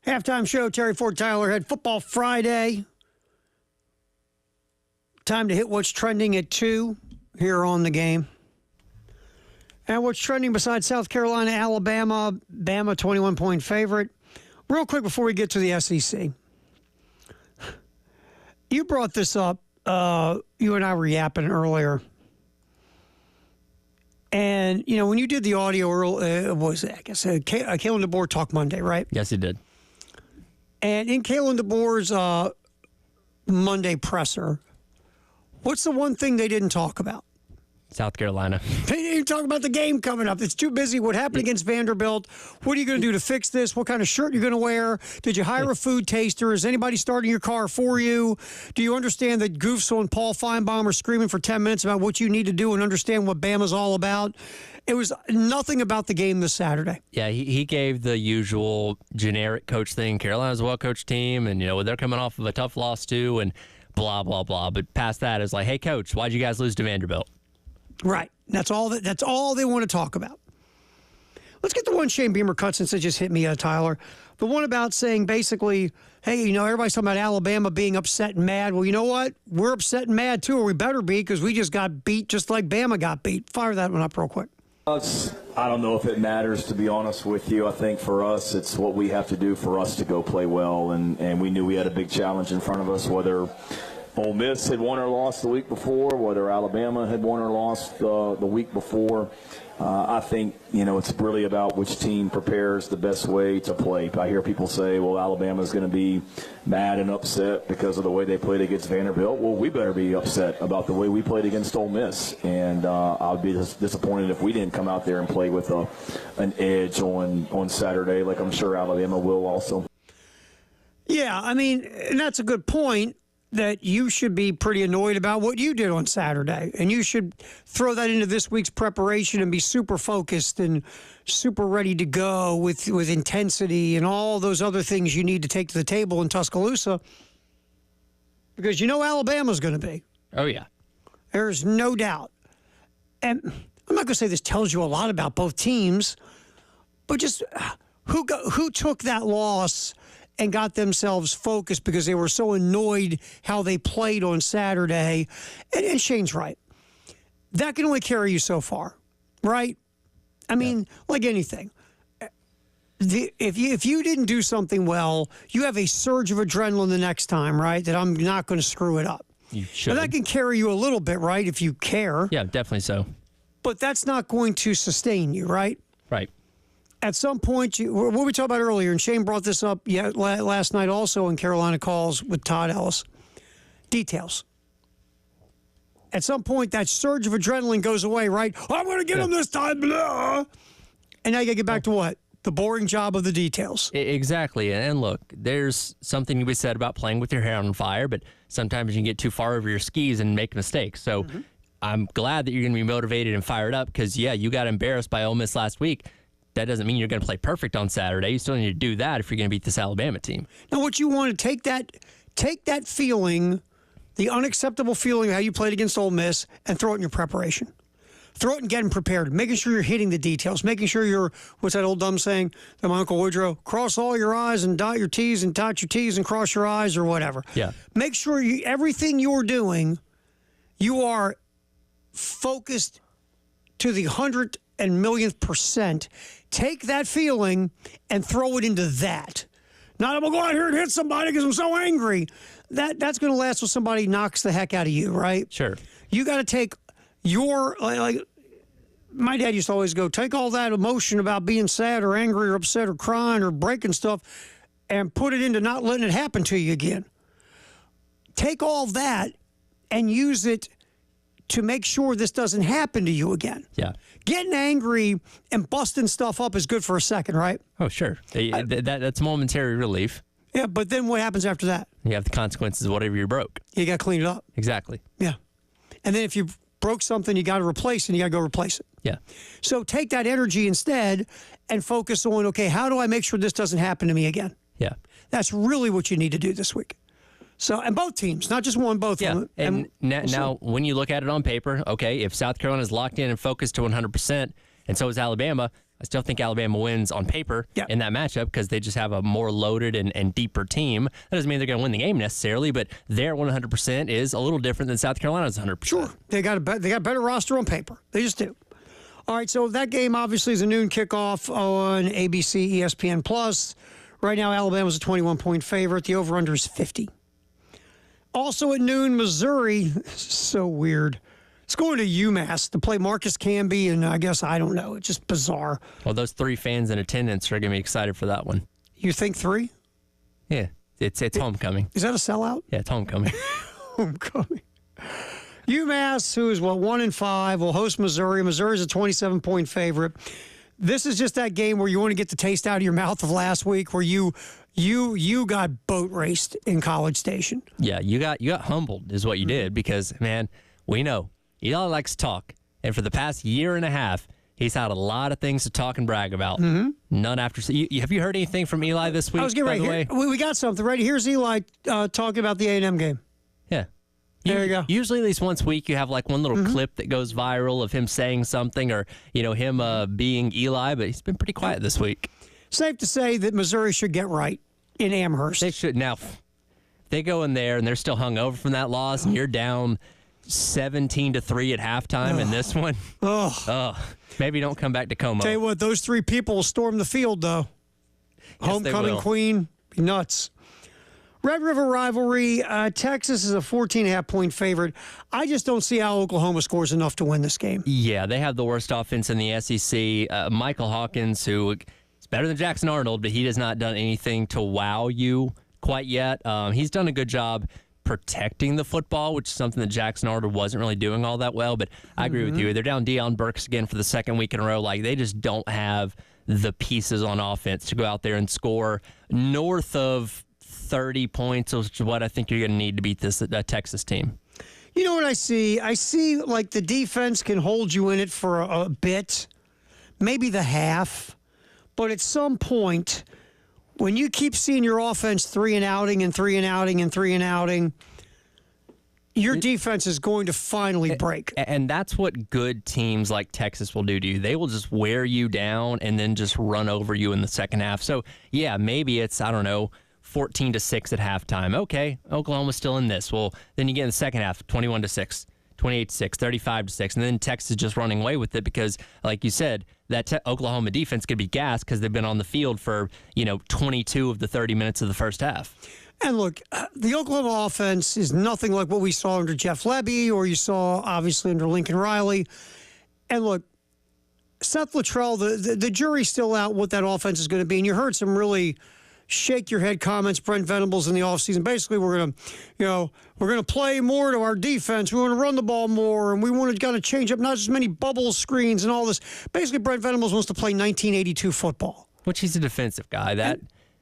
B: Halftime show, Terry Ford, Tyler Head, Football Friday. Time to hit what's trending at 2 here on the game. And what's trending besides South Carolina, Alabama, Bama 21-point favorite. Real quick before we get to the SEC. You brought this up. You and I were yapping earlier. And, you know, when you did the audio, what was it? I guess Kalen DeBoer Talk Monday, right?
A: Yes, he did.
B: And in Kalen DeBoer's Monday presser, what's the one thing they didn't talk about?
A: South Carolina.
B: They didn't talk about the game coming up. It's too busy. What happened against Vanderbilt? What are you going to do to fix this? What kind of shirt you're going to wear? Did you hire a food taster? Is anybody starting your car for you? Do you understand that Goofso and Paul Feinbaum are screaming for 10 minutes about what you need to do and understand what Bama's all about? It was nothing about the game this Saturday.
A: Yeah, he gave the usual generic coach thing. Carolina's a well-coached team, and, you know, they're coming off of a tough loss, too, and blah, blah, blah. But past that is like, hey, coach, why'd you guys lose to Vanderbilt?
B: Right. That's all they want to talk about. Let's get the one Shane Beamer cut since it just hit me, Tyler. The one about saying basically, hey, you know, everybody's talking about Alabama being upset and mad. Well, you know what? We're upset and mad, too, or we better be, because we just got beat just like Bama got beat. Fire that one up real quick.
C: I don't know if it matters, to be honest with you. I think for us, it's what we have to do for us to go play well, and we knew we had a big challenge in front of us, whether Ole Miss had won or lost the week before, whether Alabama had won or lost the week before. I think, you know, it's really about which team prepares the best way to play. I hear people say, well, Alabama's going to be mad and upset because of the way they played against Vanderbilt. Well, we better be upset about the way we played against Ole Miss. And I would be disappointed if we didn't come out there and play with an edge on Saturday, like I'm sure Alabama will also.
B: Yeah, I mean, and that's a good point, that you should be pretty annoyed about what you did on Saturday. And you should throw that into this week's preparation and be super focused and super ready to go with intensity and all those other things you need to take to the table in Tuscaloosa. Because you know Alabama's going to be.
A: Oh, yeah.
B: There's no doubt. And I'm not going to say this tells you a lot about both teams, but just who took that loss and got themselves focused because they were so annoyed how they played on Saturday. And Shane's right. That can only carry you so far, right? I mean, like anything. If you didn't do something well, you have a surge of adrenaline the next time, right? That I'm not going to screw it up.
A: You should.
B: Now, that can carry you a little bit, right, if you care.
A: Yeah, definitely so.
B: But that's not going to sustain you, right?
A: Right.
B: At some point, what we talked about earlier, and Shane brought this up last night also in Carolina Calls with Todd Ellis, details. At some point, that surge of adrenaline goes away, right? I'm going to get him this time, blah. And now you got to get back to what? The boring job of the details.
A: Exactly. And look, there's something to be said about playing with your hair on fire, but sometimes you can get too far over your skis and make mistakes. So I'm glad that you're going to be motivated and fired up because, yeah, you got embarrassed by Ole Miss last week. That doesn't mean you're going to play perfect on Saturday. You still need to do that if you're going to beat this Alabama team.
B: Now, what you want to take that feeling, the unacceptable feeling of how you played against Ole Miss, and throw it in your preparation. Throw it and get them prepared. Making sure you're hitting the details. Making sure you're, what's that old dumb saying that my Uncle Woodrow, cross all your I's and dot your T's and dot your T's and cross your I's or whatever.
A: Yeah.
B: Make sure everything you're doing, you are focused to the 100 and millionth percent. Take that feeling and throw it into that. Not I'm going to go out here and hit somebody because I'm so angry. That's going to last till somebody knocks the heck out of you, right?
A: Sure.
B: You got to take your, like my dad used to always go, take all that emotion about being sad or angry or upset or crying or breaking stuff and put it into not letting it happen to you again. Take all that and use it to make sure this doesn't happen to you again.
A: Yeah.
B: Getting angry and busting stuff up is good for a second, right?
A: Oh, sure. That's momentary relief.
B: Yeah, but then what happens after that?
A: You have the consequences of whatever you broke.
B: You got to clean it up.
A: Exactly.
B: Yeah. And then if you broke something, you got to replace it, and you got to go replace it.
A: Yeah.
B: So take that energy instead and focus on, okay, how do I make sure this doesn't happen to me again?
A: Yeah.
B: That's really what you need to do this week. So, and both teams, not just one, both of them.
A: And now, when you look at it on paper, okay, if South Carolina is locked in and focused to 100%, and so is Alabama, I still think Alabama wins on paper in that matchup because they just have a more loaded and deeper team. That doesn't mean they're going to win the game necessarily, but their 100% is a little different than South Carolina's 100%.
B: Sure. They got a better roster on paper. They just do. All right, so that game obviously is a noon kickoff on ABC, ESPN Plus. Right now, Alabama's a 21-point favorite. The over-under is 50. Also at noon, Missouri. So weird. It's going to UMass to play Marcus Camby, and I don't know. It's just bizarre.
A: Well, those 3 fans in attendance are going to be excited for that one.
B: You think 3?
A: Yeah, it's homecoming.
B: Is that a sellout?
A: Yeah, it's homecoming.
B: Homecoming. UMass, who is 1-5, will host Missouri. Missouri's a 27-point favorite. This is just that game where you want to get the taste out of your mouth of last week, where you got boat raced in College Station.
A: Yeah, you got humbled is what you did because, man, we know Eli likes to talk, and for the past year and a half, he's had a lot of things to talk and brag about. Mm-hmm. None after. Have you heard anything from Eli this week?
B: I was getting right here. We got something right here's Eli talking about the A&M game.
A: Yeah.
B: There you go.
A: Usually at least once a week you have like one little clip that goes viral of him saying something or, him being Eli, but he's been pretty quiet this week. Safe
B: to say that Missouri should get right in Amherst.
A: They should. Now, they go in there and they're still hungover from that loss and you're down 17-3 at halftime in this one. Maybe don't come back to Como.
B: Tell you what, those 3 people will storm the field, though.
A: Yes,
B: Homecoming queen, be nuts. Red River rivalry, Texas is a 14.5-point favorite. I just don't see how Oklahoma scores enough to win this game.
A: Yeah, they have the worst offense in the SEC. Michael Hawkins, who is better than Jackson Arnold, but he has not done anything to wow you quite yet. He's done a good job protecting the football, which is something that Jackson Arnold wasn't really doing all that well. But I agree with you. They're down Deion Burks again for the second week in a row. Like, they just don't have the pieces on offense to go out there and score north of 30 points, which is what I think you're going to need to beat this Texas team.
B: You know what I see? I see like the defense can hold you in it for a bit, maybe the half, but at some point, when you keep seeing your offense 3 and outing and 3 and outing and 3 and outing, your defense is going to finally break.
A: And that's what good teams like Texas will do to you. They will just wear you down and then just run over you in the second half. So, yeah, maybe it's, 14-6 at halftime. Okay, Oklahoma's still in this. Well, then you get in the second half, 21-6, 28-6, 35-6, and then Texas just running away with it because, like you said, that Oklahoma defense could be gassed because they've been on the field for 22 of the 30 minutes of the first half.
B: And look, the Oklahoma offense is nothing like what we saw under Jeff Lebby or you saw obviously under Lincoln Riley. And look, Seth Luttrell, the jury's still out what that offense is going to be, and you heard some really shake your head comments, Brent Venables, in the offseason. Basically, we're going to play more to our defense. We want to run the ball more, and we want to change up not as many bubble screens and all this. Basically, Brent Venables wants to play 1982 football.
A: Which he's a defensive guy. That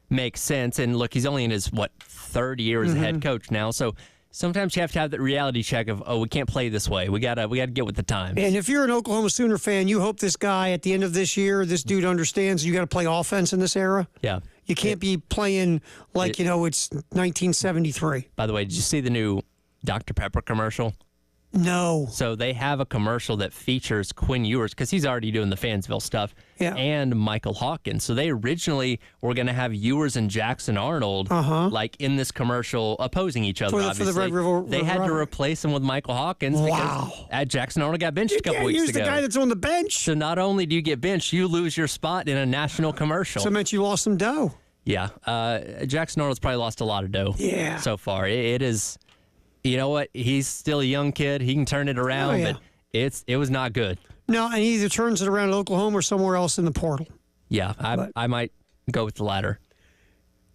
A: makes sense. And look, he's only in his, third year as a head coach now. So sometimes you have to have that reality check of, we can't play this way. We gotta get with the times.
B: And if you're an Oklahoma Sooner fan, you hope this guy at the end of this year, this dude understands you got to play offense in this era.
A: Yeah.
B: You can't be playing like, it's 1973.
A: By the way, did you see the new Dr. Pepper commercial?
B: No.
A: So they have a commercial that features Quinn Ewers because he's already doing the Fansville stuff and Michael Hawkins. So they originally were going to have Ewers and Jackson Arnold like in this commercial opposing each other, obviously.
B: For the Red River
A: they had to replace him with Michael Hawkins because Jackson Arnold got benched a couple weeks ago.
B: Use the guy that's on the bench.
A: So not only do you get benched, you lose your spot in a national commercial.
B: So it meant you lost some dough.
A: Yeah. Jackson Arnold's probably lost a lot of dough so far. It is... You know what? He's still a young kid. He can turn it around, but it was not good.
B: No, and he either turns it around at Oklahoma or somewhere else in the portal.
A: Yeah, I might go with the latter.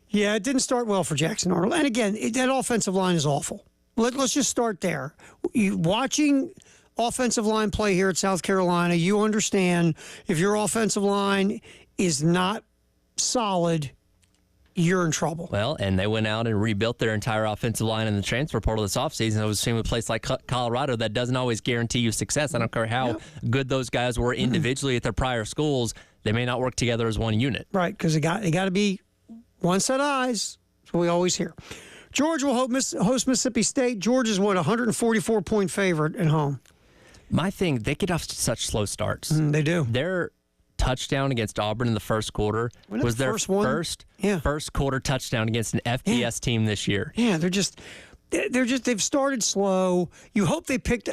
B: Yeah, it didn't start well for Jackson Arnold. And again, that offensive line is awful. Let's just start there. Watching offensive line play here at South Carolina, you understand if your offensive line is not solid, you're in trouble.
A: Well, and they went out and rebuilt their entire offensive line in the transfer portal this offseason. I was assuming a place like Colorado that doesn't always guarantee you success. I don't care how good those guys were individually at their prior schools. They may not work together as one unit.
B: Right, because it got to be one set of eyes. That's what we always hear. Georgia will host Mississippi State. Georgia's, 144-point favorite at home.
A: My thing, they get off to such slow starts.
B: They do.
A: They're touchdown against Auburn in the first quarter
B: Wasn't it
A: was
B: the
A: their
B: first one? Yeah.
A: first quarter touchdown against an FBS team this year.
B: Yeah, they've started slow. You hope they picked,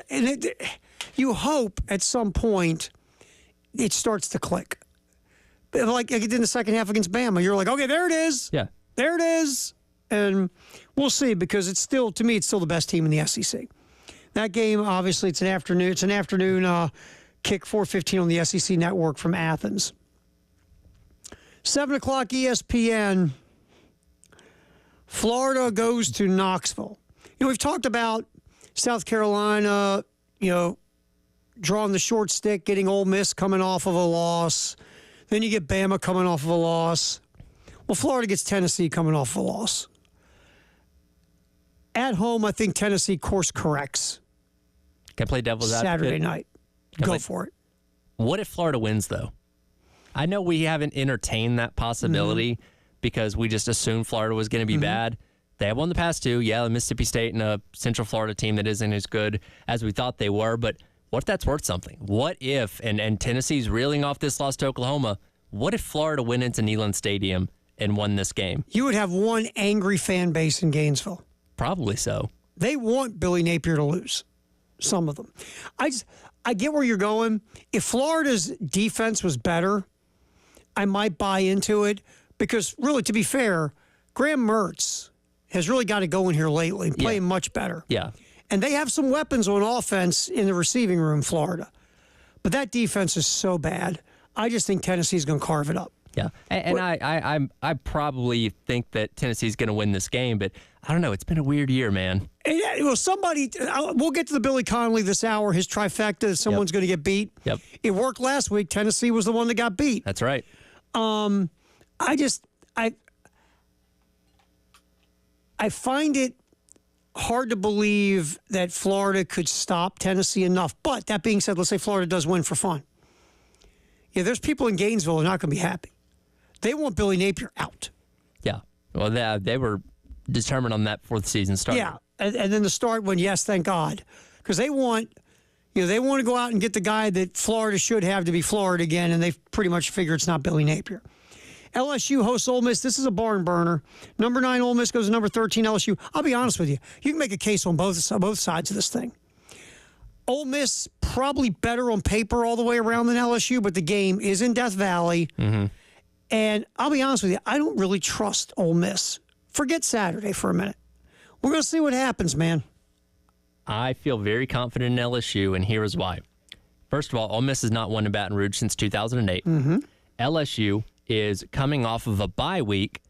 B: you hope at some point it starts to click. Like it did in the second half against Bama. You're like, okay, there it is.
A: Yeah.
B: There it is. And we'll see, because it's still the best team in the SEC. That game, obviously, it's an afternoon kick, 4:15 on the SEC network from Athens. 7 o'clock ESPN. Florida goes to Knoxville. We've talked about South Carolina, drawing the short stick, getting Ole Miss coming off of a loss. Then you get Bama coming off of a loss. Well, Florida gets Tennessee coming off of a loss. At home, I think Tennessee course corrects.
A: Can I play devil's advocate?
B: Saturday night. Go for it.
A: What if Florida wins, though? I know we haven't entertained that possibility because we just assumed Florida was going to be bad. They have won the past two. Yeah, the Mississippi State and a Central Florida team that isn't as good as we thought they were. But what if that's worth something? What if, and Tennessee's reeling off this loss to Oklahoma, what if Florida went into Neyland Stadium and won this game?
B: You would have one angry fan base in Gainesville.
A: Probably so.
B: They want Billy Napier to lose. Some of them. I get where you're going. If Florida's defense was better, I might buy into it, because really, to be fair, Graham Mertz has really got it going here lately, playing much better.
A: Yeah.
B: And they have some weapons on offense in the receiving room, Florida. But that defense is so bad. I just think Tennessee's going to carve it up.
A: Yeah, and I probably think that Tennessee's going to win this game, but I don't know. It's been a weird year, man.
B: Well, we'll get to the Billy Connolly this hour, his trifecta. Someone's going to get beat.
A: Yep.
B: It worked last week. Tennessee was the one that got beat.
A: That's right.
B: I find it hard to believe that Florida could stop Tennessee enough. But that being said, let's say Florida does win for fun. Yeah, there's people in Gainesville who are not going to be happy. They want Billy Napier out.
A: Yeah. Well, they were determined on that before the season started.
B: Yeah, and then the start when, yes, thank God. Because they want to go out and get the guy that Florida should have to be Florida again, and they've pretty much figured it's not Billy Napier. LSU hosts Ole Miss. This is a barn burner. Number 9 Ole Miss goes to number 13 LSU. I'll be honest with you. You can make a case on both sides of this thing. Ole Miss probably better on paper all the way around than LSU, but the game is in Death Valley. Mm-hmm. And I'll be honest with you, I don't really trust Ole Miss. Forget Saturday for a minute. We're going to see what happens, man.
A: I feel very confident in LSU, and here is why. First of all, Ole Miss has not won in Baton Rouge since 2008. Mm-hmm. LSU is coming off of a bye week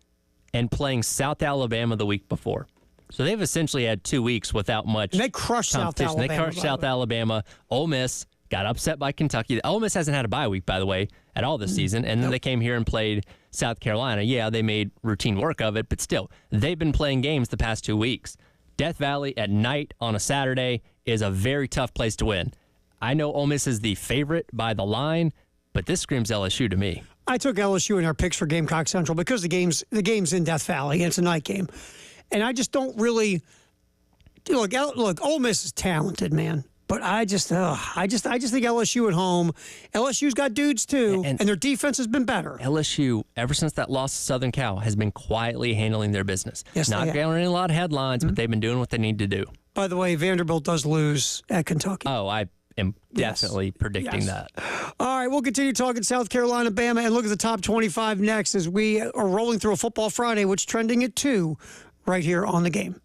A: and playing South Alabama the week before. So they've essentially had 2 weeks without much.
B: And they crushed South Alabama.
A: They crushed South Alabama. Ole Miss got upset by Kentucky. Ole Miss hasn't had a bye week, by the way, at all this season. And then they came here and played South Carolina. Yeah, they made routine work of it, but still, they've been playing games the past 2 weeks. Death Valley at night on a Saturday is a very tough place to win. I know Ole Miss is the favorite by the line, but this screams LSU to me.
B: I took LSU in our picks for Gamecock Central because the game's in Death Valley and it's a night game. And I just don't really look. Ole Miss is talented, man. But I just think LSU at home. LSU's got dudes too, and their defense has been better.
A: LSU, ever since that loss to Southern Cal, has been quietly handling their business.
B: Yes,
A: not getting a lot of headlines, but they've been doing what they need to do.
B: By the way, Vanderbilt does lose at Kentucky.
A: Oh, I am definitely predicting that.
B: All right, we'll continue talking South Carolina, Bama, and look at the top 25 next as we are rolling through a Football Friday, which is trending at 2 right here on The Game.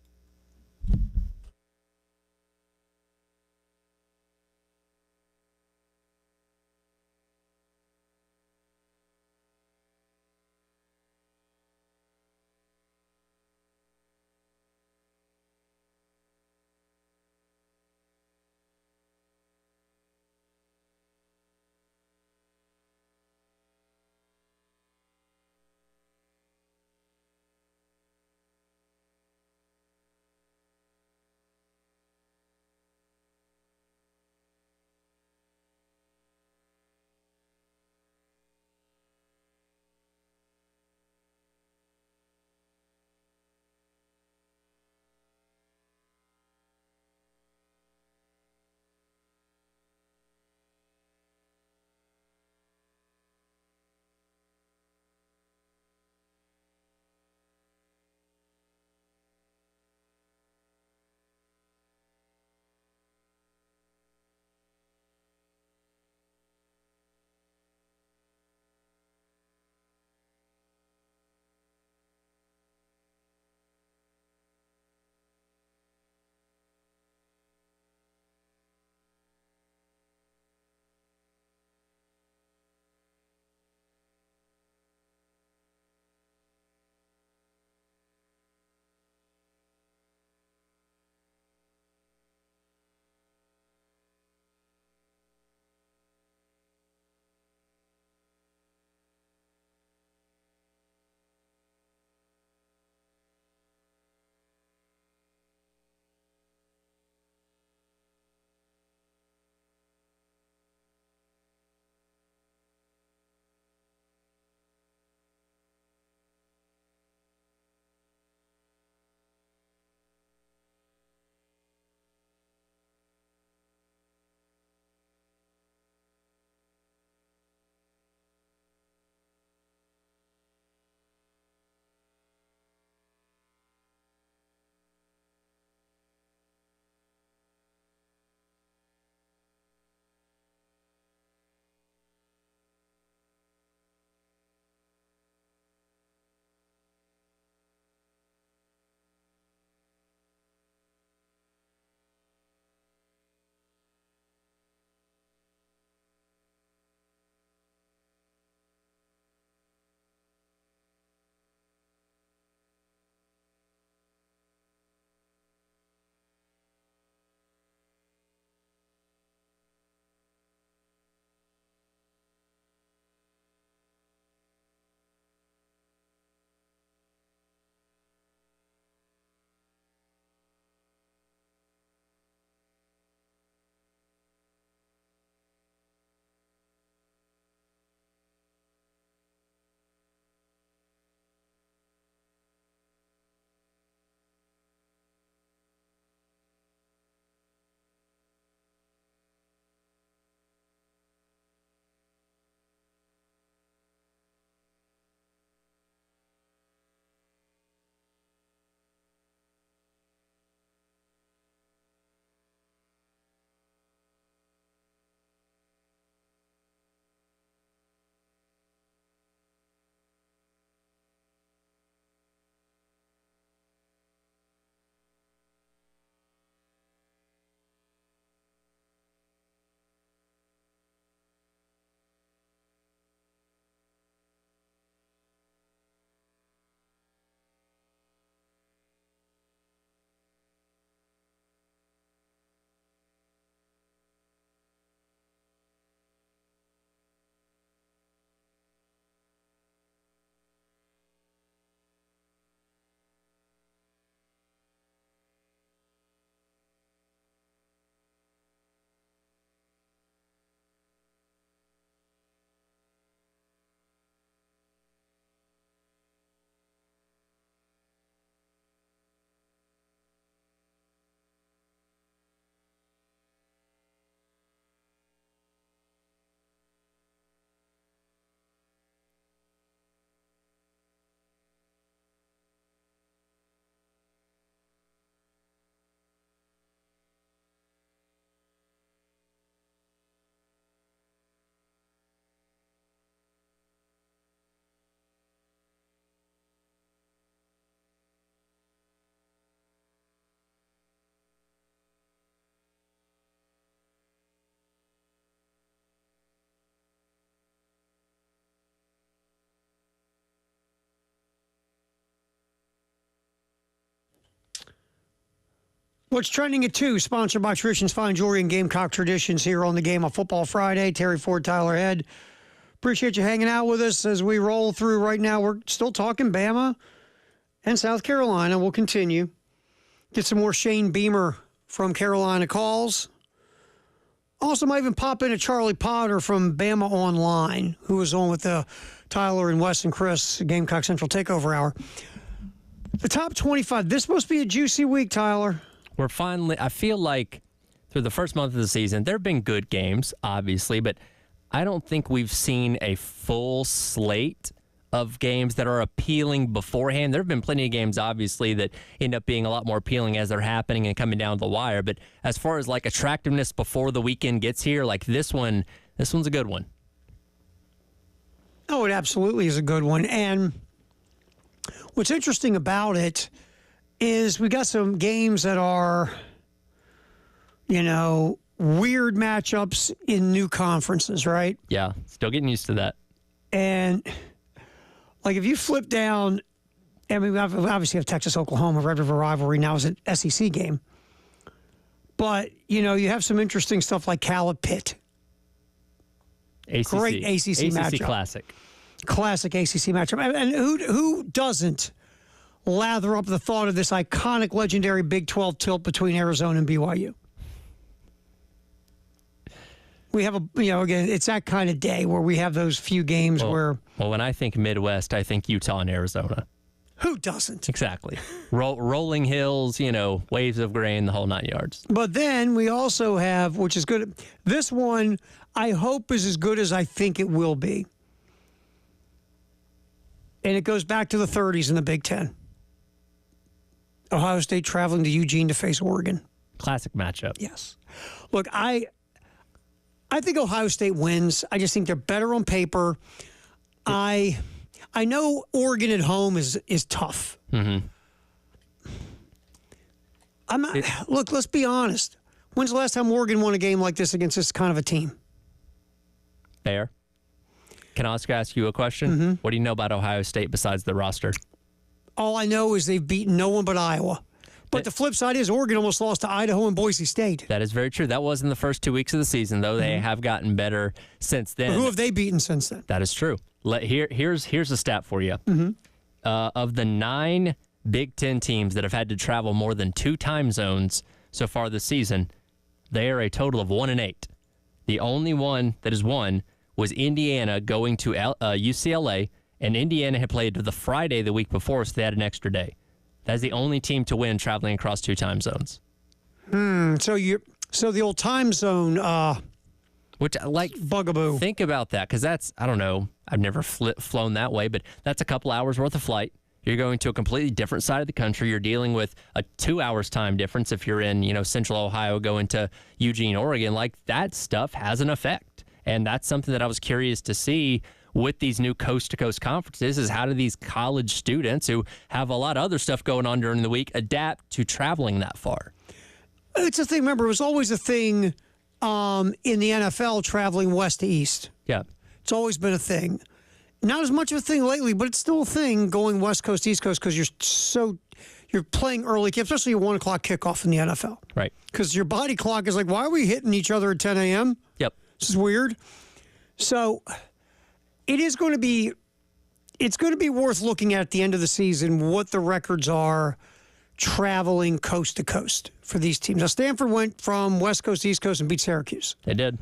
B: What's trending at 2, sponsored by Traditions Fine Jewelry and Gamecock Traditions here on the Game on Football Friday. Terry Ford, Tyler Head. Appreciate you hanging out with us as we roll through right now. We're still talking Bama and South Carolina. We'll continue. Get some more Shane Beamer from Carolina calls. Also might even pop in a Charlie Potter from Bama Online, who was on with Tyler and Wes and Chris, Gamecock Central Takeover Hour. The top 25. This must be a juicy week, Tyler.
A: We're finally, I feel like through the first month of the season, there have been good games, obviously, but I don't think we've seen a full slate of games that are appealing beforehand. There have been plenty of games, obviously, that end up being a lot more appealing as they're happening and coming down the wire. But as far as like attractiveness before the weekend gets here, like this one's a good one.
B: Oh, it absolutely is a good one. And what's interesting about it is we got some games that are, weird matchups in new conferences, right?
A: Yeah, still getting used to that.
B: And like if you flip down, I mean, we obviously have Texas, Oklahoma, Red River rivalry now is an SEC game. But, you have some interesting stuff like Cal at Pitt. Great ACC matchup. Classic ACC matchup. And who doesn't lather up the thought of this iconic, legendary Big 12 tilt between Arizona and BYU? We have again, it's that kind of day where we have those few games where.
A: Well, when I think Midwest, I think Utah and Arizona.
B: Who doesn't?
A: Exactly. Rolling hills, waves of grain, the whole 9 yards.
B: But then we also have, which is good. This one, I hope, is as good as I think it will be. And it goes back to the 30s in the Big Ten. Ohio State traveling to Eugene to face Oregon.
A: Classic matchup.
B: Yes. Look, I think Ohio State wins. I just think they're better on paper. I know Oregon at home is tough.
A: Mm-hmm.
B: Look, let's be honest. When's the last time Oregon won a game like this against this kind of a team?
A: Fair. Can I also ask you a question?
B: Mm-hmm.
A: What do you know about Ohio State besides the roster?
B: All I know is they've beaten no one but Iowa. But the flip side is Oregon almost lost to Idaho and Boise State.
A: That is very true. That was in the first 2 weeks of the season, though. They have gotten better since then.
B: But who have they beaten since then?
A: That is true. Here's a stat for you.
B: Mm-hmm.
A: Of the 9 Big Ten teams that have had to travel more than 2 time zones so far this season, they are a total of 1-8. The only one that has won was Indiana going to UCLA, and Indiana had played the Friday the week before, so they had an extra day. That's the only team to win traveling across 2 time zones.
B: So the old time zone,
A: which
B: bugaboo.
A: Think about that, because that's, I don't know, I've never flown that way, but that's a couple hours worth of flight. You're going to a completely different side of the country. You're dealing with a 2 hours time difference if you're in, Central Ohio going to Eugene, Oregon. Like, that stuff has an effect. And that's something that I was curious to see with these new coast-to-coast conferences is how do these college students who have a lot of other stuff going on during the week adapt to traveling that far?
B: It's a thing. Remember, it was always a thing in the NFL traveling west to east.
A: Yeah.
B: It's always been a thing. Not as much of a thing lately, but it's still a thing going West Coast, East Coast because you're playing early, especially a 1 o'clock kickoff in the NFL.
A: Right.
B: Because your body clock is like, why are we hitting each other at 10 a.m.?
A: Yep.
B: This is weird. So it's going to be worth looking at the end of the season what the records are traveling coast to coast for these teams. Now, Stanford went from West Coast to East Coast and beat Syracuse.
A: They did.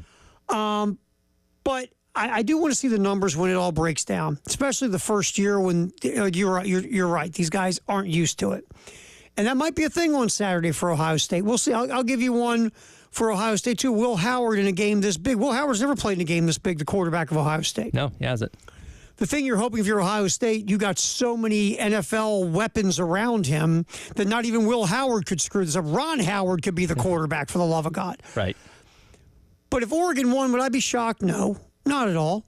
B: But I do want to see the numbers when it all breaks down, especially the first year when you're right. These guys aren't used to it. And that might be a thing on Saturday for Ohio State. We'll see. I'll give you one for Ohio State, too. Will Howard in a game this big. Will Howard's never played in a game this big, the quarterback of Ohio State.
A: No, he hasn't.
B: The thing you're hoping if you're Ohio State, you got so many NFL weapons around him that not even Will Howard could screw this up. Ron Howard could be the quarterback, for the love of God.
A: Right.
B: But if Oregon won, would I be shocked? No, not at all.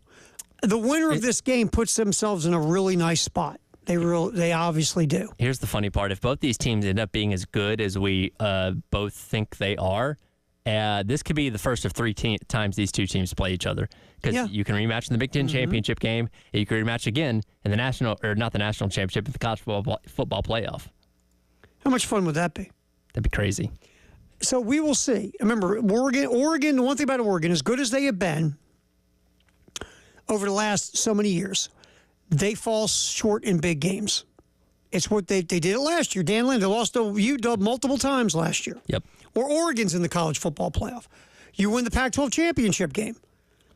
B: The winner of this game puts themselves in a really nice spot. They obviously do.
A: Here's the funny part. If both these teams end up being as good as we both think they are, this could be the first of 3 times these two teams play each other. Because you can rematch in the Big Ten championship game, and you can rematch again in the national, or not the national championship, but the college football playoff.
B: How much fun would that be?
A: That'd be crazy.
B: So we will see. Remember, Oregon, the one thing about Oregon, as good as they have been over the last so many years, they fall short in big games. It's what they did it last year. Dan Lanning, they lost to UW multiple times last year.
A: Yep.
B: Or Oregon's in the college football playoff. You win the Pac-12 championship game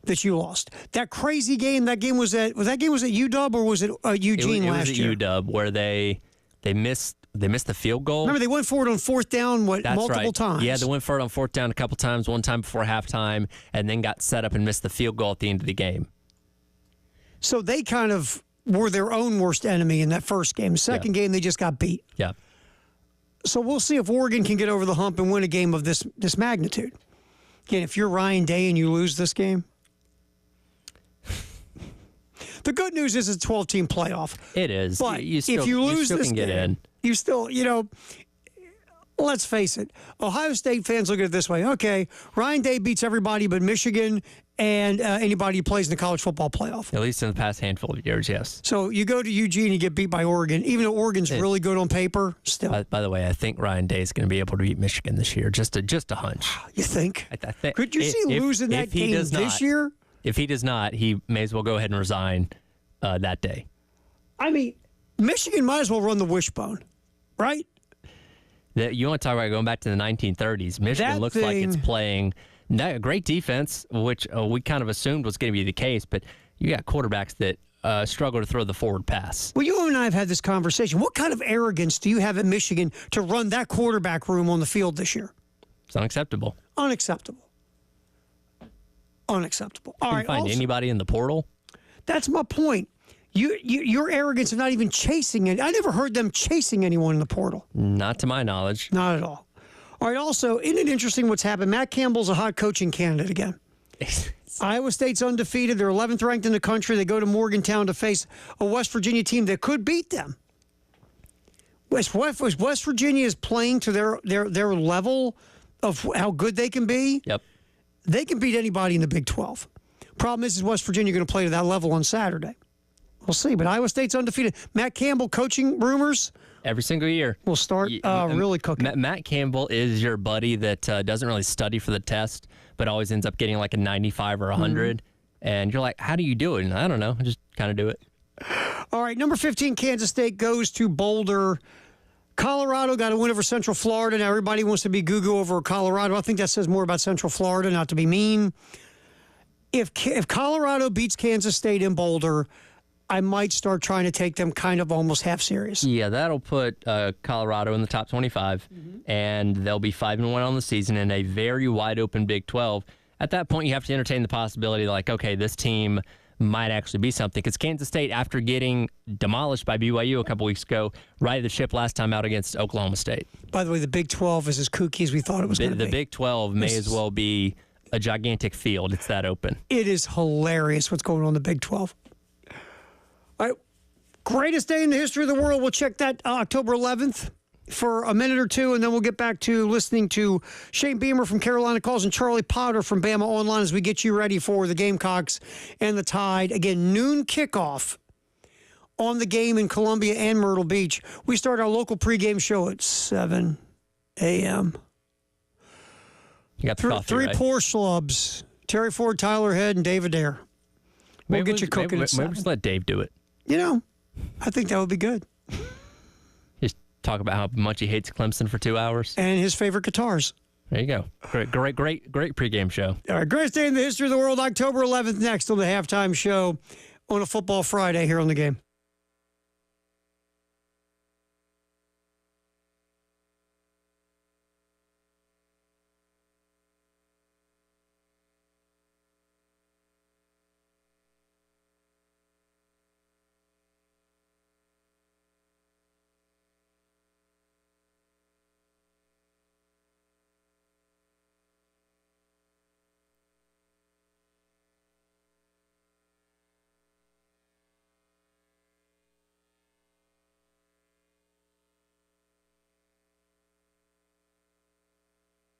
B: that you lost. That crazy game, that game was at UW or was it Eugene last year?
A: It was at UW where they missed the field goal.
B: Remember, they went for it on fourth down,
A: That's
B: multiple
A: right.
B: times?
A: Yeah, they went for it on fourth down a couple times, one time before halftime, and then got set up and missed the field goal at the end of the game.
B: So they kind of were their own worst enemy in that first game. Second game, they just got beat.
A: Yeah.
B: So we'll see if Oregon can get over the hump and win a game of this magnitude. Again, if you're Ryan Day and you lose this game, the good news is it's a 12-team playoff.
A: It is.
B: But
A: if
B: you lose
A: still
B: this
A: can get
B: game,
A: in.
B: you still, let's face it. Ohio State fans look at it this way. Okay, Ryan Day beats everybody but Michigan and anybody who plays in the college football playoff.
A: At least in the past handful of years, yes.
B: So you go to Eugene and you get beat by Oregon. Even though Oregon's really good on paper, still.
A: By the way, I think Ryan Day is going to be able to beat Michigan this year. Just a hunch.
B: You think?
A: I think.
B: Could you see losing that game this year?
A: If he does not, he may as well go ahead and resign that day.
B: I mean, Michigan might as well run the wishbone, right?
A: You want to talk about going back to the 1930s? Michigan looks like it's playing a great defense, which we kind of assumed was going to be the case, but you got quarterbacks that struggle to throw the forward pass.
B: Well, you and I have had this conversation. What kind of arrogance do you have at Michigan to run that quarterback room on the field this year?
A: It's unacceptable.
B: Unacceptable. Unacceptable. All
A: Can
B: right.
A: you find
B: Also,
A: anybody in the portal?
B: that's my point. Your arrogance of not even chasing it. I never heard them chasing anyone in the portal.
A: Not to my knowledge.
B: Not at all. All right. Also, isn't it interesting what's happened? Matt Campbell's a hot coaching candidate again. Iowa State's undefeated. They're 11th ranked in the country. They go to Morgantown to face a West Virginia team that could beat them. West Virginia is playing to their level of how good they can be.
A: Yep.
B: They can beat anybody in the Big 12. Problem is West Virginia going to play to that level on Saturday. We'll see. But Iowa State's undefeated. Matt Campbell coaching rumors.
A: Every single year.
B: Will start really cooking.
A: Matt Campbell is your buddy that doesn't really study for the test, but always ends up getting like a 95 or 100. And you're like, how do you do it? And I don't know. I just kind of do it.
B: All right. Number 15, Kansas State goes to Boulder. Colorado got a win over Central Florida. Now everybody wants to be goo-goo over Colorado. I think that says more about Central Florida, not to be mean. If Colorado beats Kansas State in Boulder, I might start trying to take them kind of almost half serious.
A: Yeah, that'll put Colorado in the top 25, and they'll be 5-1 on the season in a very wide open Big 12. At that point, you have to entertain the possibility, like, okay, this team might actually be something. Because Kansas State, after getting demolished by BYU a couple weeks ago, righted the ship last time out against Oklahoma State.
B: By the way, the Big 12 is as kooky as we thought it was going to be.
A: The Big 12 may as well be a gigantic field. It's that open.
B: It is hilarious what's going on in the Big 12. All right. Greatest day in the history of the world. We'll check that October 11th for a minute or two, and then we'll get back to listening to Shane Beamer from Carolina Calls and Charlie Potter from Bama Online as we get you ready for the Gamecocks and the Tide. Again, noon kickoff on the game in Columbia and Myrtle Beach. We start our local pregame show at 7 a.m.
A: You got the coffee,
B: Three
A: right?
B: poor schlubs, Terry Ford, Tyler Head, and David Dare. We'll get you cooking at 7.
A: Maybe just let Dave do it.
B: You know, I think that would be good.
A: Just talk about how much he hates Clemson for 2 hours.
B: And his favorite guitars.
A: There you go. Great pregame show.
B: All right, greatest day in the history of the world, October 11th, next on the halftime show on a Football Friday here on the game.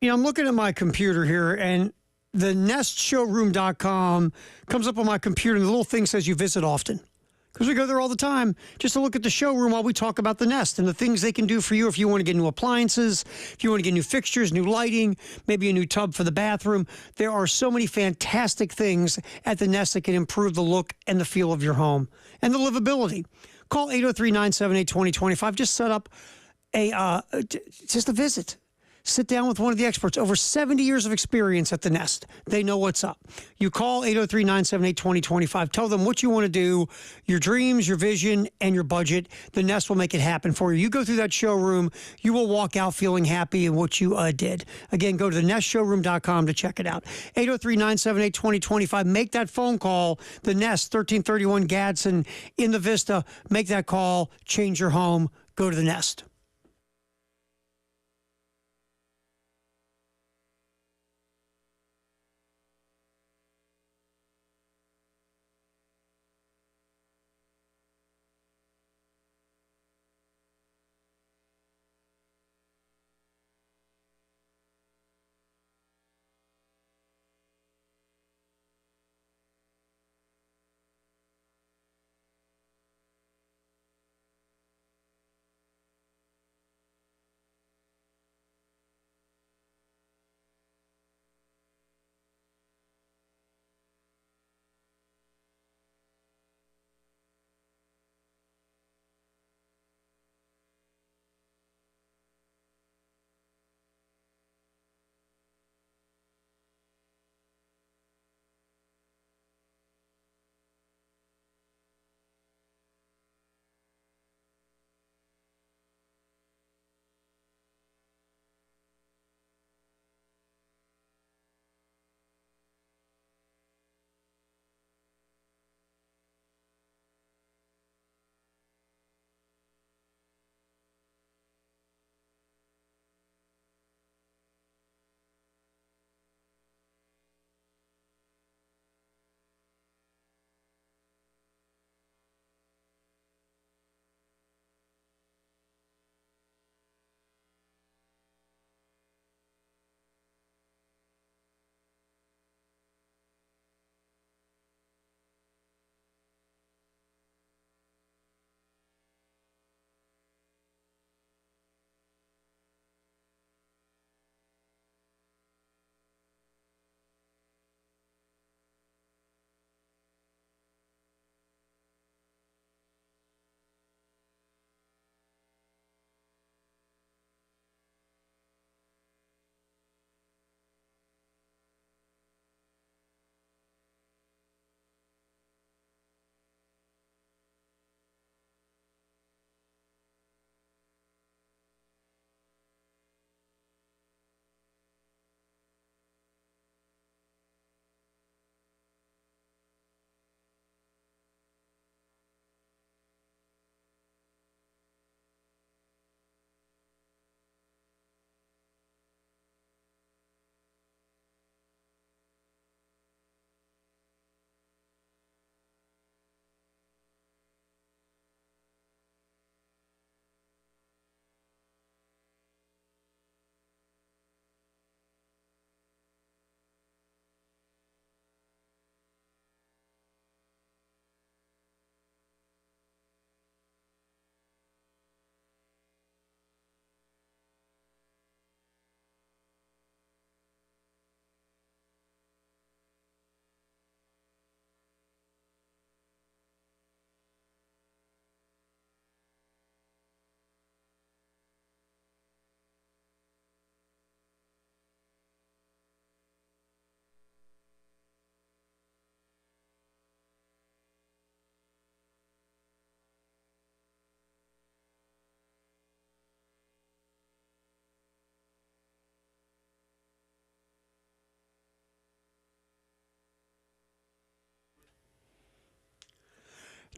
B: You know, I'm looking at my computer here, and the nestshowroom.com comes up on my computer, and the little thing says you visit often. because we go there all the time just to look at the showroom while we talk about the Nest and the things they can do for you if you want to get new appliances, if you want to get new fixtures, new lighting, maybe a new tub for the bathroom. There are so many fantastic things at the Nest that can improve the look and the feel of your home and the livability. Call 803-978-2025. Just set up just a visit. Sit down with one of the experts. Over 70 years of experience at the Nest. They know what's up. You call 803-978-2025. Tell them what you want to do, your dreams, your vision, and your budget. The Nest will make it happen for you. You go through that showroom, you will walk out feeling happy in what you did. Again, go to thenestshowroom.com to check it out. 803-978-2025. Make that phone call. The Nest, 1331 Gadsden in the Vista. Make that call. Change your home. Go to the Nest.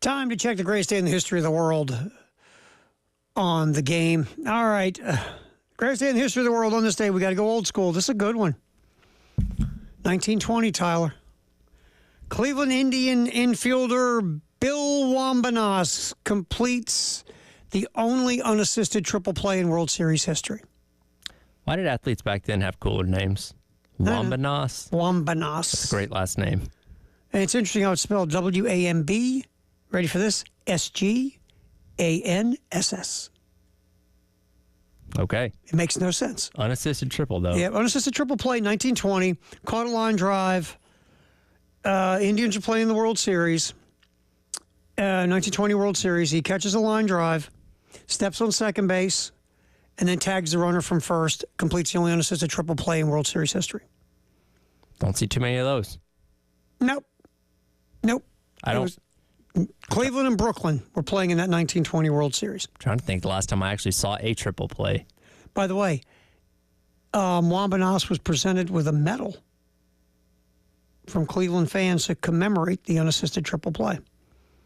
B: Time to check the greatest day in the history of the world on the game. All right. Greatest day in the history of the world on this day. We got to go old school. This is a good one. 1920, Tyler. Cleveland Indian infielder Bill Wambanas completes the only unassisted triple play in World Series history.
A: Why did athletes back then have cooler names? Wambanas?
B: Wambanas.
A: That's a great last name.
B: And it's interesting how it's spelled W-A-M-B Ready for this? SGANSS.
A: Okay.
B: It makes no sense.
A: Unassisted triple, though.
B: Yeah, unassisted triple play, 1920. Caught a line drive. Indians are playing in the World Series. 1920 World Series. He catches a line drive, steps on second base, and then tags the runner from first. Completes the only unassisted triple play in World Series history.
A: Don't see too many of those.
B: Nope.
A: I don't.
B: Cleveland and Brooklyn were playing in that 1920 World Series.
A: I'm trying to think the last time I actually saw a triple play.
B: By the way, Wambanas was presented with a medal from Cleveland fans to commemorate the unassisted triple play.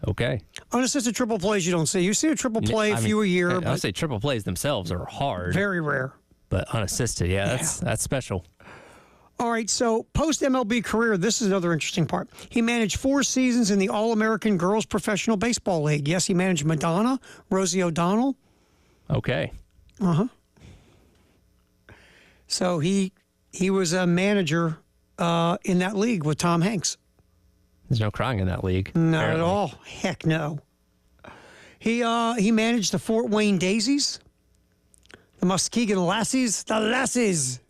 A: Okay.
B: Unassisted triple plays you don't see. You see a triple play a few a year,
A: I'll
B: but
A: say triple plays themselves are hard,
B: very rare.
A: but unassisted, that's special.
B: All right, so post-MLB career, this is another interesting part. He managed 4 seasons in the All-American Girls Professional Baseball League. Yes, he managed Madonna, Rosie O'Donnell.
A: Okay.
B: So he was a manager in that league with Tom Hanks.
A: There's no crying in that league.
B: Not
A: apparently.
B: at all. Heck no. He managed the Fort Wayne Daisies, the Muskegon Lassies, the Lassies.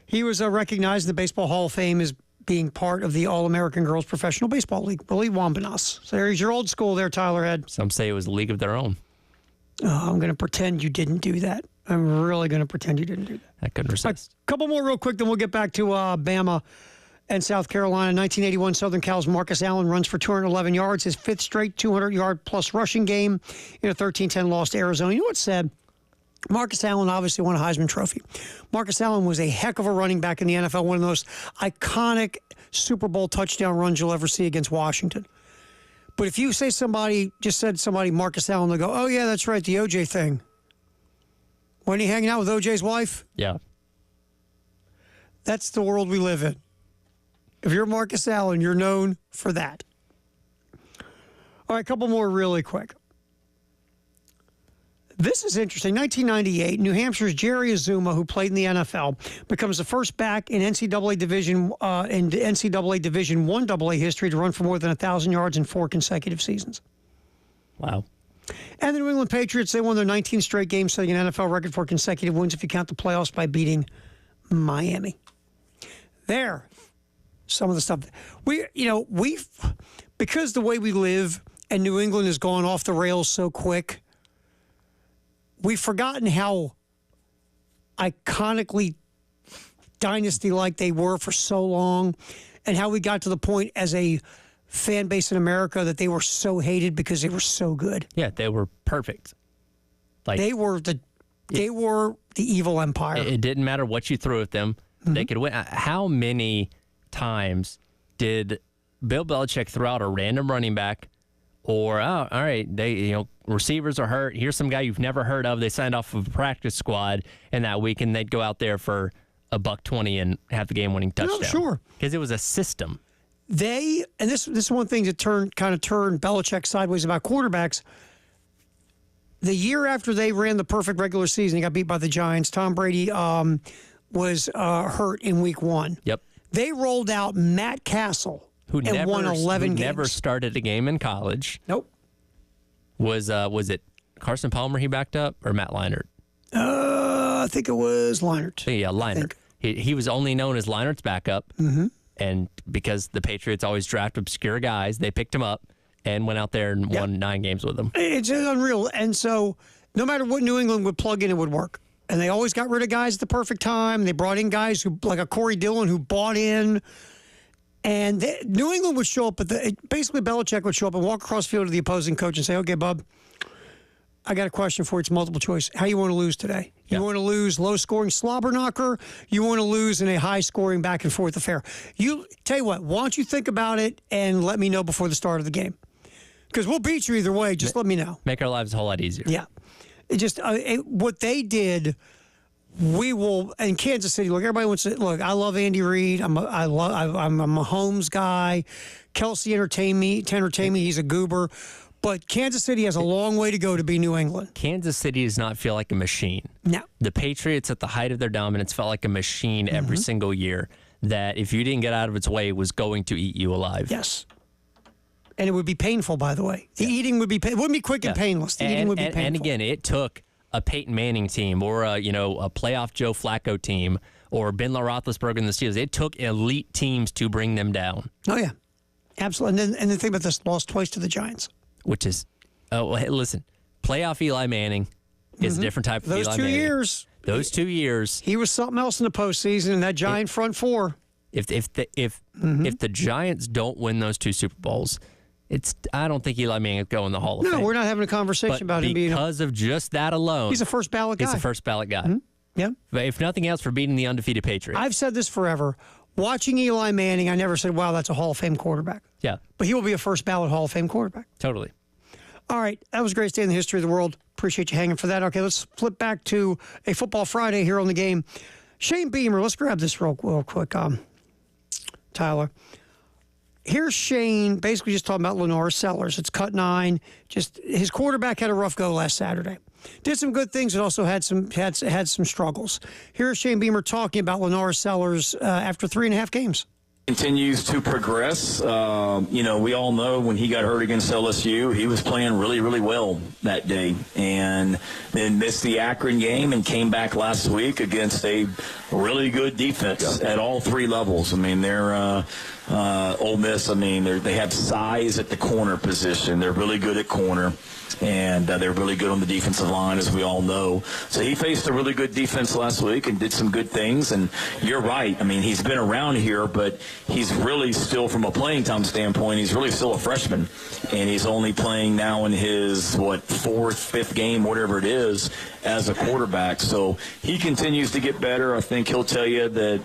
B: He was recognized in the Baseball Hall of Fame as being part of the All-American Girls Professional Baseball League, Willie Wambanas. So there's your old school there, Tyler Head.
A: Some say it was a league of their own.
B: Oh, I'm going to pretend you didn't do that. I'm really going to pretend you didn't do that.
A: I couldn't resist.
B: A couple more real quick, then we'll get back to Bama and South Carolina. 1981 Southern Cal's Marcus Allen runs for 211 yards, his 5th straight 200-yard-plus rushing game in a 13-10 loss to Arizona. You know what's sad? Marcus Allen obviously won a Heisman Trophy. Marcus Allen was a heck of a running back in the NFL, one of the most iconic Super Bowl touchdown runs you'll ever see against Washington. But if you say somebody Marcus Allen, they'll go, oh, yeah, that's right, the O.J. thing. When he hanging out with O.J.'s wife?
A: Yeah.
B: That's the world we live in. If you're Marcus Allen, you're known for that. All right, a couple more really quick. This is interesting. 1998, New Hampshire's Jerry Azuma, who played in the NFL, becomes the first back in NCAA Division Division 1 AA history to run for more than 1,000 yards in 4 consecutive seasons.
A: Wow.
B: And the New England Patriots, they won their 19th straight game, setting an NFL record for consecutive wins if you count the playoffs by beating Miami. There, some of the stuff. Because the way we live and New England has gone off the rails so quick, we've forgotten how iconically dynasty-like they were for so long and how we got to the point as a fan base in America that they were so hated because they were so good.
A: Yeah, they were perfect. Like
B: They were the evil empire.
A: it didn't matter what you threw at them; they could win. How many times did Bill Belichick throw out a random running back, or all right, receivers are hurt. Here's some guy you've never heard of. They signed off of a practice squad, and that week, and they'd go out there for $120 and have the game-winning touchdown.
B: No, sure,
A: because it was a system.
B: This is one thing that turned Belichick sideways about quarterbacks. The year after they ran the perfect regular season, he got beat by the Giants. Tom Brady was hurt in week 1.
A: Yep.
B: They rolled out Matt Castle
A: Who
B: won 11 games.
A: Never started a game in college.
B: Nope.
A: Was it Carson Palmer he backed up or Matt Leinart?
B: I think it was Leinart.
A: Yeah, Leinart. He was only known as Leinert's backup. Mm-hmm. And because the Patriots always draft obscure guys, they picked him up and went out there and won 9 games with him.
B: It's unreal. And so no matter what New England would plug in, it would work. And they always got rid of guys at the perfect time. They brought in guys who, like a Corey Dillon, who bought in. And New England would show up basically Belichick would show up and walk across the field to the opposing coach and say, okay, bub, I got a question for you. It's multiple choice. How you want to lose today? You want to lose low-scoring slobber knocker? You want to lose in a high-scoring back-and-forth affair? Tell you what, why don't you think about it and let me know before the start of the game? Because we'll beat you either way. Just let me know.
A: Make our lives a whole lot easier.
B: Yeah. What they did, we will. And Kansas City, look, everybody wants to look. I love Andy Reid. I'm a Mahomes guy. Kelsey entertained me. He's a goober. But Kansas City has a long way to go to be New England.
A: Kansas City does not feel like a machine.
B: No.
A: The Patriots at the height of their dominance felt like a machine every single year that if you didn't get out of its way was going to eat you alive.
B: Yes. And it would be painful, by the way. The eating would be it wouldn't be quick and painless. The eating would be painful.
A: And again, it took a Peyton Manning team or a playoff Joe Flacco team or Ben Roethlisberger and the Steelers. It took elite teams to bring them down.
B: Oh yeah, absolutely. And then think about this: lost twice to the Giants.
A: Which is, hey, listen, playoff Eli Manning is a different type of
B: Those
A: Eli
B: 2
A: Manning.
B: years.
A: Those 2 years.
B: He was something else in the postseason, and that Giant front four.
A: If the Giants don't win those 2 Super Bowls, I don't think Eli Manning will go in the Hall of Fame.
B: No, we're not having a conversation about him being.
A: Because of just that alone,
B: He's a first ballot guy.
A: He's a first ballot guy.
B: Yeah.
A: But if nothing else, for beating the undefeated Patriots.
B: I've said this forever. Watching Eli Manning, I never said, "Wow, that's a Hall of Fame quarterback."
A: Yeah,
B: but he will be a first ballot Hall of Fame quarterback.
A: Totally.
B: All right, that was a great day in the history of the world. Appreciate you hanging for that. Okay, let's flip back to a Football Friday here on the game. Shane Beamer, let's grab this real quick, Tyler. Here's Shane basically just talking about Lenore Sellers. It's cut 9. Just his quarterback had a rough go last Saturday. Did some good things, but also had some struggles. Here's Shane Beamer talking about Lenore Sellers after 3.5 games.
D: Continues to progress. We all know when he got hurt against LSU, he was playing really, really well that day, and then missed the Akron game and came back last week against a really good defense at all 3 levels. I mean, they're Ole Miss. I mean, they have size at the corner position. They're really good at corner. And they're really good on the defensive line, as we all know. So he faced a really good defense last week and did some good things. And you're right. I mean, he's been around here, but he's really still, from a playing time standpoint, he's really still a freshman. And he's only playing now in his, 4th, 5th game, whatever it is, as a quarterback. So he continues to get better. I think he'll tell you that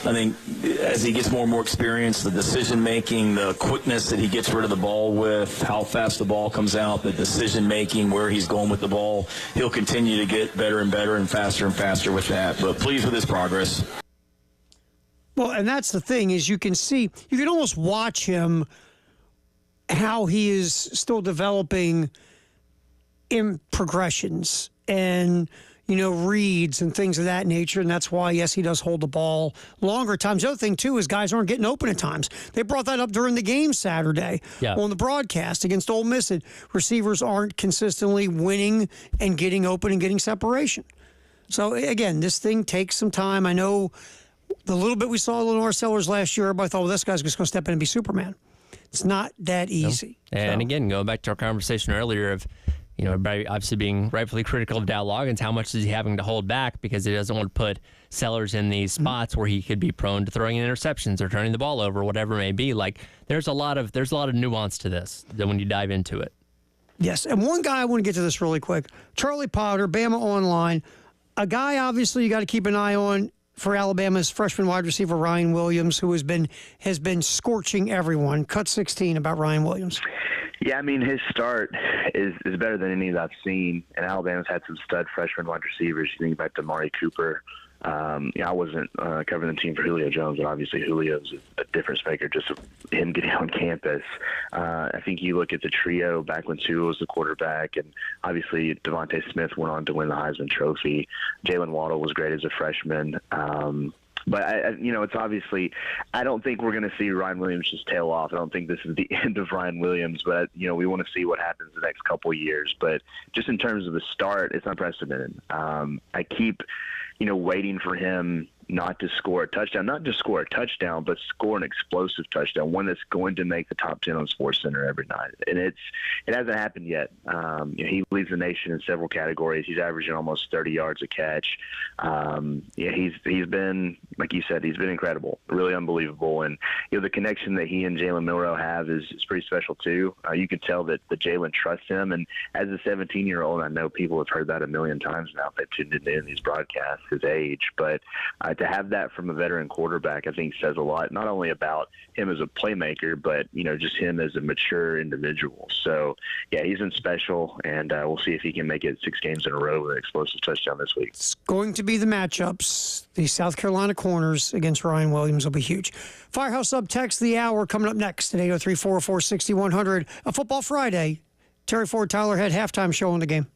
D: I think as he gets more and more experience, the decision-making, the quickness that he gets rid of the ball with, how fast the ball comes out, the decision-making, where he's going with the ball, he'll continue to get better and better and faster with that. But pleased with his progress.
B: Well, and that's the thing is you can almost watch him, how he is still developing in progressions and, reads and things of that nature. And that's why, yes, he does hold the ball longer times. The other thing, too, is guys aren't getting open at times. They brought that up during the game Saturday on the broadcast against Ole Miss. That receivers aren't consistently winning and getting open and getting separation. So, again, this thing takes some time. I know the little bit we saw Lenore Sellers last year, everybody thought, well, this guy's just going to step in and be Superman. It's not that easy.
A: No. And again, going back to our conversation earlier of, everybody obviously being rightfully critical of Dow Loggins, how much is he having to hold back because he doesn't want to put Sellers in these spots where he could be prone to throwing interceptions or turning the ball over, whatever it may be. Like there's a lot of nuance to this when you dive into it.
B: Yes, and one guy I want to get to this really quick, Charlie Potter, Bama Online, a guy obviously you got to keep an eye on for Alabama's freshman wide receiver Ryan Williams, who has been scorching everyone. Cut 16 about Ryan Williams.
H: Yeah, I mean, his start is better than any that I've seen, and Alabama's had some stud freshman wide receivers. You think back to Amari Cooper. I wasn't covering the team for Julio Jones, but obviously Julio's a difference maker, just him getting on campus. I think you look at the trio back when Tua was the quarterback, and obviously Devontae Smith went on to win the Heisman Trophy. Jalen Waddle was great as a freshman. But, it's obviously – I don't think we're going to see Ryan Williams just tail off. I don't think this is the end of Ryan Williams. But, we want to see what happens the next couple of years. But just in terms of the start, it's unprecedented. I keep, waiting for him not to score a touchdown, not just score a touchdown, but score an explosive touchdown, one that's going to make the top 10 on SportsCenter every night. And it hasn't happened yet. He leads the nation in several categories. He's averaging almost 30 yards a catch. He's been, like you said, he's been incredible, really unbelievable. And the connection that he and Jalen Milroe have is pretty special too. You can tell that Jalen trusts him. And as a 17-year-old, I know people have heard that a million times now. They've tuned in these broadcasts, his age, but to have that from a veteran quarterback, I think says a lot, not only about him as a playmaker, but, just him as a mature individual. So, yeah, he's been special, and we'll see if he can make it 6 games in a row with an explosive touchdown this week.
B: It's going to be the matchups. The South Carolina corners against Ryan Williams will be huge. Firehouse Up text the hour coming up next at 803-404-6100. A Football Friday. Terry Ford, Tyler Head, halftime show on the game.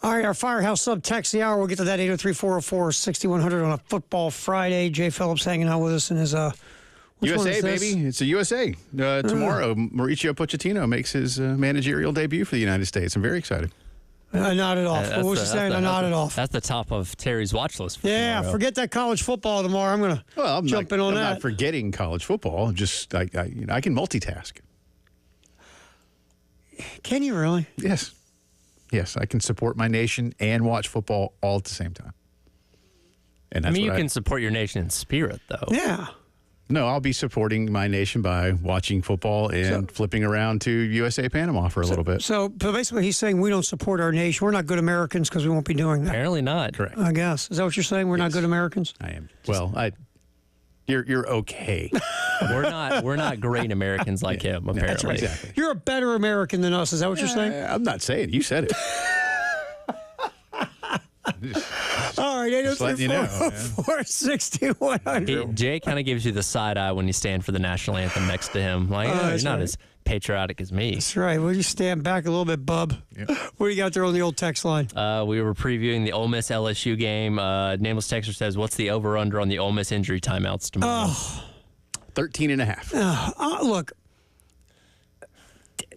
B: All right, our Firehouse Sub text the hour. We'll get to that 803-404-6100 on a football Friday. Jay Phillips hanging out with us in his
I: USA, baby. It's a USA. Tomorrow, Mauricio Pochettino makes his managerial debut for the United States. I'm very excited.
B: I nodded off. What was you saying? I nodded off.
A: That's the top of Terry's watch list for tomorrow.
B: Forget that college football tomorrow. I'm going to jump in on that.
I: I'm not forgetting college football. Just I can multitask.
B: Can you really?
I: Yes. Yes, I can support my nation and watch football all at the same time. And that's
A: you can support your nation in spirit, though.
B: Yeah.
I: No, I'll be supporting my nation by watching football and flipping around to USA Panama for a little bit.
B: So basically he's saying we don't support our nation. We're not good Americans because we won't be doing that.
A: Apparently not.
I: Correct.
B: I guess. Is that what you're saying? We're not good Americans?
I: I am. You're okay.
A: We're not great Americans like him, apparently.
B: That's right.
I: Exactly.
B: You're a better American than us. Is that what you're saying?
I: I'm not saying. You said it.
B: All right, 803-46100.
A: Jay kind of gives you the side eye when you stand for the national anthem next to him. Like, you're not as patriotic as me.
B: That's right. Will you stand back a little bit, bub? Yep. What do you got there on the old text line?
A: We were previewing the Ole Miss LSU game. Nameless Texter says, what's the over-under on the Ole Miss injury timeouts tomorrow?
I: 13.5.
B: Look,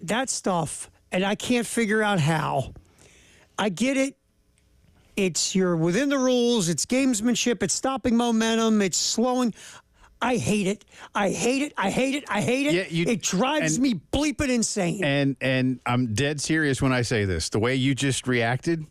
B: that stuff, and I can't figure out how. I get it. You're within the rules. It's gamesmanship. It's stopping momentum. It's slowing. I hate it. I hate it. Yeah, it drives me bleeping insane.
I: And I'm dead serious when I say this. The way you just reacted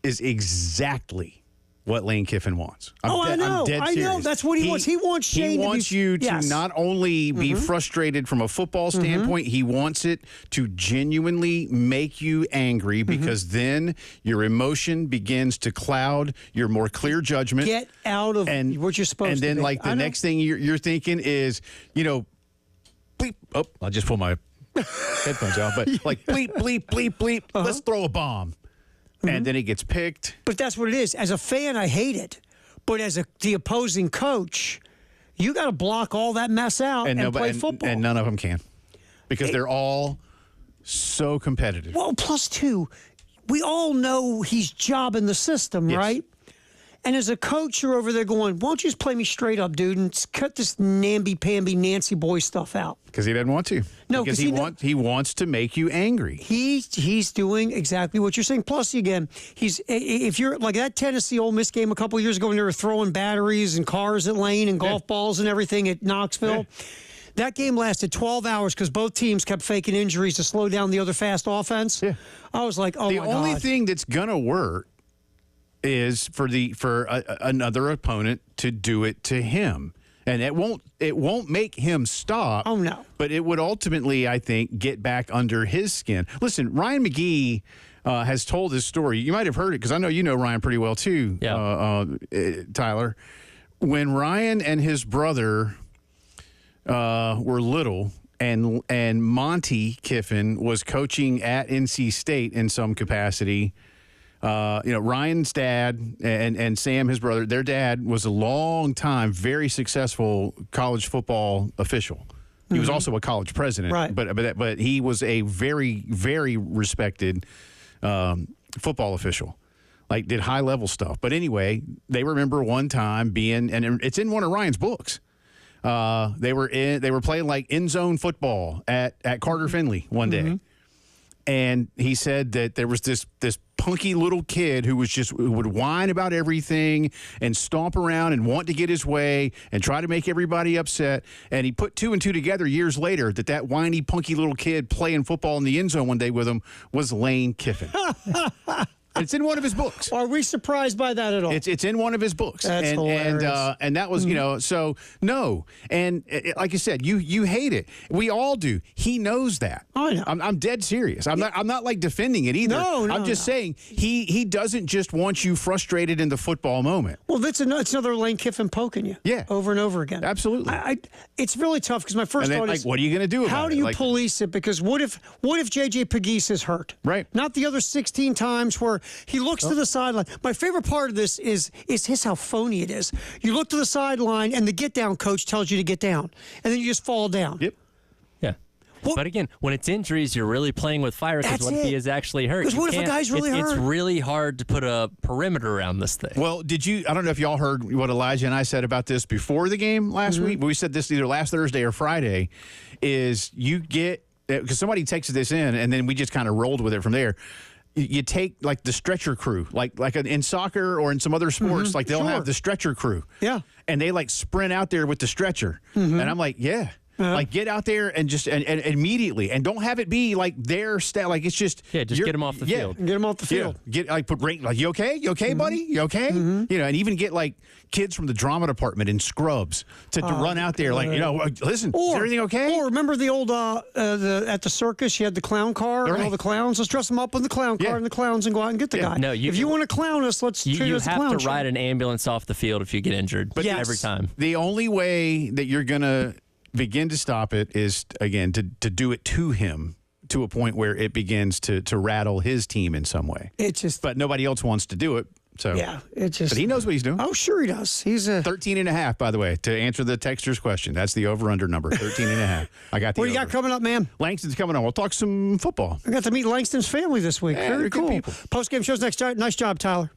I: is exactly what Lane Kiffin wants.
B: I know.
I: I'm dead serious.
B: I know. That's what he wants. He wants Shane
I: He wants you to
B: yes.
I: not only be frustrated from a football standpoint, he wants it to genuinely make you angry because then your emotion begins to cloud your more clear judgment.
B: Get out of what you're supposed to
I: And then,
B: be.
I: like, the next thing you're thinking is, bleep. Oh, I'll just pull my headphones out. But, like, bleep, bleep, bleep, bleep. Let's throw a bomb. And then it gets picked.
B: But that's what it is. As a fan, I hate it. But as the opposing coach, you got to block all that mess out and play football.
I: And none of them can. Because they're all so competitive.
B: Well, plus two, we all know he's jobbing the system, right? And as a coach, you're over there going, why don't you just play me straight up, dude, and cut this namby-pamby Nancy boy stuff out?
I: Because he doesn't want to.
B: No,
I: because he wants to make you angry.
B: He's doing exactly what you're saying. Plus, again, if you're like that Tennessee Ole Miss game a couple of years ago when they were throwing batteries and cars at Lane and golf balls and everything at Knoxville. Yeah. That game lasted 12 hours because both teams kept faking injuries to slow down the other fast offense. Yeah. I was like, oh my God.
I: The only thing that's going to work is for another opponent to do it to him. And it won't make him stop.
B: Oh, no.
I: But it would ultimately, I think, get back under his skin. Listen, Ryan McGee has told this story. You might have heard it because I know you know Ryan pretty well too, Tyler. When Ryan and his brother were little and Monty Kiffin was coaching at NC State in some capacity, Ryan's dad and Sam, his brother, their dad was a long time, very successful college football official. He was also a college president,
B: right.
I: but he was a very, very respected football official. Like, did high-level stuff. But anyway, they remember one time being, and it's in one of Ryan's books, they were playing like end-zone football at Carter Finley one day. And he said that there was this punky little kid who would whine about everything and stomp around and want to get his way and try to make everybody upset. And he put two and two together years later that whiny, punky little kid playing football in the end zone one day with him was Lane Kiffin. It's in one of his books.
B: Are we surprised by that at all?
I: It's in one of his books.
B: That's hilarious.
I: And that was, so no. And like you said, you hate it. We all do. He knows that.
B: Oh, I know.
I: I'm dead serious. I'm not like defending it either.
B: No,
I: I'm just saying he doesn't just want you frustrated in the football moment.
B: Well, it's another Lane Kiffin poking you.
I: Yeah.
B: Over and over again.
I: Absolutely.
B: It's really tough because my first thought is,
I: what are you going to do about it?
B: How do you police it? Because what if J.J. Pegues is hurt?
I: Right.
B: Not the other 16 times where he looks to the sideline. My favorite part of this is how phony it is. You look to the sideline and the get down coach tells you to get down, and then you just fall down.
I: Yep.
A: Yeah. But again, when it's injuries, you're really playing with fire because
B: That's
A: what if
B: it.
A: he is actually hurt?
B: Because
A: You
B: what if a
A: can't-
B: guy's really
A: It's
B: hurt?
A: really hard to put a perimeter around this thing.
I: Well, I don't know if y'all heard what Elijah and I said about this before the game last week, but we said this either last Thursday or Friday, is you get, because somebody texted this in and then we just kind of rolled with it from there. You take like the stretcher crew, like in soccer or in some other sports, like they'll
B: Sure.
I: have the stretcher crew.
B: Yeah.
I: And they like sprint out there with the stretcher. And I'm like, yeah. Like get out there and just and immediately, and don't have it be like their stat. Like it's just
A: just
I: you're-
A: get them off the field.
B: Get him off the field.
I: Yeah. Get like put like you okay? You okay, buddy? You okay? You know, and even get like kids from the drama department in scrubs to run out there. Like listen, is everything okay?
B: Or remember the old at the circus, you had the clown car and all
I: Right.
B: the clowns. Let's dress them up in the clown car
I: Yeah.
B: and the clowns and go out and get the guy.
A: No,
B: if you want to clown us, let's treat
A: You
B: it as a
A: have
B: clown
A: to
B: show.
A: ride an ambulance off the field if you get injured.
B: Yes.
A: Every time.
I: The only way that you're gonna begin to stop it is again to do it to him to a point where it begins to rattle his team in some way.
B: It just,
I: But nobody else wants to do it. So
B: yeah, it just.
I: But he knows what he's doing.
B: Oh, sure he does. He's a.
I: 13.5, by the way, to answer the texter's question. That's the over-under number, 13.5. I got the
B: What do you got
I: over.
B: coming up, man?
I: Langston's coming on. We'll talk some football.
B: I got to meet Langston's family this week.
I: Yeah,
B: Very
I: they're good
B: cool.
I: people.
B: Post game shows next. Nice job, Tyler.